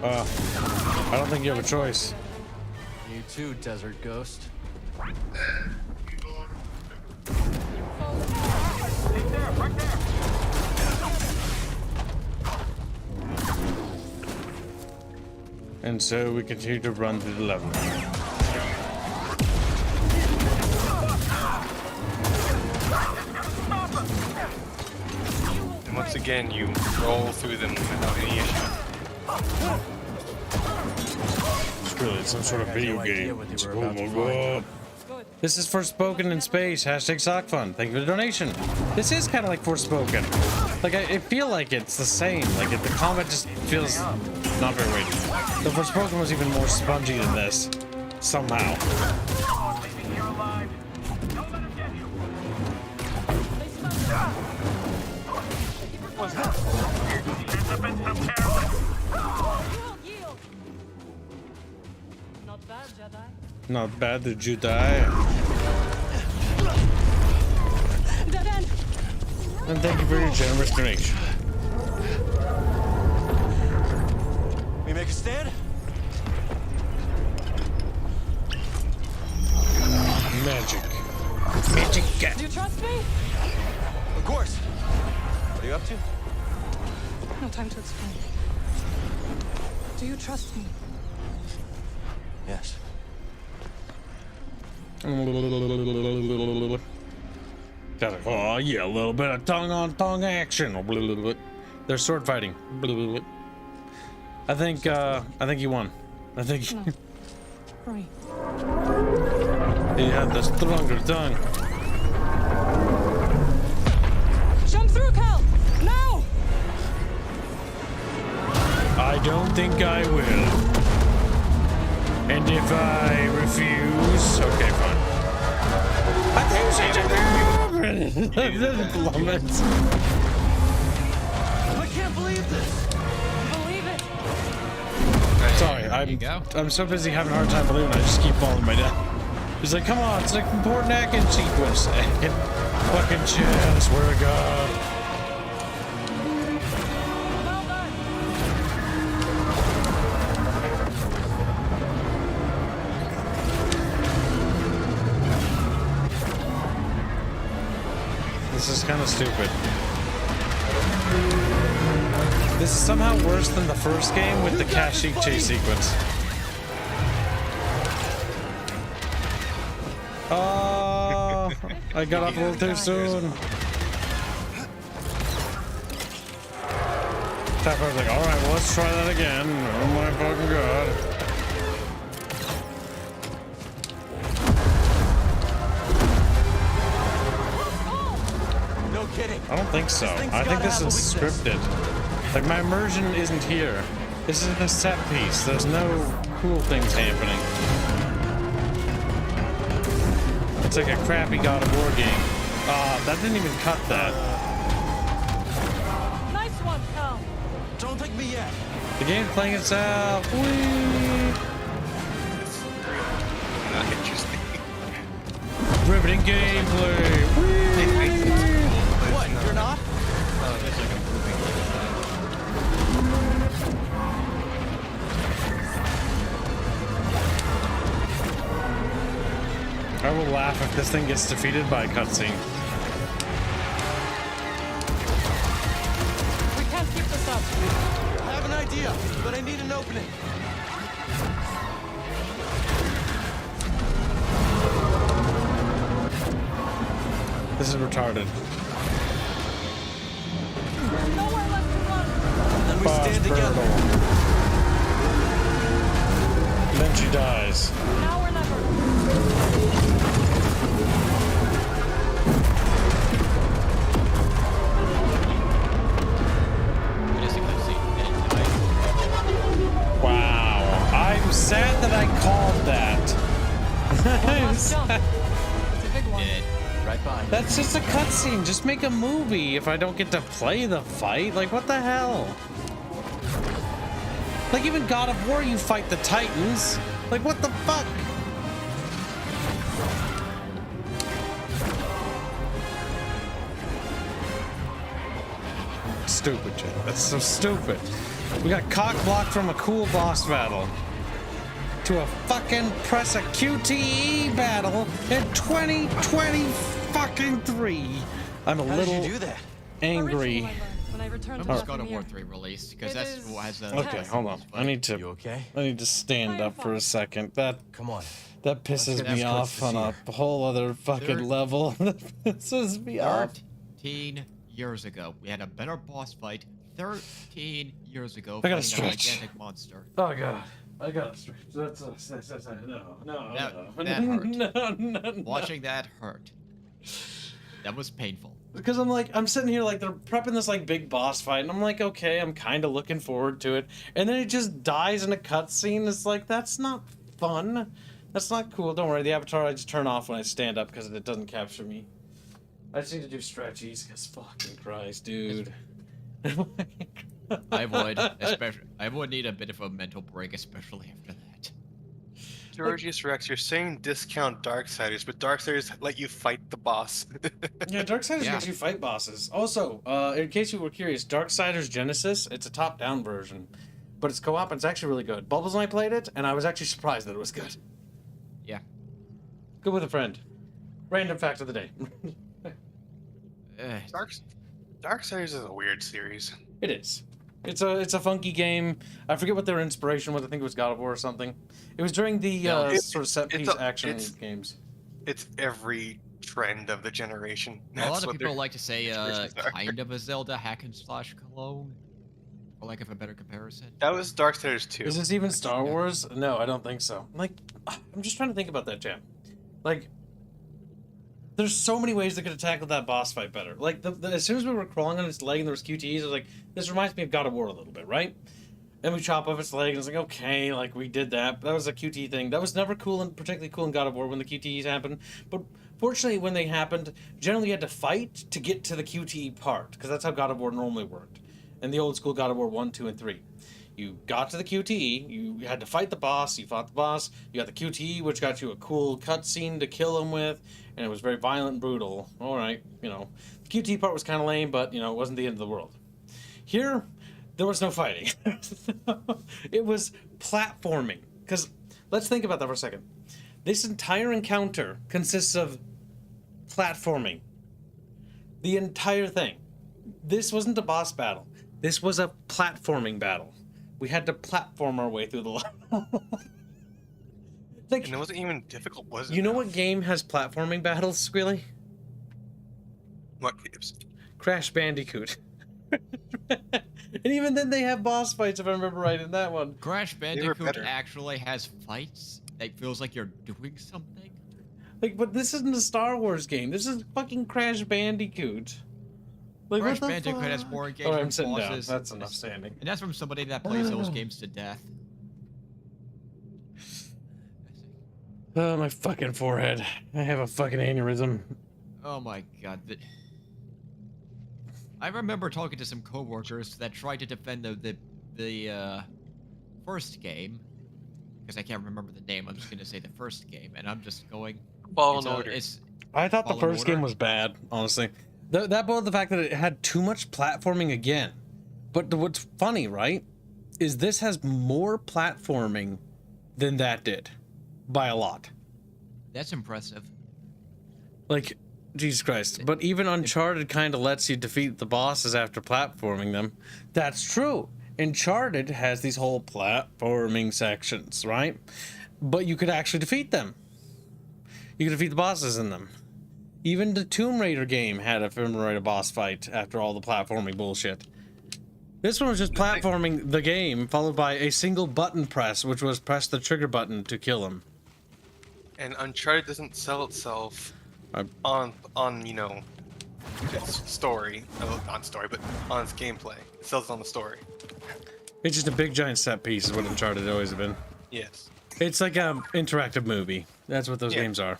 I don't think you have a choice. You too, Desert Ghost. And so we continue to run through the level. And once again, you roll through them without any issue. It's really some sort of video game. Oh my god. This is Forspoken in space. Hashtag sock fun. Thank you for the donation. This is kind of like Forspoken. Like, I feel like it's the same. Like, the combat just feels not very weighty. The Forspoken was even more spongy than this. Somehow. Not bad, Jedi. Not bad, the Jedi. Dead end. And thank you for your generous donation. We make a stand? Magic. Magic cat. Do you trust me? Of course. What are you up to? No time to explain. Do you trust me? Yes. Oh yeah, a little bit of tongue-on-tongue action. They're sword fighting. I think you won. I think No. Hurry. he had the stronger tongue. Jump through, Cal! Now! I don't think I will. And if I refuse, okay, fine. I think she's a plummet. I can't believe this. Believe it. Sorry, I'm so busy having a hard time believing I just keep falling my down. He's like, come on, it's like important action sequence. Fucking shit, I swear to God. Well done. This is kind of stupid. This is somehow worse than the first game with the Kashyyyk chase sequence. Oh, I got off a little too soon. Tapper was like, alright, well, let's try that again. Oh my fucking God. No kidding. I don't think so. I think this is scripted. Like, my immersion isn't here. This is a set piece. There's no cool things happening. It's like a crappy God of War game. That didn't even cut that. Nice one, Cal. Don't take me yet. The game's playing itself. Whee! Not interesting. Riveting gameplay. Whee! What? You're not? Oh, there's like a moving I will laugh if this thing gets defeated by a cutscene. We can't keep this up. I have an idea, but I need an opening. This is retarded. Nowhere left to run. Then we stand together. Then she dies. Now or never. Wow. I'm sad that I called that. I'm sad. It's a big one. Right behind. That's just a cutscene. Just make a movie if I don't get to play the fight. Like, what the hell? Like, even God of War, you fight the Titans. Like, what the fuck? Stupid, Jay. That's so stupid. We got cock blocked from a cool boss battle to a fucking press a QTE battle in 2023. I'm a How little did you do that? angry. Originally, I learned when I returned to When was the God of War premiere. 3 released? Because It that's is what has a... Okay, hold on. I need to. You okay? I need to stand up for a second. That Come on. pisses get me this off close on to a whole other fucking level. That pisses me off. 13 years ago, we had a better boss fight. 13 years ago, I gotta fighting a stretch. gigantic monster. Oh god, I gotta stretch. That's no. That hurt. No. Watching that hurt. That was painful. Because I'm sitting here like they're prepping this like big boss fight, and I'm like, okay, I'm kind of looking forward to it, and then it just dies in a cutscene. It's like that's not fun. That's not cool. Don't worry, the avatar I just turn off when I stand up because it doesn't capture me. I just need to do stretchies, because fucking Christ, dude. I would need a bit of a mental break, especially after that. Georgius Rex, you're saying discount Darksiders, but Darksiders let you fight the boss. Yeah, Darksiders lets you fight bosses. Also, in case you were curious, Darksiders Genesis, it's a top-down version, but it's co-op and it's actually really good. Bubbles and I played it, and I was actually surprised that it was good. Yeah. Good with a friend. Random fact of the day. Darksiders is a weird series. It is. It's a funky game. I forget what their inspiration was. I think it was God of War or something. It was during the sort of set-piece action games. It's every trend of the generation. A lot of people like to say kind of a Zelda hack and slash clone. for lack of a better comparison. That was Darksiders 2. Is this even Star Wars? No, I don't think so. Like, I'm just trying to think about that, Jam. Like, there's so many ways they could have tackled that boss fight better. Like, as soon as we were crawling on its leg and there was QTEs, I was like, this reminds me of God of War a little bit, right? And we chop off its leg, and it's like, okay, like, we did that. That was a QTE thing. That was never cool, and particularly cool in God of War when the QTEs happened. But fortunately, when they happened, generally you had to fight to get to the QTE part, because that's how God of War normally worked. In the old school God of War 1, 2, and 3. You got to the QTE, you had to fight the boss, you fought the boss, you got the QTE, which got you a cool cutscene to kill him with, and it was very violent and brutal. Alright, you know. The QTE part was kind of lame, but, you know, it wasn't the end of the world. Here, there was no fighting. It was platforming. Because, let's think about that for a second. This entire encounter consists of platforming. The entire thing. This wasn't a boss battle. This was a platforming battle. We had to platform our way through the level. Like, and it wasn't even difficult, was it? You know what game has platforming battles, Squealy? What Kibs? Crash Bandicoot. And even then they have boss fights, if I remember right, in that one. Crash Bandicoot actually has fights that feels like you're doing something. Like, but this isn't a Star Wars game. This is fucking Crash Bandicoot. Like, Crash Bandicoot has more engagement I'm sitting down. bosses. That's enough standing. And that's from somebody that plays those games to death. Oh, my fucking forehead. I have a fucking aneurysm. Oh my god. I remember talking to some coworkers that tried to defend the first game, because I can't remember the name. I'm just gonna say the first game, and I'm just going. Fallen Order. I thought the first game was bad, honestly. That both the fact that it had too much platforming again. But what's funny, right, is this has more platforming than that did, by a lot. That's impressive. Like, Jesus Christ. But even Uncharted kind of lets you defeat the bosses after platforming them. That's true. Uncharted has these whole platforming sections, right? But you could actually defeat them. You could defeat the bosses in them. Even the Tomb Raider game had a boss fight after all the platforming bullshit. This one was just platforming the game, followed by a single button press, which was press the trigger button to kill him. And Uncharted doesn't sell itself on you know, its story. Not story, but on its gameplay. It sells it on the story. It's just a big giant set piece is what Uncharted always have been. Yes. It's like an interactive movie. That's what those games are.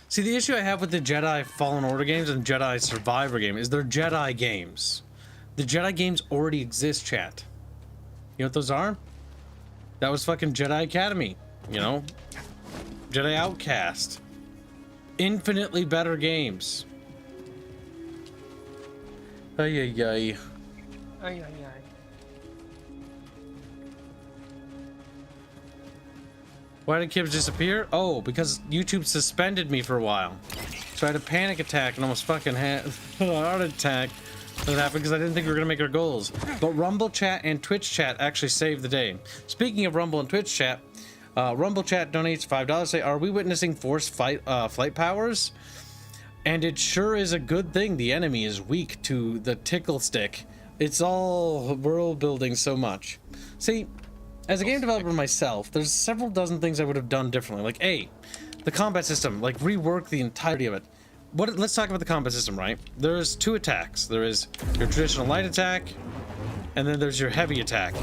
See, the issue I have with the Jedi Fallen Order games and Jedi Survivor game is they're Jedi games. The Jedi games already exist, chat. You know what those are? That was fucking Jedi Academy, you know? Jedi Outcast. Infinitely better games. Ay, ay, ay. Ay, ay, ay. Why did Kibs disappear? Oh, because YouTube suspended me for a while. So I had a panic attack and almost fucking had a heart attack. That happened because I didn't think we were going to make our goals. But Rumble Chat and Twitch Chat actually saved the day. Speaking of Rumble and Twitch Chat, Rumble Chat donates $5. Say, are we witnessing forced flight powers? And it sure is a good thing the enemy is weak to the tickle stick. It's all world building so much. See, as a game developer myself, there's several dozen things I would have done differently. Like, A, the combat system, like rework the entirety of it. Let's talk about the combat system, right? There's two attacks. There is your traditional light attack, and then there's your heavy attack.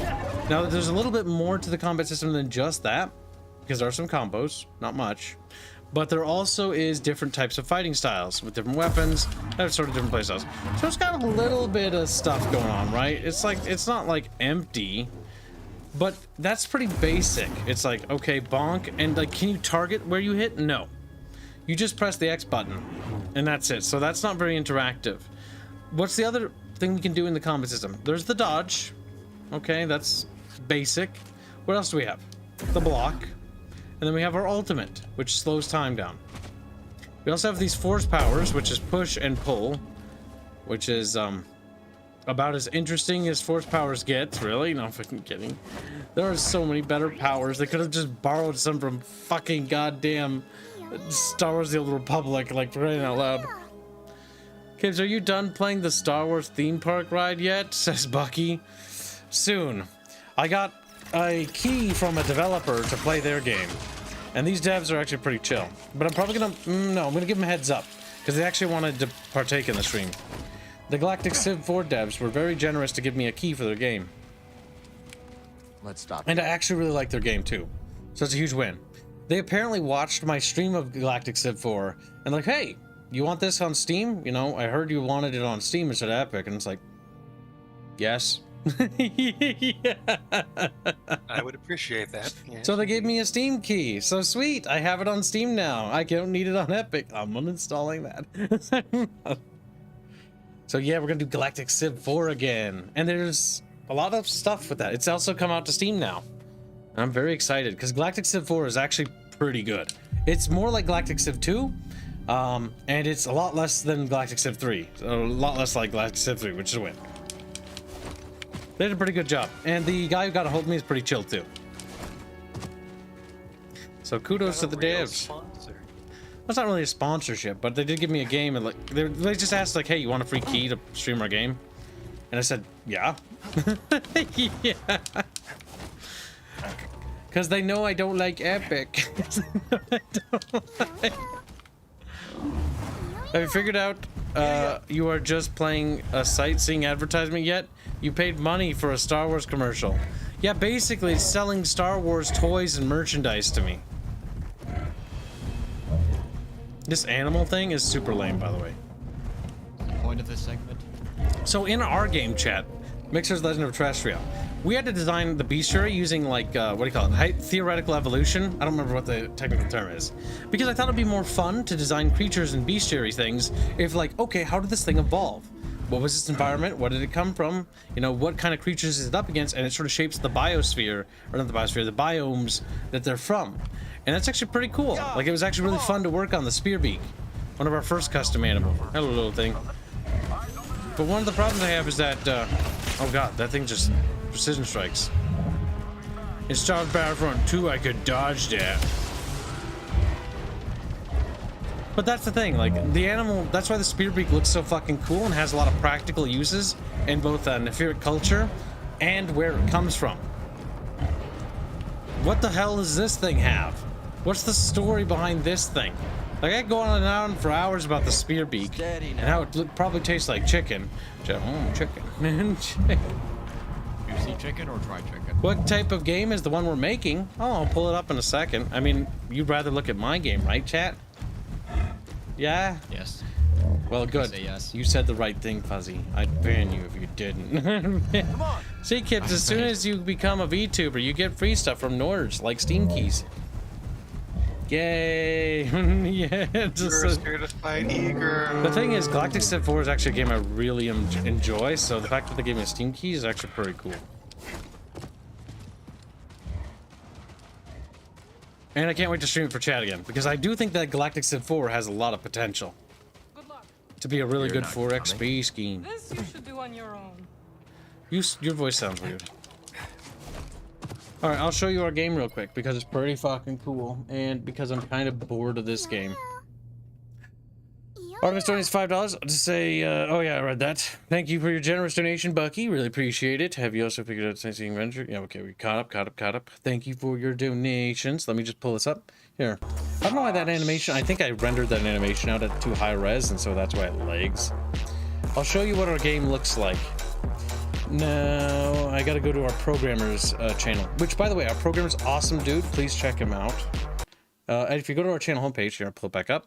Now, there's a little bit more to the combat system than just that, because there are some combos, not much. But there also is different types of fighting styles with different weapons, and sort of different playstyles. So it's got a little bit of stuff going on, right? It's like, it's not like empty, but that's pretty basic. It's like, okay, bonk, and like, can you target where you hit? No. You just press the X button, and that's it. So that's not very interactive. What's the other thing we can do in the combat system? There's the dodge. Okay, that's basic. What else do we have? The block. And then we have our ultimate, which slows time down. We also have these force powers, which is push and pull, which is about as interesting as force powers get, really. No, I'm fucking kidding. There are so many better powers. They could have just borrowed some from fucking goddamn Star Wars: The Old Republic, like, for crying out loud. Kibs, are you done playing the Star Wars theme park ride yet? Says Bucky. Soon. I got a key from a developer to play their game. And these devs are actually pretty chill. But I'm probably gonna... no, I'm gonna give them a heads up. Because they actually wanted to partake in the stream. The Galactic Civ 4 devs were very generous to give me a key for their game. Let's stop. And I actually really like their game too. So it's a huge win. They apparently watched my stream of Galactic Civ 4 and like, hey, you want this on Steam? You know, I heard you wanted it on Steam instead of Epic. And it's like, yes. Yeah. I would appreciate that. Yeah. So they gave me a Steam key. So sweet. I have it on Steam now. I don't need it on Epic. I'm uninstalling that. So yeah, we're gonna do Galactic Civ 4 again. And there's a lot of stuff with that. It's also come out to Steam now. And I'm very excited because Galactic Civ 4 is actually pretty good. It's more like Galactic Civ 2. And it's a lot less than Galactic Civ 3. So a lot less like Galactic Civ 3, which is a win. They did a pretty good job. And the guy who got a hold of me is pretty chill too. So kudos to the devs. That's not really a sponsorship, but they did give me a game and like they just asked like, hey, you want a free key to stream our game? And I said, yeah. Yeah. Because they know I don't like Epic. Have you figured out you are just playing a sightseeing advertisement yet? You paid money for a Star Wars commercial. Yeah, basically it's selling Star Wars toys and merchandise to me. This animal thing is super lame, by the way. What's the point of this segment? So in our game chat, Mixer's Legend of Terrestrial, we had to design the bestiary using like, what do you call it? Theoretical evolution? I don't remember what the technical term is. Because I thought it'd be more fun to design creatures and bestiary things if like, okay, how did this thing evolve? What was its environment? What did it come from? You know, what kind of creatures is it up against? And it sort of shapes the biosphere, or not the biosphere, the biomes that they're from. And that's actually pretty cool. Like, it was actually really fun to work on the Spearbeak. One of our first custom animal. Hello, little thing. But one of the problems I have is that, oh god, that thing just precision strikes. In Star Wars Battlefront 2, I could dodge that. But that's the thing, like, the animal, that's why the Spearbeak looks so fucking cool and has a lot of practical uses in both Nefaric culture and where it comes from. What the hell does this thing have? What's the story behind this thing? Like, I go on and on for hours about the Spearbeak and how it probably tastes like chicken. Chicken. Juicy chicken or dry chicken? What type of game is the one we're making? Oh, I'll pull it up in a second. I mean, you'd rather look at my game, right, chat? Yeah? Yes. Well, good. Yes. You said the right thing, Fuzzy. I'd ban you if you didn't. Come on. See, Kibs, as soon as you become a VTuber, you get free stuff from Nords, like Steam keys. Yay! Yeah. You're a certified eager. The thing is, Galactic Civ 4 is actually a game I really enjoy, so the fact that they gave me a Steam key is actually pretty cool. And I can't wait to stream it for chat again, because I do think that Galactic Civ 4 has a lot of potential to be a really good 4XP scheme. This you should do on your own. Your voice sounds weird. Alright, I'll show you our game real quick, because it's pretty fucking cool, and because I'm kind of bored of this game. Artemis donates $5. I'll just say, oh yeah, I read that. Thank you for your generous donation, Bucky. Really appreciate it. Have you also figured out Sightseeing Adventure? Yeah, okay, we caught up. Thank you for your donations. Let me just pull this up. Here. I don't know why that animation, I think I rendered that animation out at too high res, and so that's why it lags. I'll show you what our game looks like. No, I gotta go to our programmer's channel, which, by the way, our programmer's awesome dude. Please check him out. And if you go to our channel homepage here, I'll pull it back up.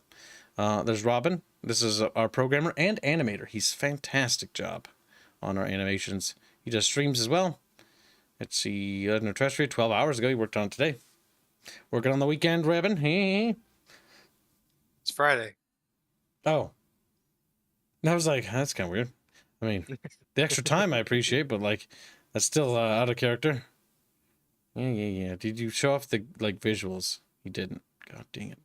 There's Robin. This is our programmer and animator. He's a fantastic job on our animations. He does streams as well. Let's see, Legend of Terrestrial, 12 hours ago. He worked on it today. Working on the weekend, Robin. Hey. It's Friday. Oh. And I was like, that's kind of weird. I mean, the extra time I appreciate, but like, that's still out of character. Yeah. Did you show off the like visuals? You didn't. God dang it.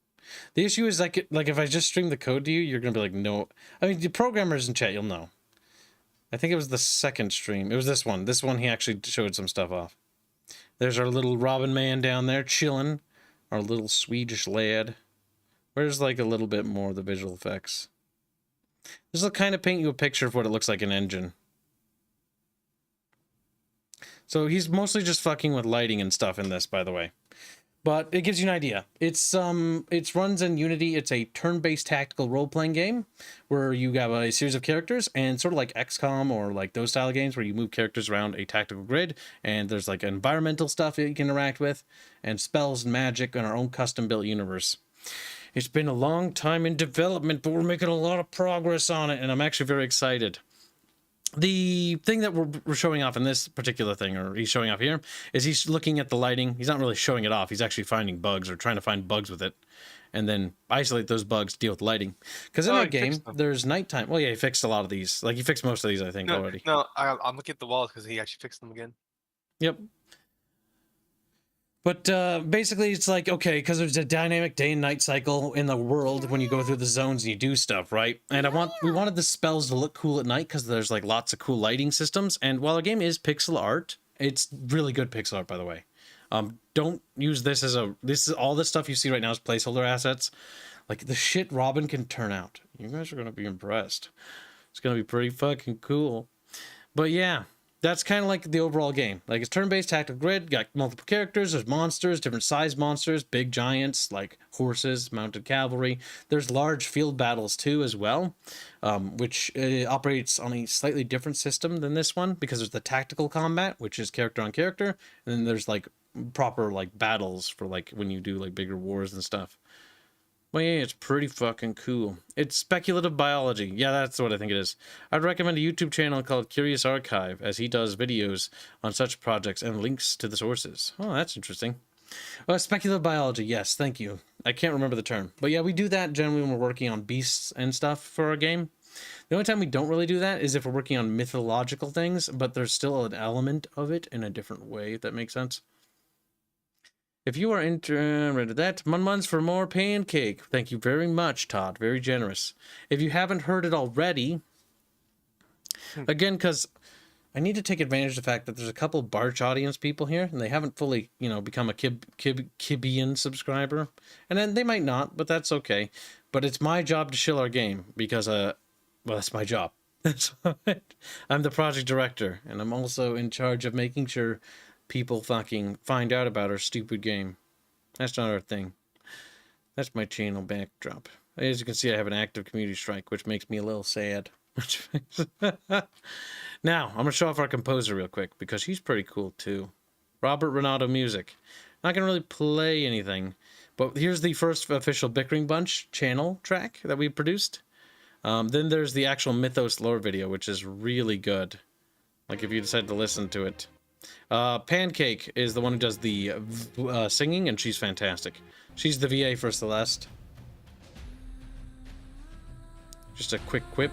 The issue is like if I just stream the code to you, you're gonna be like, no. I mean, the programmers in chat, you'll know. I think it was the second stream. It was this one. This one he actually showed some stuff off. There's our little Robin man down there chilling. Our little Swedish lad. Where's like a little bit more of the visual effects? This will kind of paint you a picture of what it looks like in engine. So he's mostly just fucking with lighting and stuff in this, by the way. But it gives you an idea. It runs in Unity. It's a turn-based tactical role-playing game where you have a series of characters, and sort of like XCOM or like those style of games where you move characters around a tactical grid, and there's like environmental stuff that you can interact with, and spells and magic in our own custom-built universe. It's been a long time in development, but we're making a lot of progress on it, and I'm actually very excited. The thing that we're showing off in this particular thing, or he's showing off here, is he's looking at the lighting. He's not really showing it off. He's actually finding bugs or trying to find bugs with it, and then isolate those bugs, deal with lighting. Because in that game, there's nighttime. Well, yeah, he fixed a lot of these. Like, he fixed most of these, I think, already. No, I'm looking at the walls because he actually fixed them again. Yep. But basically, it's like, okay, because there's a dynamic day and night cycle in the world when you go through the zones and you do stuff, right? And we wanted the spells to look cool at night because there's like lots of cool lighting systems. And while the game is pixel art, it's really good pixel art, by the way. Don't use this as all this stuff you see right now is placeholder assets. Like the shit Robin can turn out. You guys are gonna be impressed. It's gonna be pretty fucking cool. But yeah. That's kind of like the overall game. Like, it's turn-based tactical grid, got multiple characters, there's monsters, different size monsters, big giants, like horses, mounted cavalry. There's large field battles, too, as well, which operates on a slightly different system than this one, because there's the tactical combat, which is character on character, and then there's, like, proper, like, battles for, like, when you do, like, bigger wars and stuff. Well, yeah, it's pretty fucking cool. It's speculative biology. Yeah, that's what I think it is. I'd recommend a YouTube channel called Curious Archive, as he does videos on such projects and links to the sources. Oh, that's interesting. Speculative biology, yes, thank you. I can't remember the term. But yeah, we do that generally when we're working on beasts and stuff for our game. The only time we don't really do that is if we're working on mythological things, but there's still an element of it in a different way, if that makes sense. If you are interested in that, Munmuns for more pancake. Thank you very much, Todd. Very generous. If you haven't heard it already, again, because I need to take advantage of the fact that there's a couple Barch audience people here, and they haven't fully, become a Kibian subscriber. And then they might not, but that's okay. But it's my job to shill our game, because, well, that's my job. I'm the project director, and I'm also in charge of making sure people fucking find out about our stupid game. That's not our thing. That's my channel backdrop. As you can see, I have an active community strike, which makes me a little sad. Now, I'm going to show off our composer real quick, because he's pretty cool, too. Robert Renato Music. Not going to really play anything, but here's the first official Bickering Bunch channel track that we produced. Then there's the actual Mythos lore video, which is really good. Like, if you decide to listen to it. Pancake is the one who does the singing, and she's fantastic. She's the VA for Celeste. Just a quick quip.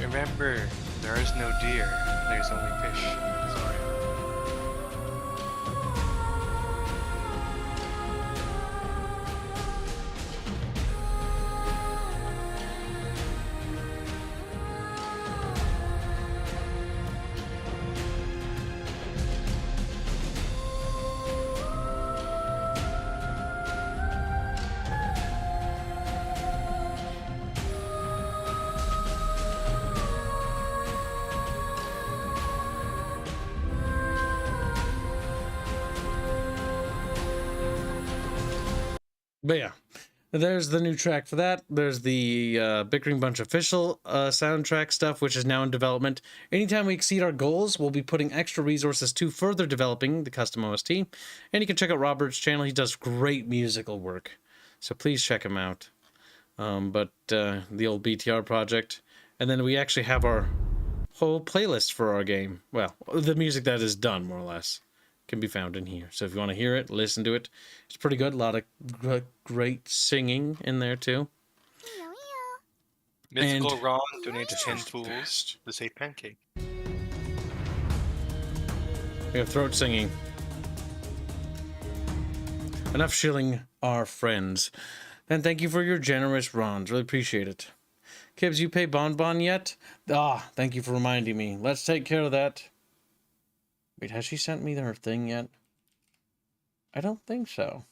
Remember, there is no deer, there's only fish. Sorry. But yeah, there's the new track for that. There's the Bickering Bunch official soundtrack stuff, which is now in development. Anytime we exceed our goals, we'll be putting extra resources to further developing the custom OST. And you can check out Robert's channel. He does great musical work, so please check him out. The old BTR project. And then we actually have our whole playlist for our game. Well, the music that is done, more or less, can be found in here. So if you want to hear it, listen to it. It's pretty good. A lot of great singing in there too. Mythical Ron donated 10 tools to save Pancake. We have throat singing. Enough shilling our friends. And thank you for your generous Rons. Really appreciate it. Kibs, you pay Bonbon yet? Ah, thank you for reminding me. Let's take care of that. Wait, has she sent me her thing yet? I don't think so.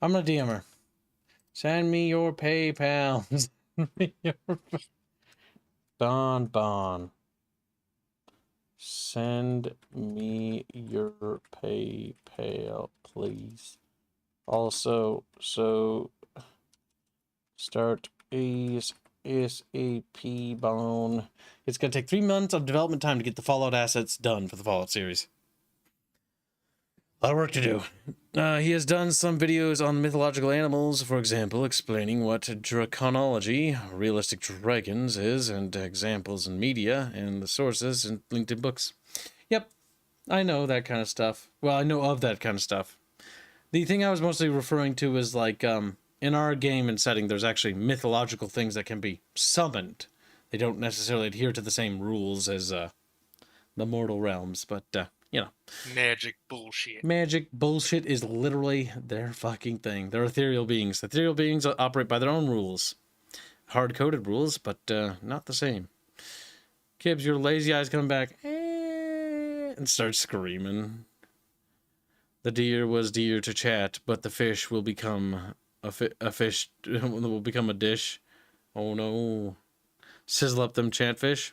I'm gonna DM her. Send me your PayPal. Bonbon. Send me your PayPal, please. Also, so start ASAP Bone. It's gonna take 3 months of development time to get the Fallout assets done for the Fallout series. A lot of work to do. He has done some videos on mythological animals, for example, explaining what draconology, realistic dragons, is, and examples in media, and the sources, and linked in books. Yep, I know that kind of stuff. Well, I know of that kind of stuff. The thing I was mostly referring to is, like, in our game and setting, there's actually mythological things that can be summoned. They don't necessarily adhere to the same rules as the mortal realms, but, you know. Magic bullshit. Magic bullshit is literally their fucking thing. They're ethereal beings. Ethereal beings operate by their own rules. Hard-coded rules, but not the same. Kibs, your lazy eye's coming back. And starts screaming. The deer was deer to chat, but the fish will become a fish will become a dish. Oh no. Sizzle up them chatfish.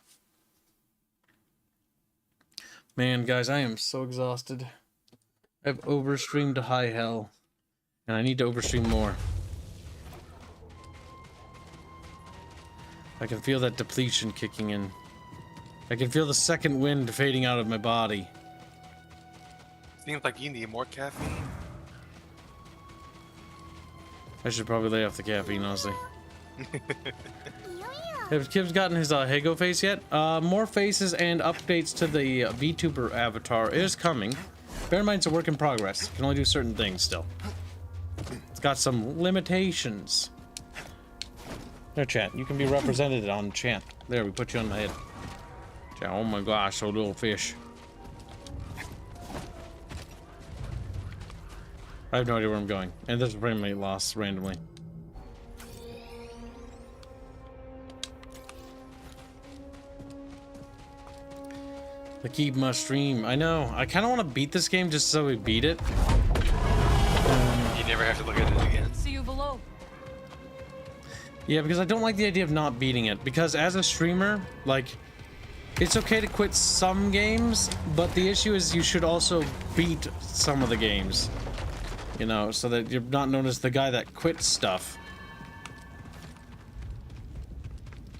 Man, guys, I am so exhausted. I've overstreamed to high hell. And I need to overstream more. I can feel that depletion kicking in. I can feel the second wind fading out of my body. Seems like you need more caffeine. I should probably lay off the caffeine, honestly. Have Kibs gotten his Hago face yet? More faces and updates to the VTuber avatar is coming. Bear in mind it's a work in progress. You can only do certain things still. It's got some limitations. There, chat. You can be represented on chat. There, we put you on my head. Chat, oh my gosh, so little fish. I have no idea where I'm going. And there's a frame rate loss randomly. The keep must stream. I know. I kind of want to beat this game just so we beat it. You never have to look at it again. See you below. Yeah, because I don't like the idea of not beating it. Because as a streamer, like, it's okay to quit some games, but the issue is you should also beat some of the games. You know, so that you're not known as the guy that quits stuff.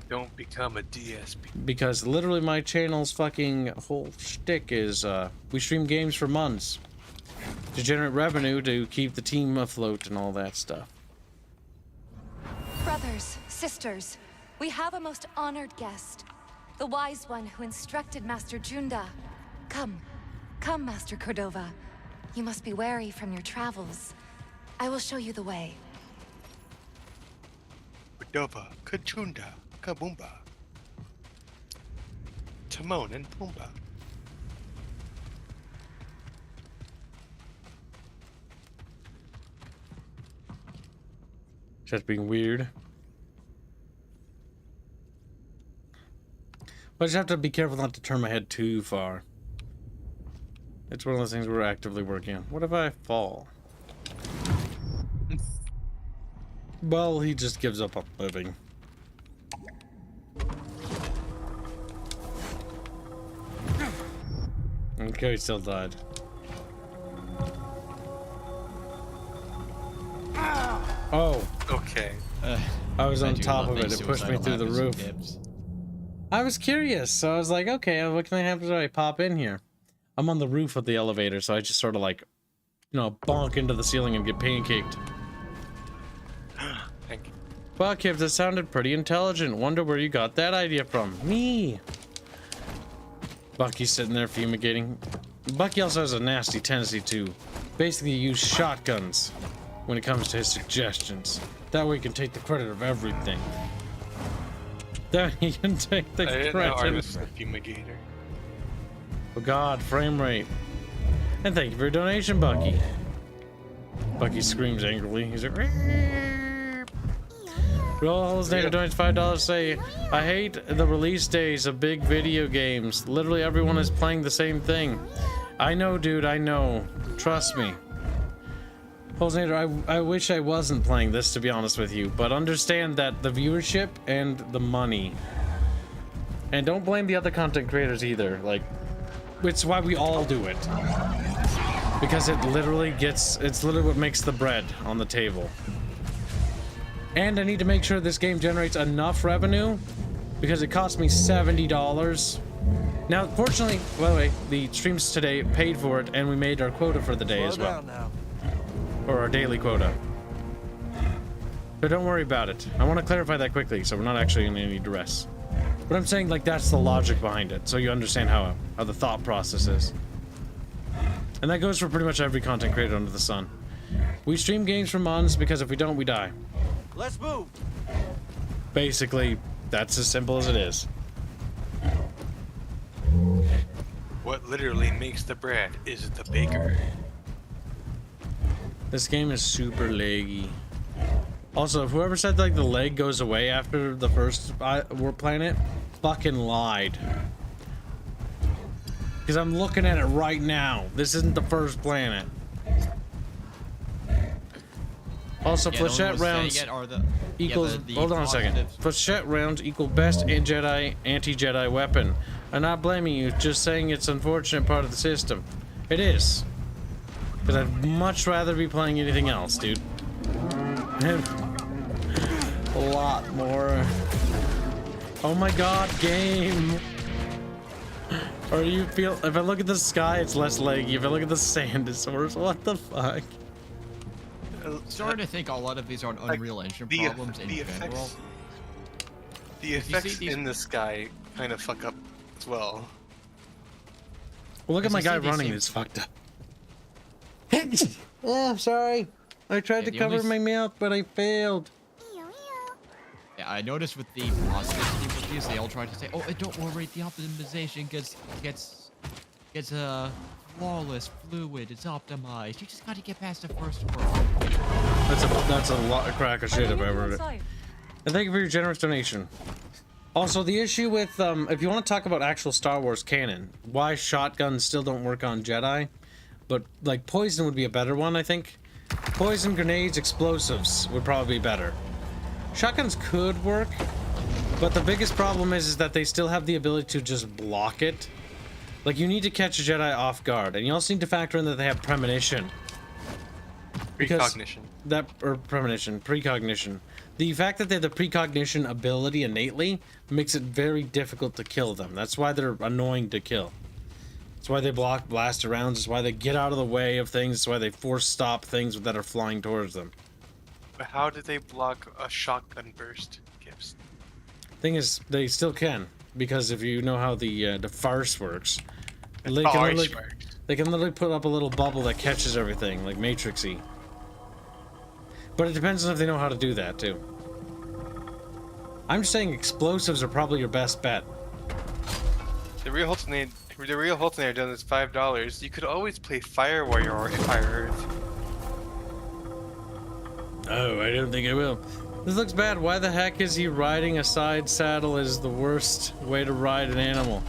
Don't become a DSP. Because literally my channel's fucking whole shtick is, we stream games for months. To generate revenue to keep the team afloat and all that stuff. Brothers, sisters, we have a most honored guest. The wise one who instructed Master Junda. Come, Master Cordova. You must be wary from your travels. I will show you the way. Cordova, Kachunda, Kabumba. Timon and Pumbaa. Just being weird. I just have to be careful not to turn my head too far. It's one of those things we're actively working on. What if I fall? Well, he just gives up on living. Okay, he still died. Oh. Okay. I was on top of it. It pushed me through the roof. I was curious, so I was like, okay, what can I have to I pop in here? I'm on the roof of the elevator, so I just sort of like, you know, bonk into the ceiling and get pancaked. Thank you. Well, Kibs, that sounded pretty intelligent. Wonder where you got that idea from. Me. Bucky's sitting there fumigating. Bucky also has a nasty tendency to basically use shotguns when it comes to his suggestions. That way he can take the credit of everything. That he can take the I didn't know credit. Artis was a fumigator. Oh God, frame rate. And thank you for your donation, Bucky. Bucky screams angrily. He's like, Holznader donates $5 say, I hate the release days of big video games. Literally everyone is playing the same thing. I know, dude, I know. Trust me. Holznader, I wish I wasn't playing this, to be honest with you, but understand that the viewership and the money. And don't blame the other content creators either. Like, it's why we all do it. Because it's literally what makes the bread on the table. And I need to make sure this game generates enough revenue because it cost me $70. Now, fortunately, by the way, the streams today paid for it and we made our quota for the day as well. Or our daily quota. So don't worry about it. I want to clarify that quickly so we're not actually in any duress. But I'm saying, like, that's the logic behind it so you understand how the thought process is. And that goes for pretty much every content creator under the sun. We stream games for months because if we don't, we die. Let's move. Basically, that's as simple as it is. What literally makes the bread is the baker. This game is super laggy. Also, whoever said like the leg goes away after the first war planet, fucking lied. Because I'm looking at it right now. This isn't the first planet. Also, flechette rounds equals. Hold on a second. Flechette rounds equal best Jedi anti-Jedi weapon. I'm not blaming you, just saying it's an unfortunate part of the system. It is. Because I'd much rather be playing anything else, dude. A lot more. Oh my god, game! Or you feel, if I look at the sky, it's less leggy. If I look at the sand, it's worse. What the fuck? Starting to think a lot of these are Unreal Engine problems in general. The effects in the sky kind of fuck up as well. Well, look at my guy running. It's fucked up. Oh, sorry. I tried to cover my mouth, but I failed. Yeah, I noticed with the positive Steam reviews, they all try to say, "Oh, don't worry, the optimization gets flawless, fluid, it's optimized. You just got to get past the first world." That's a lot of crack of shit if I ever heard it. And thank you for your generous donation. Also, the issue with if you want to talk about actual Star Wars canon, why shotguns still don't work on Jedi, but like poison would be a better one, I think. Poison, grenades, explosives would probably be better. Shotguns could work, but the biggest problem is that they still have the ability to just block it. Like, you need to catch a Jedi off guard, and you also need to factor in that they have premonition. Precognition. Precognition. The fact that they have the precognition ability innately makes it very difficult to kill them. That's why they're annoying to kill. That's why they block blaster rounds. That's why they get out of the way of things. That's why they force stop things that are flying towards them. But how did they block a shotgun burst, Kibs? Thing is, they still can, because if you know how the farce works, they can literally put up a little bubble that catches everything, like Matrixy. But it depends on if they know how to do that too. I'm saying explosives are probably your best bet. The real Holtznader done this $5. You could always play Fire Warrior or Fire Earth. Oh, I don't think I will. This looks bad. Why the heck is he riding a side saddle is the worst way to ride an animal?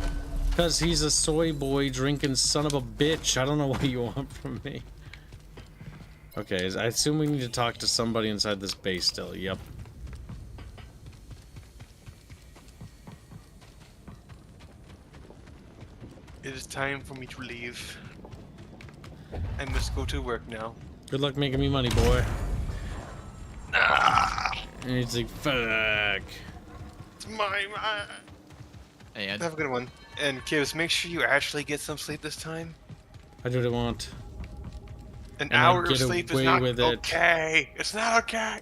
Because he's a soy boy drinking son of a bitch. I don't know what you want from me. Okay, I assume we need to talk to somebody inside this base still. Yep. It is time for me to leave. I must go to work now. Good luck making me money, boy. And he's like, fuck. It's my And have a good one. And Kibs, make sure you actually get some sleep this time. I do what I want. An hour of sleep is not okay. It's not okay.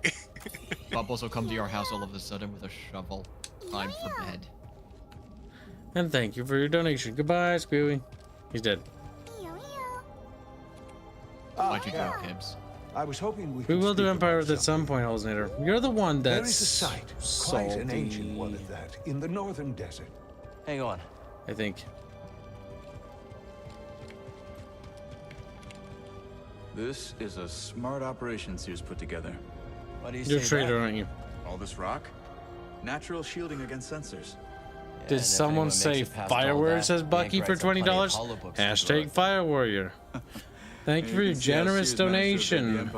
Bubbles will come to your house all of a sudden with a shovel. Time for bed. And thank you for your donation. Goodbye, Squealy. He's dead. Why'd you go, Kibs? I was hoping we will do Empire Earth at some point, Holznader. You're the one that's there is a site, quite an ancient one at that, in the northern desert. Hang on. I think. This is a smart operation Sears put together. Why do you You're a say traitor, that? aren't you? All this rock? Natural shielding against sensors. Did someone say Fire Warrior says Bucky for $20? Hashtag Fire Warrior. Thank you for your generous donation.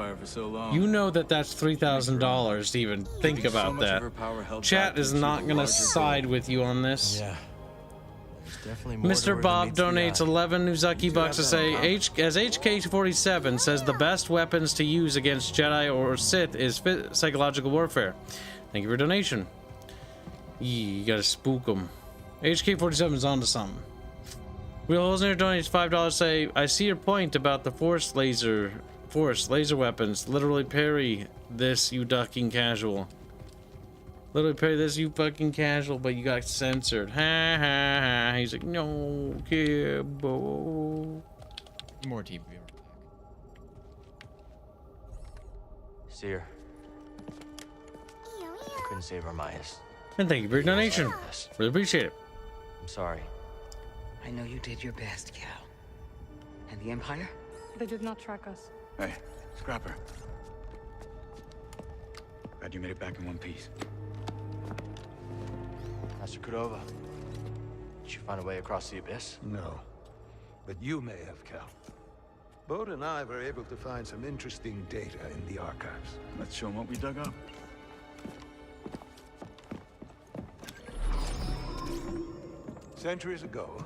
You know that that's $3,000 to even think about that. Chat is not going to side with you on this. Yeah. Mr. Bob donates 11 Nuzaki bucks to say, as HK-47 says, the best weapons to use against Jedi or Sith is psychological warfare. Thank you for your donation. You gotta spook them. HK-47 is onto something. Real Holzner donates $5 say, I see your point about the Force laser weapons. Literally parry this, you ducking casual. Literally parry this, you fucking casual, but you got censored. Ha ha ha. He's like, no, Kibbo. More TV. Seer. Couldn't save Armias. And thank you for your donation. Really appreciate it. I'm sorry. I know you did your best, Cal. And the Empire? They did not track us. Hey, Scrapper. Glad you made it back in one piece. Master Cordova, did you find a way across the abyss? No. But you may have, Cal. Bode and I were able to find some interesting data in the archives. Let's show them what we dug up. Centuries ago,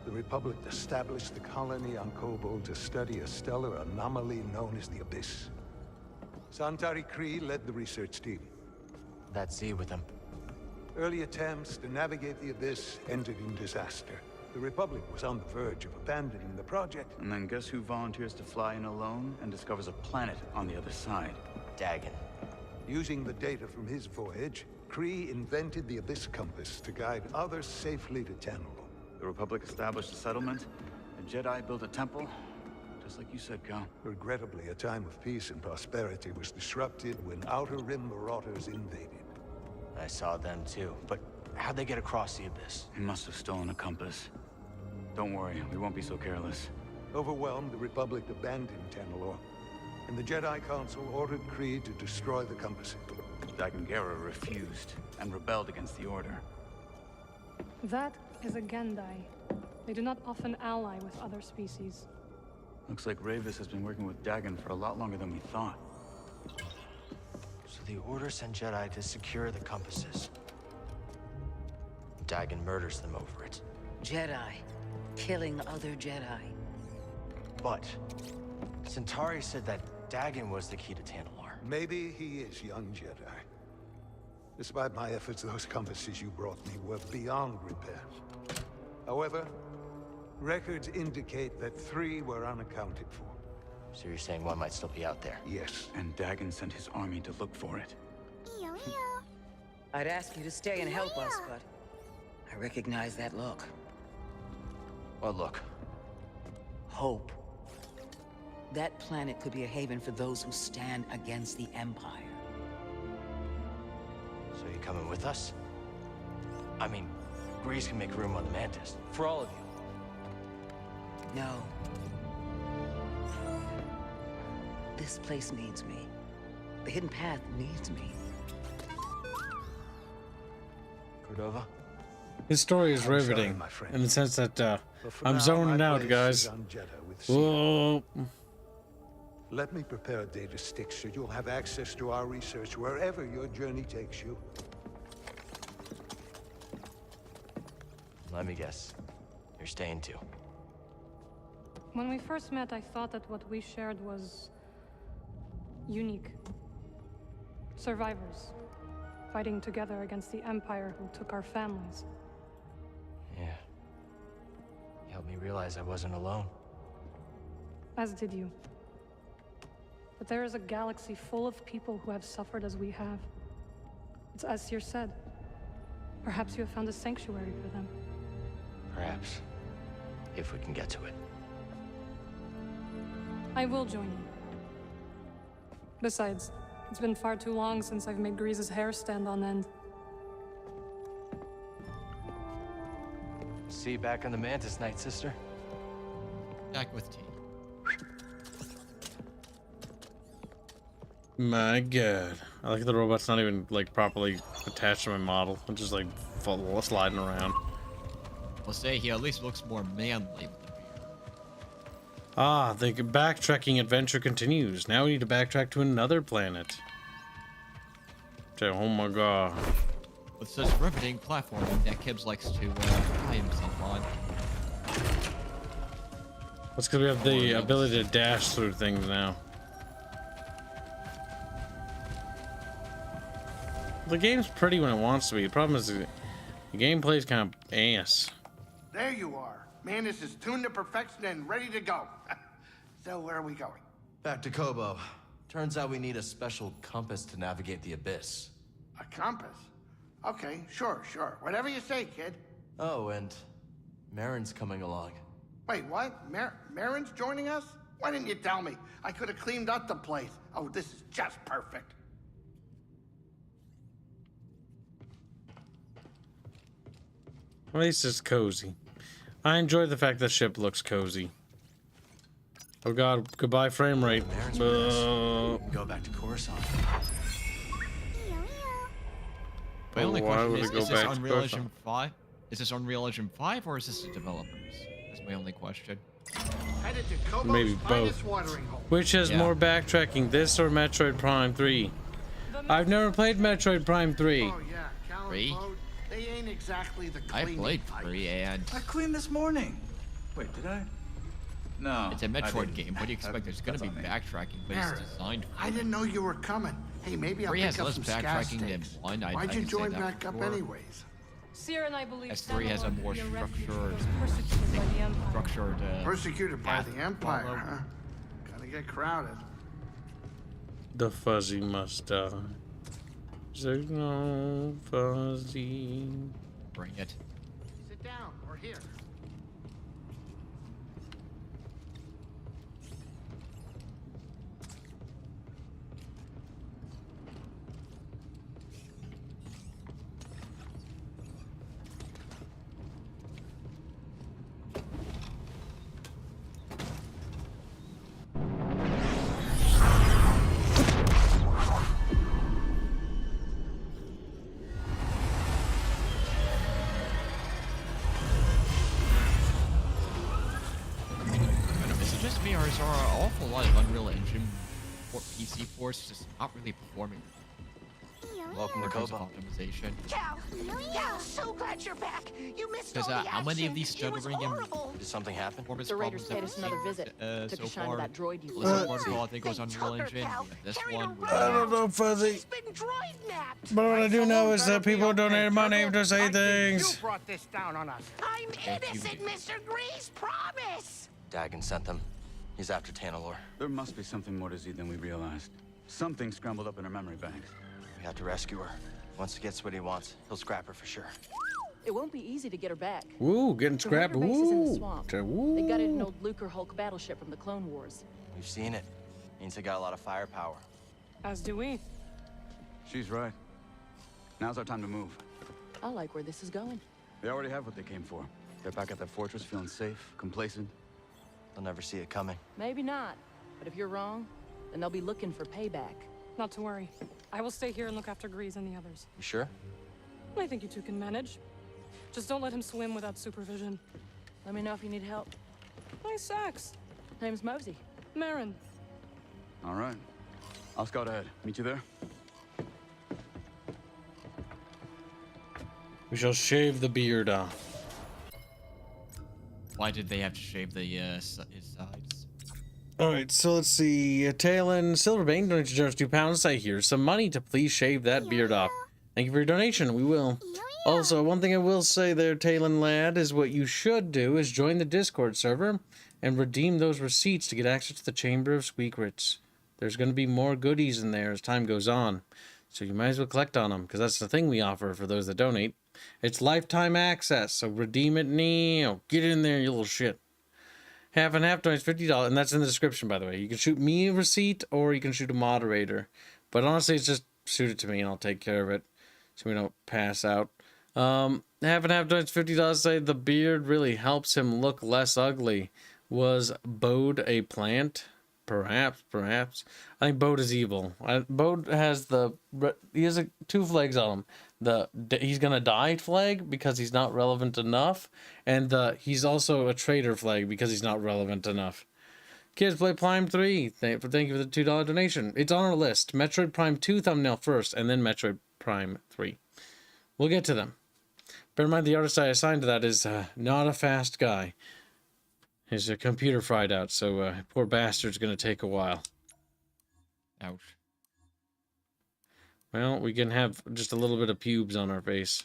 the Republic established the colony on Kobol to study a stellar anomaly known as the Abyss. Santari Kree led the research team. That sea with them. Early attempts to navigate the Abyss ended in disaster. The Republic was on the verge of abandoning the project. And then guess who volunteers to fly in alone and discovers a planet on the other side? Dagon. Using the data from his voyage, Kree invented the Abyss Compass to guide others safely to Tanalorr. The Republic established a settlement, the Jedi built a temple, just like you said, Cal. Regrettably, a time of peace and prosperity was disrupted when Outer Rim marauders invaded. I saw them too, but how'd they get across the abyss? He must have stolen a compass. Don't worry, we won't be so careless. Overwhelmed, the Republic abandoned Tanalorr, and the Jedi Council ordered Kree to destroy the compass. Dagon Gera refused and rebelled against the Order. That is a Gendai. They do not often ally with other species. Looks like Ravis has been working with Dagon for a lot longer than we thought. So the Order sent Jedi to secure the compasses. Dagon murders them over it. Jedi. Killing other Jedi. But Centauri said that Dagon was the key to Tanalorr. Maybe he is, young Jedi. Despite my efforts, those compasses you brought me were beyond repair. However, records indicate that 3 were unaccounted for. So you're saying one might still be out there? Yes. And Dagon sent his army to look for it. I'd ask you to stay and help us, but I recognize that look. What look? Hope. That planet could be a haven for those who stand against the Empire. So you coming with us? I mean, Grease can make room on the Mantis. For all of you. No. This place needs me. The Hidden Path needs me. Cordova? His story is riveting in the sense that I'm zoning out, guys. Whoa. Let me prepare a data stick so you'll have access to our research wherever your journey takes you. Let me guess. You're staying too. When we first met, I thought that what we shared was unique. Survivors, fighting together against the Empire who took our families. Yeah. You helped me realize I wasn't alone. As did you. But there is a galaxy full of people who have suffered as we have. It's as Seer said. Perhaps you have found a sanctuary for them. Perhaps. If we can get to it. I will join you. Besides, it's been far too long since I've made Grease's hair stand on end. See you back on the Mantis, Night Sister. Back with tea. My god. I like the robot's not even like properly attached to my model. It's just like sliding around. We'll say he at least looks more manly. Ah, the backtracking adventure continues. Now we need to backtrack to another planet. Oh my god. With such riveting platforming that Kibs likes to fly himself on. That's because we have the ability to dash through things now. The game's pretty when it wants to be. The problem is the gameplay is kind of ass. There you are. Manus is tuned to perfection and ready to go. So where are we going? Back to Kobo. Turns out we need a special compass to navigate the abyss. A compass? Okay, sure. Whatever you say, kid. Oh, and Marin's coming along. Wait, what? Marin's joining us? Why didn't you tell me? I could have cleaned up the place. Oh, this is just perfect. At least it's cozy. I enjoy the fact that ship looks cozy. Oh god, goodbye frame rate. Go back to Coruscant. My only why question would is it go this back to Unreal Coruscant? Engine 5? Is this Unreal Engine 5 or is this the developers? That's my only question. Headed to Kobo's Maybe finest both. watering hole. Which has more backtracking, this or Metroid Prime 3? I've never played Metroid Prime 3. Oh yeah, Cal and Claude, they ain't exactly the I cleaning played type. 3 and... I cleaned this morning. Wait, did I? No. It's a I Metroid didn't. game. What do you expect? There's gonna be backtracking, but it's Aaron, designed for I didn't know you were coming. Hey, maybe I'll 3 pick has up less some backtracking than Scasticks. 1. I Why'd you can say join that back for up sure. anyways? Sierra and I believe S3 has a Sala more will be refuge for structured... those persecuted by the Empire. Structured, Persecuted by path the Empire, follow. huh? Gotta get crowded. The fuzzy must die. There's no fuzzy. Bring it. Sit down, or here. Is it just me or is there an awful lot of Unreal Engine or PC ports just not really performing? Welcome to Kobo. Optimization. Cal, so glad you're back. You missed all Because the how many of action. these stuttering and Did something happen? performance The Raiders problems paid have us we another seen, visit. Took so a shine far? to that droid you Listen, protocol I think was Unreal Engine. We have this one. I don't know, fuzzy. But what I do know is that people donated money to say You things. brought this down on us. I'm Thank you, innocent, dude. Mr. Grease, promise. Dagon sent them. He's after Tanalor. There must be something more to Z than we realized. Something scrambled up in her memory banks. We have to rescue her. Once he gets what he wants, he'll scrap her for sure. It won't be easy to get her back. Woo, getting The scrapped. Raider base is in the Woo. swamp. Woo. They gutted an old Lucre Hulk battleship from the Clone Wars. We've seen it. Means they got a lot of firepower. As do we. She's right. Now's our time to move. I like where this is going. They already have what they came for. They're back at that fortress feeling safe, complacent. They'll never see it coming. Maybe not. But if you're wrong, then they'll be looking for payback. Not to worry. I will stay here and look after Grease and the others. You sure? I think you two can manage. Just don't let him swim without supervision. Let me know if you need help. Nice axe. Name's Mosey. Marin. All right. I'll scout ahead. Meet you there? We shall shave the beard off. Why did they have to shave the his sides? Alright, so let's see. Talon Silverbane donates a generous £2. I hear some money to please shave that beard off. Thank you for your donation. We will. Also, one thing I will say there, Talon lad, is what you should do is join the Discord server and redeem those receipts to get access to the Chamber of Secrets. There's going to be more goodies in there as time goes on. So you might as well collect on them, because that's the thing we offer for those that donate. It's lifetime access, so redeem it now. Get in there, you little shit. Half and half donates $50, and that's in the description, by the way. You can shoot me a receipt, or you can shoot a moderator. But honestly, it's just shoot it to me, and I'll take care of it, so we don't pass out. Half and half donates $50. Say the beard really helps him look less ugly. Was Bode a plant? Perhaps. I think Bode is evil. Bode has he has two flags on him. He's gonna die flag because he's not relevant enough, and he's also a traitor flag because he's not relevant enough. Kids play Prime 3. Thank you for the $2 donation. It's on our list. Metroid Prime 2 thumbnail first, and then Metroid Prime 3. We'll get to them. Bear in mind the artist I assigned to that is not a fast guy. His computer fried out, so poor bastard's gonna take a while. Ouch. Well, we can have just a little bit of pubes on our face.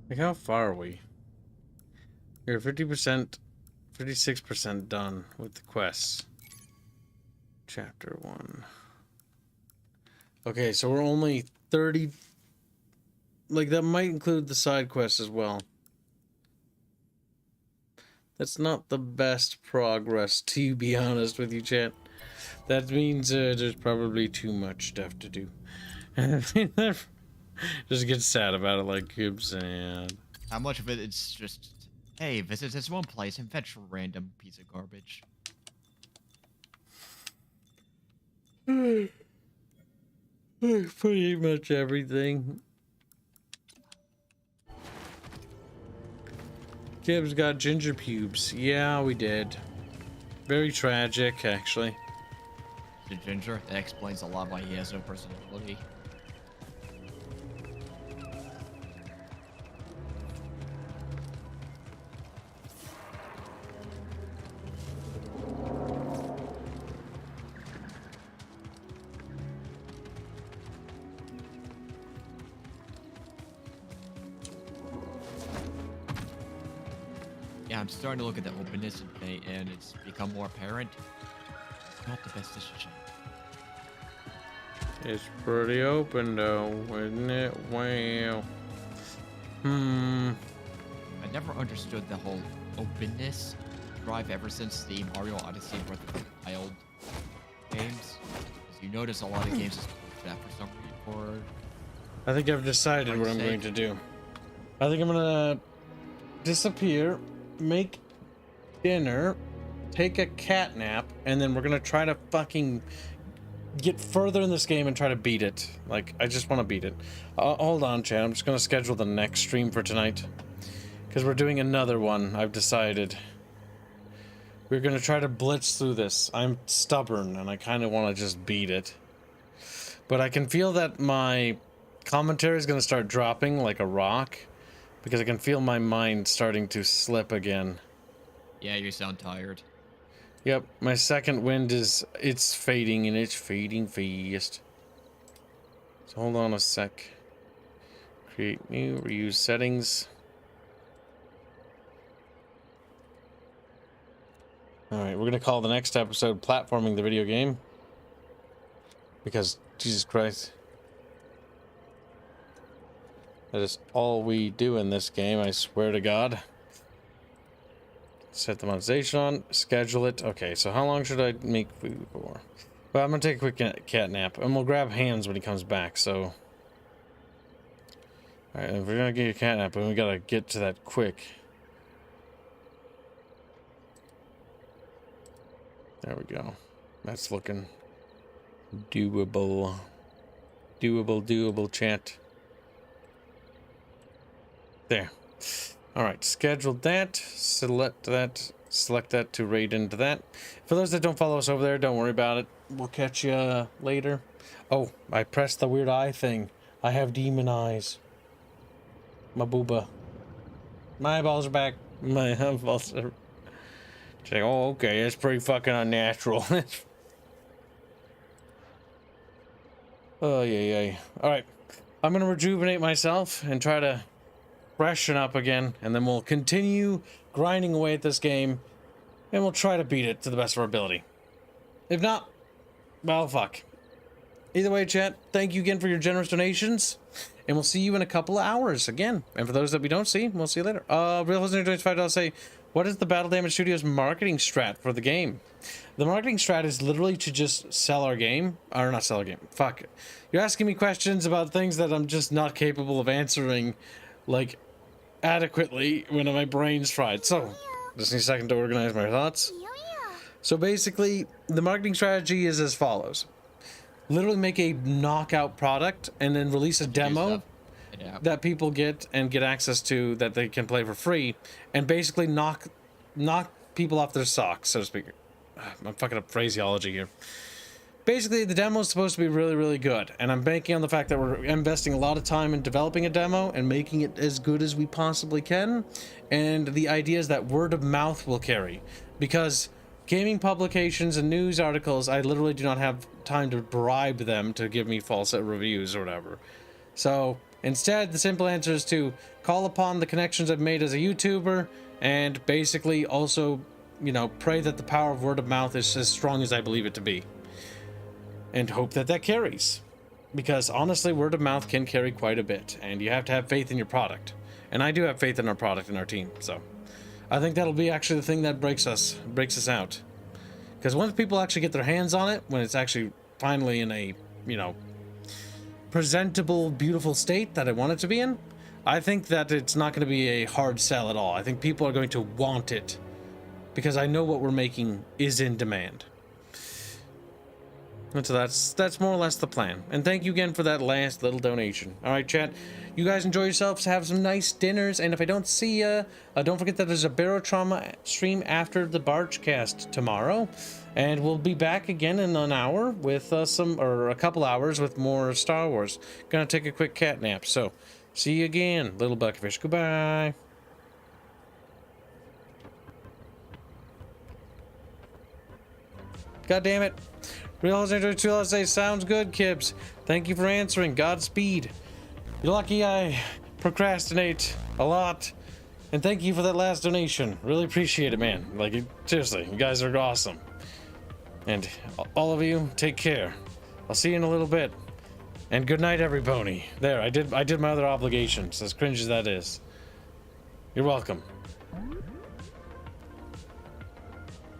Like, how far are we? We're 50%, 56% done with the quests. Chapter 1. Okay, so we're only 30... Like, that might include the side quests as well. That's not the best progress, to be honest with you, chat. That means there's probably too much stuff to do. Just get sad about it like Kibs and... How much of it is just, hey, visit this one place and fetch a random piece of garbage. Pretty much everything. Kibs got ginger pubes. Yeah, we did. Very tragic, actually. The ginger? That explains a lot why he has no personality. Yeah, I'm starting to look at the openness and it's become more apparent. It's not the best decision. It's pretty open though, isn't it? Wow. I never understood the whole openness drive ever since the Mario Odyssey and Breath of the Wild games. Because you notice a lot of games just do that for some reason. I think I've decided what I'm going to do. I think I'm gonna disappear, make dinner, take a cat nap, and then we're gonna try to fucking get further in this game and try to beat it. Like, I just want to beat it. Hold on, chat. I'm just gonna schedule the next stream for tonight. Because we're doing another one, I've decided. We're gonna try to blitz through this. I'm stubborn, and I kind of want to just beat it. But I can feel that my commentary is gonna start dropping like a rock. Because I can feel my mind starting to slip again. Yeah, you sound tired. Yep, my second wind it's fading, and it's fading fast. So hold on a sec. Create new, reuse settings. Alright, we're gonna call the next episode Platforming the Video Game. Because, Jesus Christ. That is all we do in this game, I swear to God. Set the monetization on, schedule it. Okay, so how long should I make food for? Well, I'm gonna take a quick cat nap, and we'll grab Hanse when he comes back, so... Alright, if we're gonna get a cat nap, then we gotta get to that quick. There we go. That's looking doable. Doable, chat. There. Alright, schedule that, select that to raid into that. For those that don't follow us over there, don't worry about it. We'll catch you later. Oh, I pressed the weird eye thing. I have demon eyes. My booba. My eyeballs are back. My eyeballs are... Say, oh, okay, that's pretty fucking unnatural. Oh, yeah. Alright, I'm gonna rejuvenate myself and try to freshen up again, and then we'll continue grinding away at this game, and we'll try to beat it to the best of our ability. If not, well, fuck. Either way, chat, thank you again for your generous donations. And we'll see you in a couple of hours again. And for those that we don't see, we'll see you later. Real listener donates $5 say, what is the Battle Damage Studios marketing strat for the game? The marketing strat is literally to just sell our game. Or not sell our game. Fuck. You're asking me questions about things that I'm just not capable of answering, like, adequately when my brain's fried. So, just need a second to organize my thoughts. So basically, the marketing strategy is as follows. Literally make a knockout product and then release a demo that people get and get access to that they can play for free, and basically knock people off their socks, so to speak. I'm fucking up phraseology here. Basically, the demo is supposed to be really, really good, and I'm banking on the fact that we're investing a lot of time in developing a demo and making it as good as we possibly can, and the idea is that word of mouth will carry, because gaming publications and news articles, I literally do not have time to bribe them to give me false reviews or whatever. So instead, the simple answer is to call upon the connections I've made as a YouTuber, and basically also, you know, pray that the power of word of mouth is as strong as I believe it to be. And hope that that carries. Because honestly, word of mouth can carry quite a bit, and you have to have faith in your product. And I do have faith in our product and our team, so I think that'll be actually the thing that breaks us out. Because once people actually get their hands on it, when it's actually finally in a, you know, presentable, beautiful state that I want it to be in, I think that it's not going to be a hard sell at all. I think people are going to want it, because I know what we're making is in demand. And so that's more or less the plan. And thank you again for that last little donation. All right, chat. You guys enjoy yourselves. Have some nice dinners. And if I don't see you, don't forget that there's a Barotrauma stream after the Barge cast tomorrow. And we'll be back again in an hour with a couple hours with more Star Wars. Gonna take a quick cat nap. So, see you again, little buckyfish. Goodbye. God damn it. Real say sounds good, Kibs. Thank you for answering. Godspeed. You're lucky I procrastinate a lot. And thank you for that last donation. Really appreciate it, man. Like, seriously, you guys are awesome. And all of you, take care. I'll see you in a little bit. And good night, everybody. There, I did my other obligations, as cringe as that is. You're welcome.